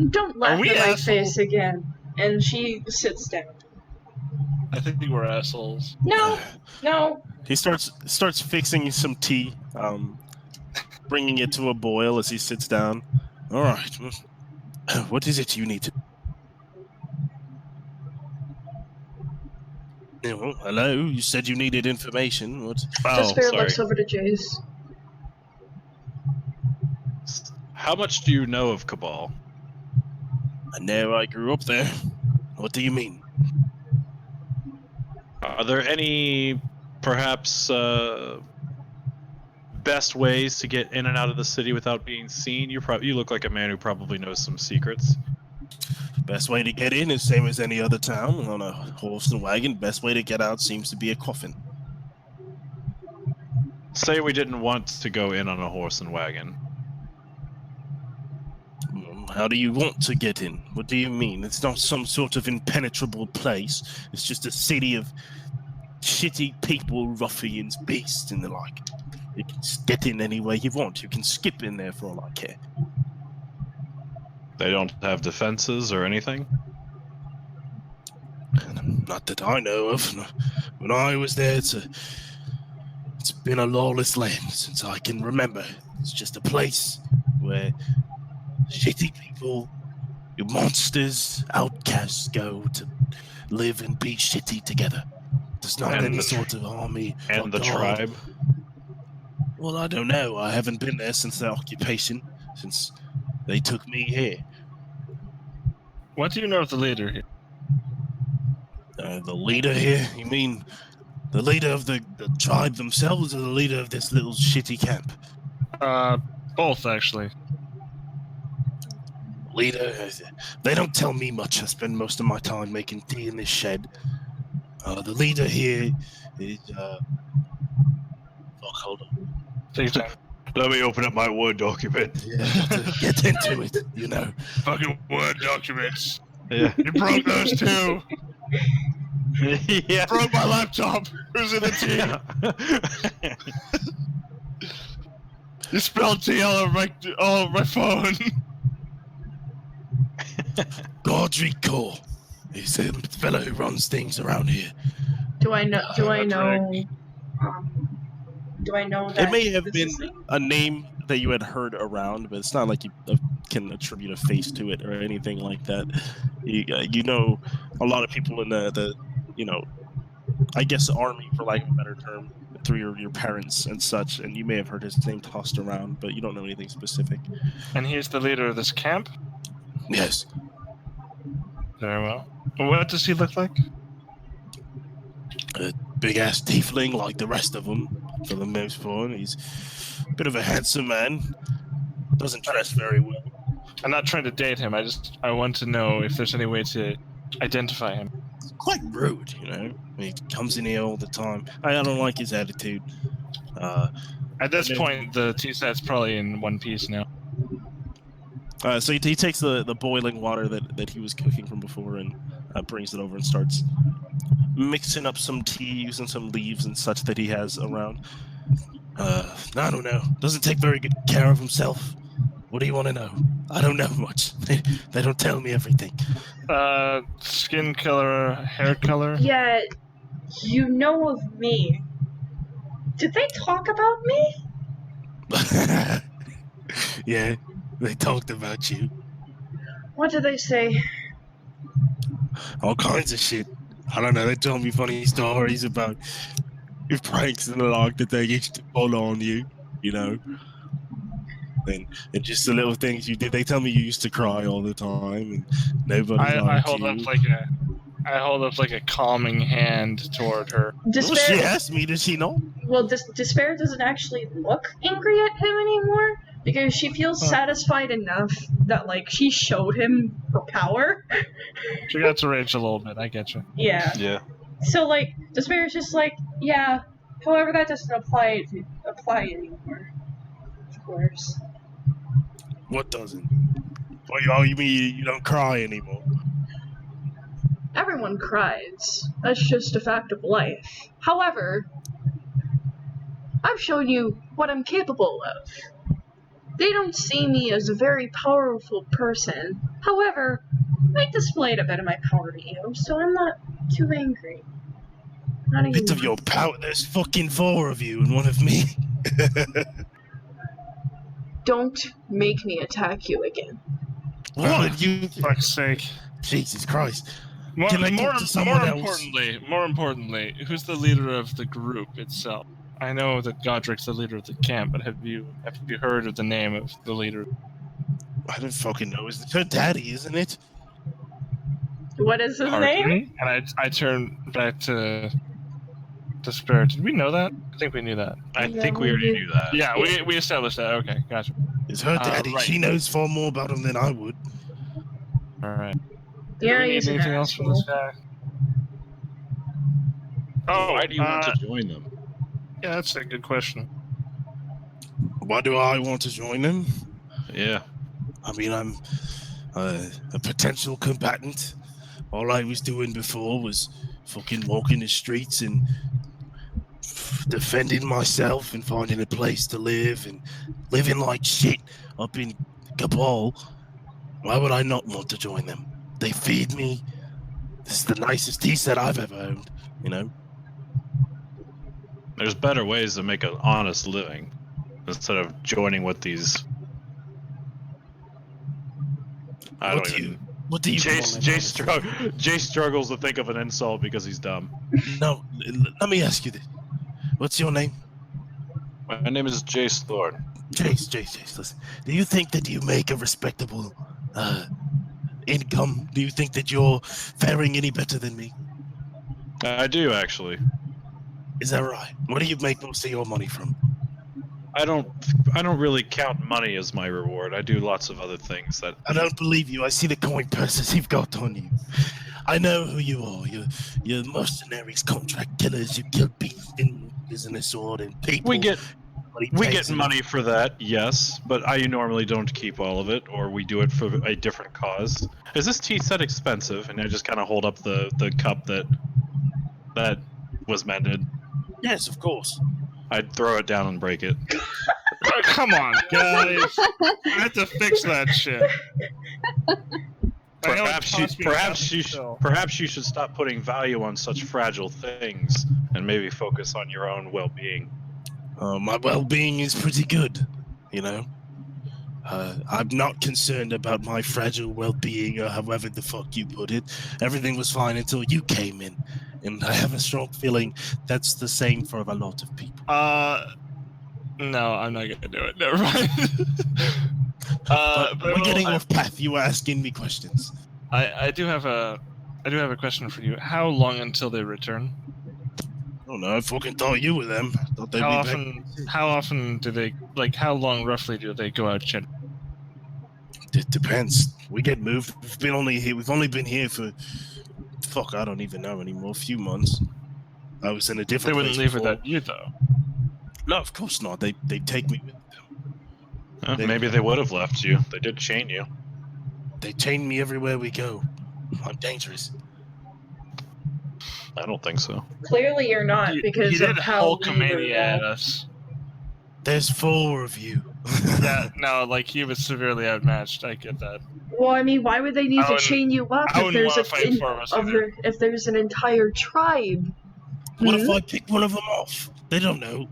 "Don't laugh we in my assholes? face again." And she sits down. I think we're assholes. No. He starts fixing some tea, bringing it to a boil as he sits down. All right. What is it you need to? Oh, hello. You said you needed information. What? Oh, Despair sorry. looks over to Jace. How much do you know of Cabal? I know I grew up there. What do you mean? Are there any, perhaps, best ways to get in and out of the city without being seen? You look like a man who probably knows some secrets. Best way to get in is same as any other town, on a horse and wagon. Best way to get out seems to be a coffin. Say we didn't want to go in on a horse and wagon. How do you want to get in? What do you mean? It's not some sort of impenetrable place. It's just a city of shitty people, ruffians, beasts, and the like. You can get in any way you want. You can skip in there for all I care. They don't have defenses or anything? Not that I know of. When I was there, it's been a lawless land since I can remember. It's just a place where shitty people, monsters, outcasts go to live and be shitty together. There's not any sort of army. And the tribe? Well, I don't know. I haven't been there since the occupation, since they took me here. What do you know of the leader here? The leader here? You mean the leader of the tribe themselves, or the leader of this little shitty camp? Both, actually. Leader? They don't tell me much. I spend most of my time making tea in this shed. The leader here is, hold on. Take your time. Let me open up my Word document. Yeah, get into it, you know. Fucking Word documents. Yeah. You broke those too. Yeah. Broke my laptop. Who's in the tea? You spelled tea all over my phone. Godric Core. He's the fellow who runs things around here. Do I know? Do I that's know? Do I know that It may have this been is- a name that you had heard around, but it's not like you can attribute a face to it or anything like that. You know a lot of people in the I guess army, for lack of a better term, through your parents and such, and you may have heard his name tossed around, but you don't know anything specific. And he's the leader of this camp? Yes. Very well. What does he look like? A big-ass tiefling like the rest of them, for the most part. He's a bit of a handsome man. Doesn't dress very well. I'm not trying to date him. I want to know if there's any way to identify him. Quite rude, you know. He comes in here all the time. I don't like his attitude. At this And then- point, the tea set's probably in one piece now. So he takes the boiling water that he was cooking from before and brings it over and starts mixing up some tea using some leaves and such that he has around. I don't know. Doesn't take very good care of himself. What do you want to know? I don't know much. They don't tell me everything. Skin color, hair color? Yeah, you know of me. Did they talk about me? Yeah, they talked about you. What did they say? All kinds of shit. I don't know. They told me funny stories about your pranks and the like that they used to pull on you, you know. And just the little things you did. They tell me you used to cry all the time, and nobody I liked hold you. up like a calming hand toward her. Well, she Despair. asked me, did she know? Well, Despair doesn't actually look angry at him anymore because she feels satisfied enough that like she showed him her power. She got to rage a little bit. I get you. Yeah. Yeah. So like Despair is just like, yeah. However, that doesn't apply anymore. Of course. What doesn't? Oh, you mean you don't cry anymore? Everyone cries. That's just a fact of life. However, I've shown you what I'm capable of. They don't see me as a very powerful person. However, I displayed a bit of my power to you, so I'm not too angry. Not Bit of anymore. your power. There's fucking 4 of you and 1 of me. Don't make me attack you again. What? You? Fuck's sake. Jesus Christ. More, Can I more, talk to someone else? more importantly, who's the leader of the group itself? I know that Godric's the leader of the camp, but have you heard of the name of the leader? I don't fucking know. It's her daddy, isn't it? What is his Pardon name? me? And I turn back to Despair. Did we know that? I think we knew that. I Yeah, think we we already did. knew that. Yeah, we established that. Okay, gotcha. It's her daddy. right. She knows far more about him than I would. All right. Yeah, Do we need he's an anything else from this guy? Oh, Why do you want to join them? Yeah, that's a good question. Why do I want to join them? Yeah. I mean, I'm a potential combatant. All I was doing before was fucking walking the streets and defending myself and finding a place to live and living like shit up in Cabal. Why would I not want to join them? They feed me. This is the nicest tea set I've ever owned, you know? There's better ways to make an honest living instead of joining with these. What do you call them? Jay struggles to think of an insult because he's dumb. No, let me ask you this. What's your name? My name is Jace Thorne. Jace, listen. Do you think that you make a respectable income? Do you think that you're faring any better than me? I do, actually. Is that right? Where do you make most of your money from? I don't really count money as my reward. I do lots of other things that. I don't believe you. I see the coin purses you've got on you. I know who you are. You're mercenaries, contract killers. You kill beasts in business sword and people. We get money for that, yes, but I normally don't keep all of it, or we do it for a different cause. Is this tea set expensive? And I just kind of hold up the cup that was mended. Yes, of course. I'd throw it down and break it. Oh, come on, guys. I have to fix that shit. Perhaps you should stop putting value on such fragile things and maybe focus on your own well-being. My well-being is pretty good, you know. I'm not concerned about my fragile well-being or however the fuck you put it. Everything was fine until you came in, and I have a strong feeling that's the same for a lot of people. No, I'm not gonna do it. Never mind. But we're getting off path. You were asking me questions. I do have a question for you. How long until they return? I don't know. I fucking thought you were them. Thought they'd How be often? back. How often do they How long roughly do they go out? It depends. We get moved. We've only been here for I don't even know anymore. A few months. I was in a different. They wouldn't place leave before. without you, though. No, of course not. They take me with them. Maybe they would have left you. They did chain you. They chain me everywhere we go. I'm dangerous. I don't think so. Clearly you're not, because you of did how Hulkamania at us. There's 4 of you. Yeah, no, he was severely outmatched. I get that. Well, I mean, why would they need I to wouldn't- chain you up I if wouldn't there's want to fight for us either. if there's an entire tribe? What if I pick one of them off? They don't know.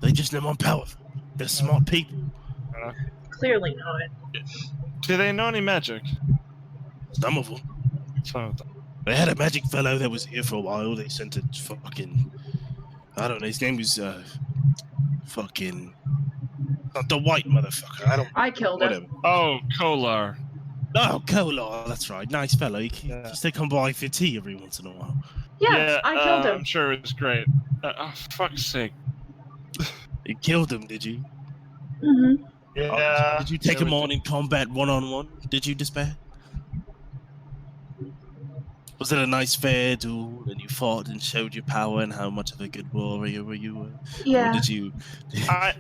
They just know I'm powerful. They're smart people. Clearly not. Do they know any magic? Some of them. Some of them. They had a magic fellow that was here for a while. They sent a fucking... I don't know. His name was, fucking... Not the white motherfucker. I killed him. Whatever. Oh, Kolar. Oh, Kolar. That's right. Nice fellow. He used to come by for tea every once in a while. Yeah, I killed him. I'm sure it was great. Oh, fuck's sake. You killed him, did you? Mm-hmm. Yeah. Did you take him on in combat one-on-one? Did you, Despair? Was it a nice fair duel and you fought and showed your power and how much of a good warrior were you? Yeah. Or did you I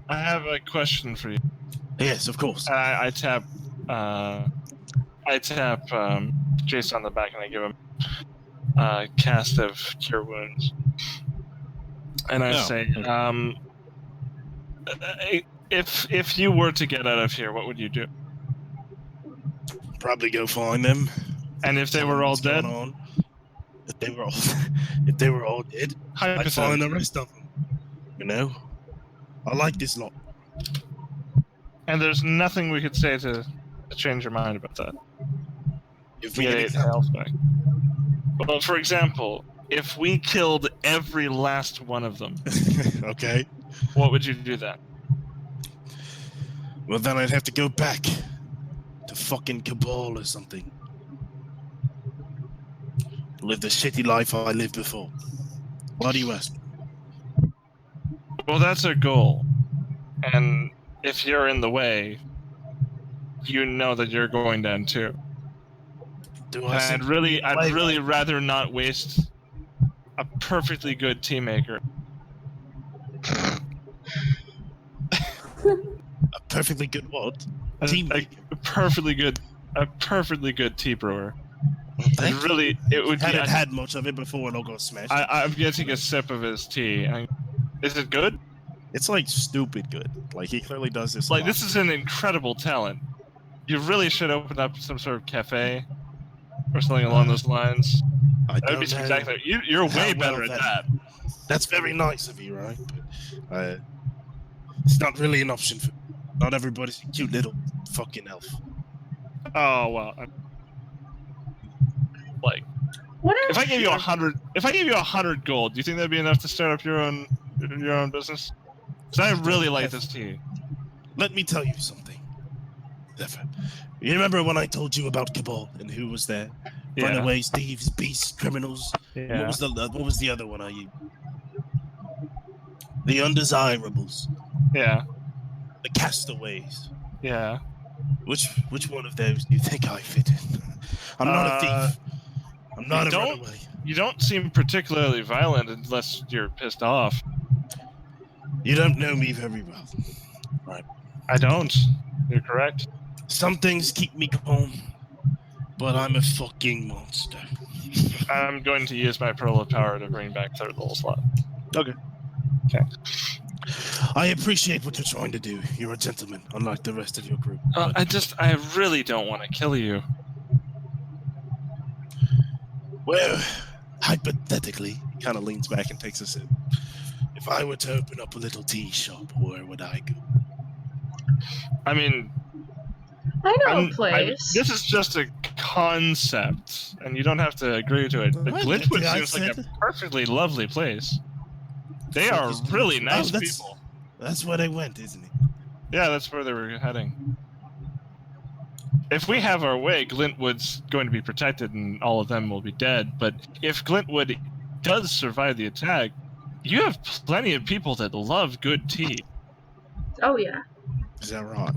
have a question for you. Yes, of course. I tap Jason on the back and I give him a cast of Cure Wounds. And I say, if you were to get out of here, what would you do? Probably go find them. And if they were all dead? If they were all dead, I'd find the rest of them. You know? I like this lot. And there's nothing we could say to change your mind about that. If we get health back. Well, for example, if we killed every last one of them, okay. What would you do then? Well, then I'd have to go back to fucking Cabal or something. Live the shitty life I lived before. Why do you ask? Well, that's our goal. And if you're in the way, you know that you're going down too. I'd really rather not waste a perfectly good team maker. A perfectly good what? A perfectly good tea brewer. Thank you. It would be. Hadn't had much of it before it all got smashed. I'm getting a sip of his tea. Is it good? It's like stupid good. Like he clearly does this. Like this is an incredible talent. You really should open up some sort of cafe or something along those lines. That would be spectacular. You're way better at that. That's very nice of you, right? But it's not really an option for. Not everybody's a cute little fucking elf. Oh well. Like, if I gave you 100 gold, do you think that'd be enough to start up your own business? Because I really like this tea. Let me tell you something. Zephyr. You remember when I told you about Cabal and who was there? Yeah. Runaways, thieves, beasts, criminals. Yeah. What was the other one I used? The undesirables. Yeah. The castaways. Yeah. Which one of those do you think I fit in? I'm not a thief. I'm not a runaway. You don't seem particularly violent unless you're pissed off. You don't know me very well. Right. I don't. You're correct. Some things keep me calm, but I'm a fucking monster. I'm going to use my Pearl of Power to bring back third level slot. Okay. Okay. I appreciate what you're trying to do. You're a gentleman, unlike the rest of your group. I really don't want to kill you. Well, hypothetically, he kind of leans back and takes a sip. If I were to open up a little tea shop, where would I go? I know a place. This is just a concept, and you don't have to agree to it. But Glitchwood seems like a perfectly lovely place. They are really nice people. That's where they went, isn't it? Yeah, that's where they were heading. If we have our way, Glintwood's going to be protected and all of them will be dead. But if Glintwood does survive the attack, you have plenty of people that love good tea. Oh, yeah. Is that right?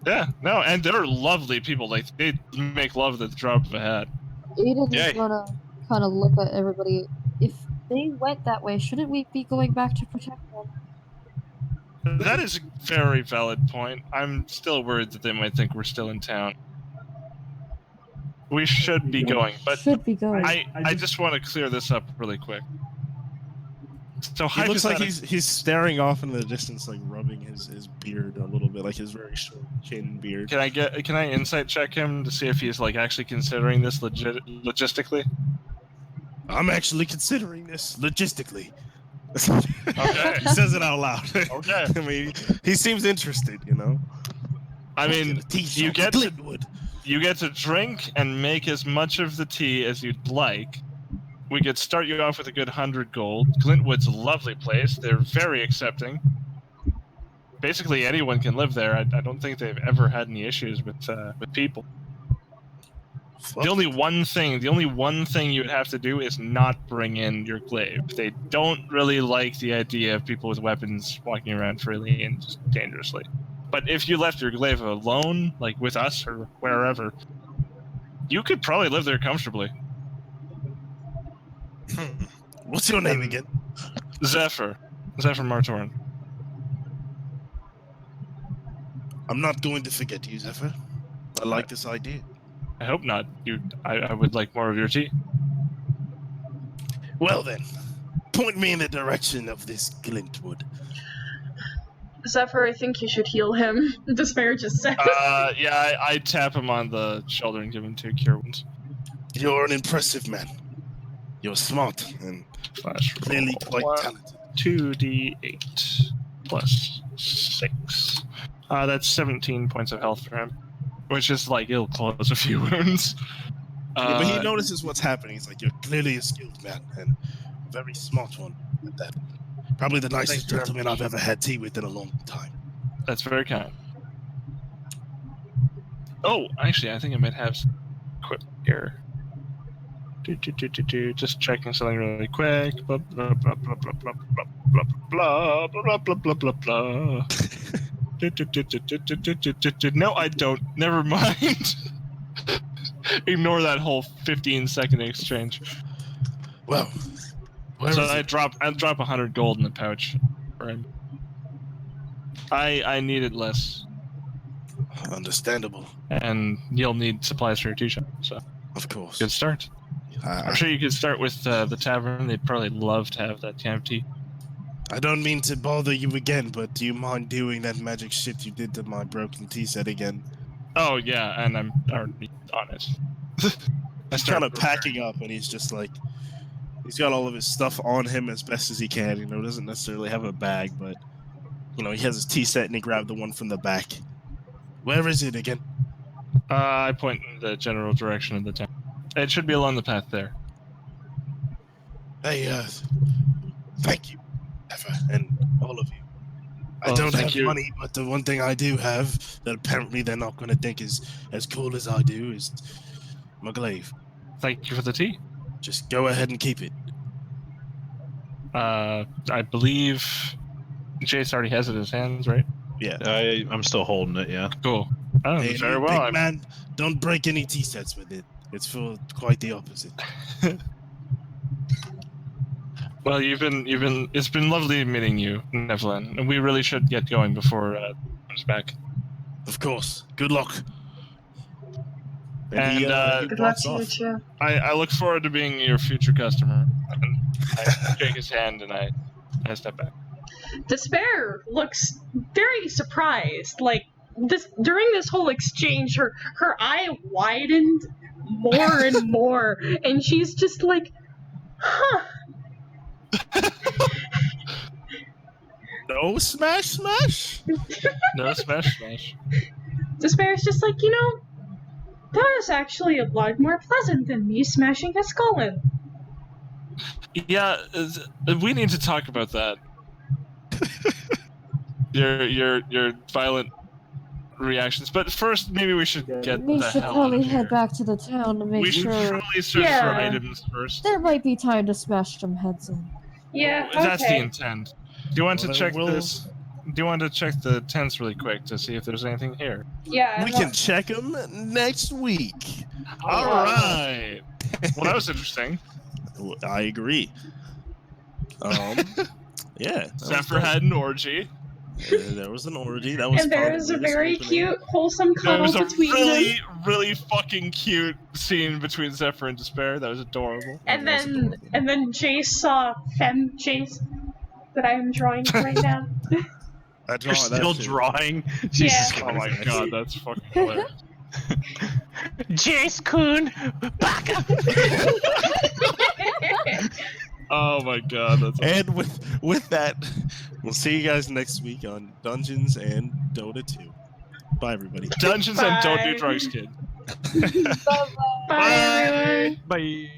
Yeah, no, and they're lovely people. Like, they make love at the drop of a hat. Aiden is gonna kind of look at everybody. If they went that way, shouldn't we be going back to protect them? That is a very valid point. I'm still worried that they might think we're still in town. We should be going, but I just want to clear this up really quick. So he looks like he's staring off in the distance, like rubbing his beard a little bit, like his very short chin beard. Can I insight check him to see if he's like actually considering this logistically? I'm actually considering this logistically. Okay. He says it out loud. Okay. I mean, he seems interested, you know. I mean, you get to drink and make as much of the tea as you'd like. We could start you off with a good 100 gold. Glintwood's a lovely place. They're very accepting. Basically, anyone can live there. I don't think they've ever had any issues with people. The only one thing you would have to do is not bring in your glaive. They don't really like the idea of people with weapons walking around freely and just dangerously. But if you left your glaive alone, like with us or wherever, you could probably live there comfortably. What's your name again? Zephyr Martorn. I'm not going to forget you, Zephyr. I like this idea. I hope not. I would like more of your tea. Well then, point me in the direction of this Glintwood. Zephyr, I think you should heal him. Despair just said. Yeah, I tap him on the shoulder and give him 2 cure wounds. You're an impressive man. You're smart and clearly quite talented. 2d8 plus 6. That's 17 points of health for him. Which is like, it'll close a few wounds. Yeah, but he notices what's happening. He's like, you're clearly a skilled man and a very smart one at that. Probably the nicest gentleman I've ever had tea with in a long time. That's very kind. Oh, actually, I think I might have some quick here. Just checking something really quick. Blah, blah, blah, blah, blah, blah, blah, blah, blah, blah, blah, blah, blah. No, I don't. Never mind. Ignore that whole 15-second exchange. Well, so I drop 100 gold in the pouch for him. I needed less. Understandable. And you'll need supplies for your tea shop, so Of course. good start. I'm sure you could start with the tavern. They'd probably love to have that can of tea. I don't mean to bother you again, but do you mind doing that magic shit you did to my broken tea set again? Oh, yeah, and I'm already on it. He's kind of packing up, and he's just like, he's got all of his stuff on him as best as he can. You know, doesn't necessarily have a bag, but you know, he has his tea set, and he grabbed the one from the back. Where is it again? I point in the general direction of the town. It should be along the path there. Hey, thank you, Eva, and all of you. I Oh, don't thank have you. money, but the one thing I do have that apparently they're not going to think is as cool as I do is my glaive. Thank you for the tea. Just go ahead and keep it. I believe Jace already has it in his hands, right? Yeah. I'm still holding it, yeah. Cool. Oh, Hey, very you well. big man, don't break any tea sets with it. It's for quite the opposite. Well, it's been lovely meeting you, Nevlin, and we really should get going before comes back. Of course. Good luck. And, he Good luck walks to you off. too. I look forward to being your future customer. And I shake his hand and I step back. Despair looks very surprised. Like this during this whole exchange, her eye widened more and more, and she's just like, "Huh." No smash smash? No smash. Despair's just like, that was actually a lot more pleasant than me smashing a skull in. Yeah, we need to talk about that. your violent reactions, but first maybe we should get We the should hell out probably of here. head back to the town to make We should sure probably search for Yeah. items first. there might be time to smash some heads in. Yeah, That's the okay. intent. Do you want to Well, check then this? Do you want to check the tents really quick to see if there's anything here? Yeah. We can check them next week. All right. Well, that was interesting. I agree. Yeah. Zephyr had an orgy. There was an orgy. That was And fun. there is a Weirdest very opening. cute, wholesome There cuddle was a between really, them. really fucking cute scene between Zephyr and Despair. That was adorable. And That's then adorable. and then Jace saw Femme Jace that I am drawing right now. I draw You're that still too. drawing? Jesus Oh my Christ. god, that's fucking hilarious. Jace-kun! Baka! Oh my god, that's And with that, we'll see you guys next week on Dungeons and Dota 2. Bye, everybody. Dungeons and don't do Bye. drugs, kid. Bye, everyone. Bye.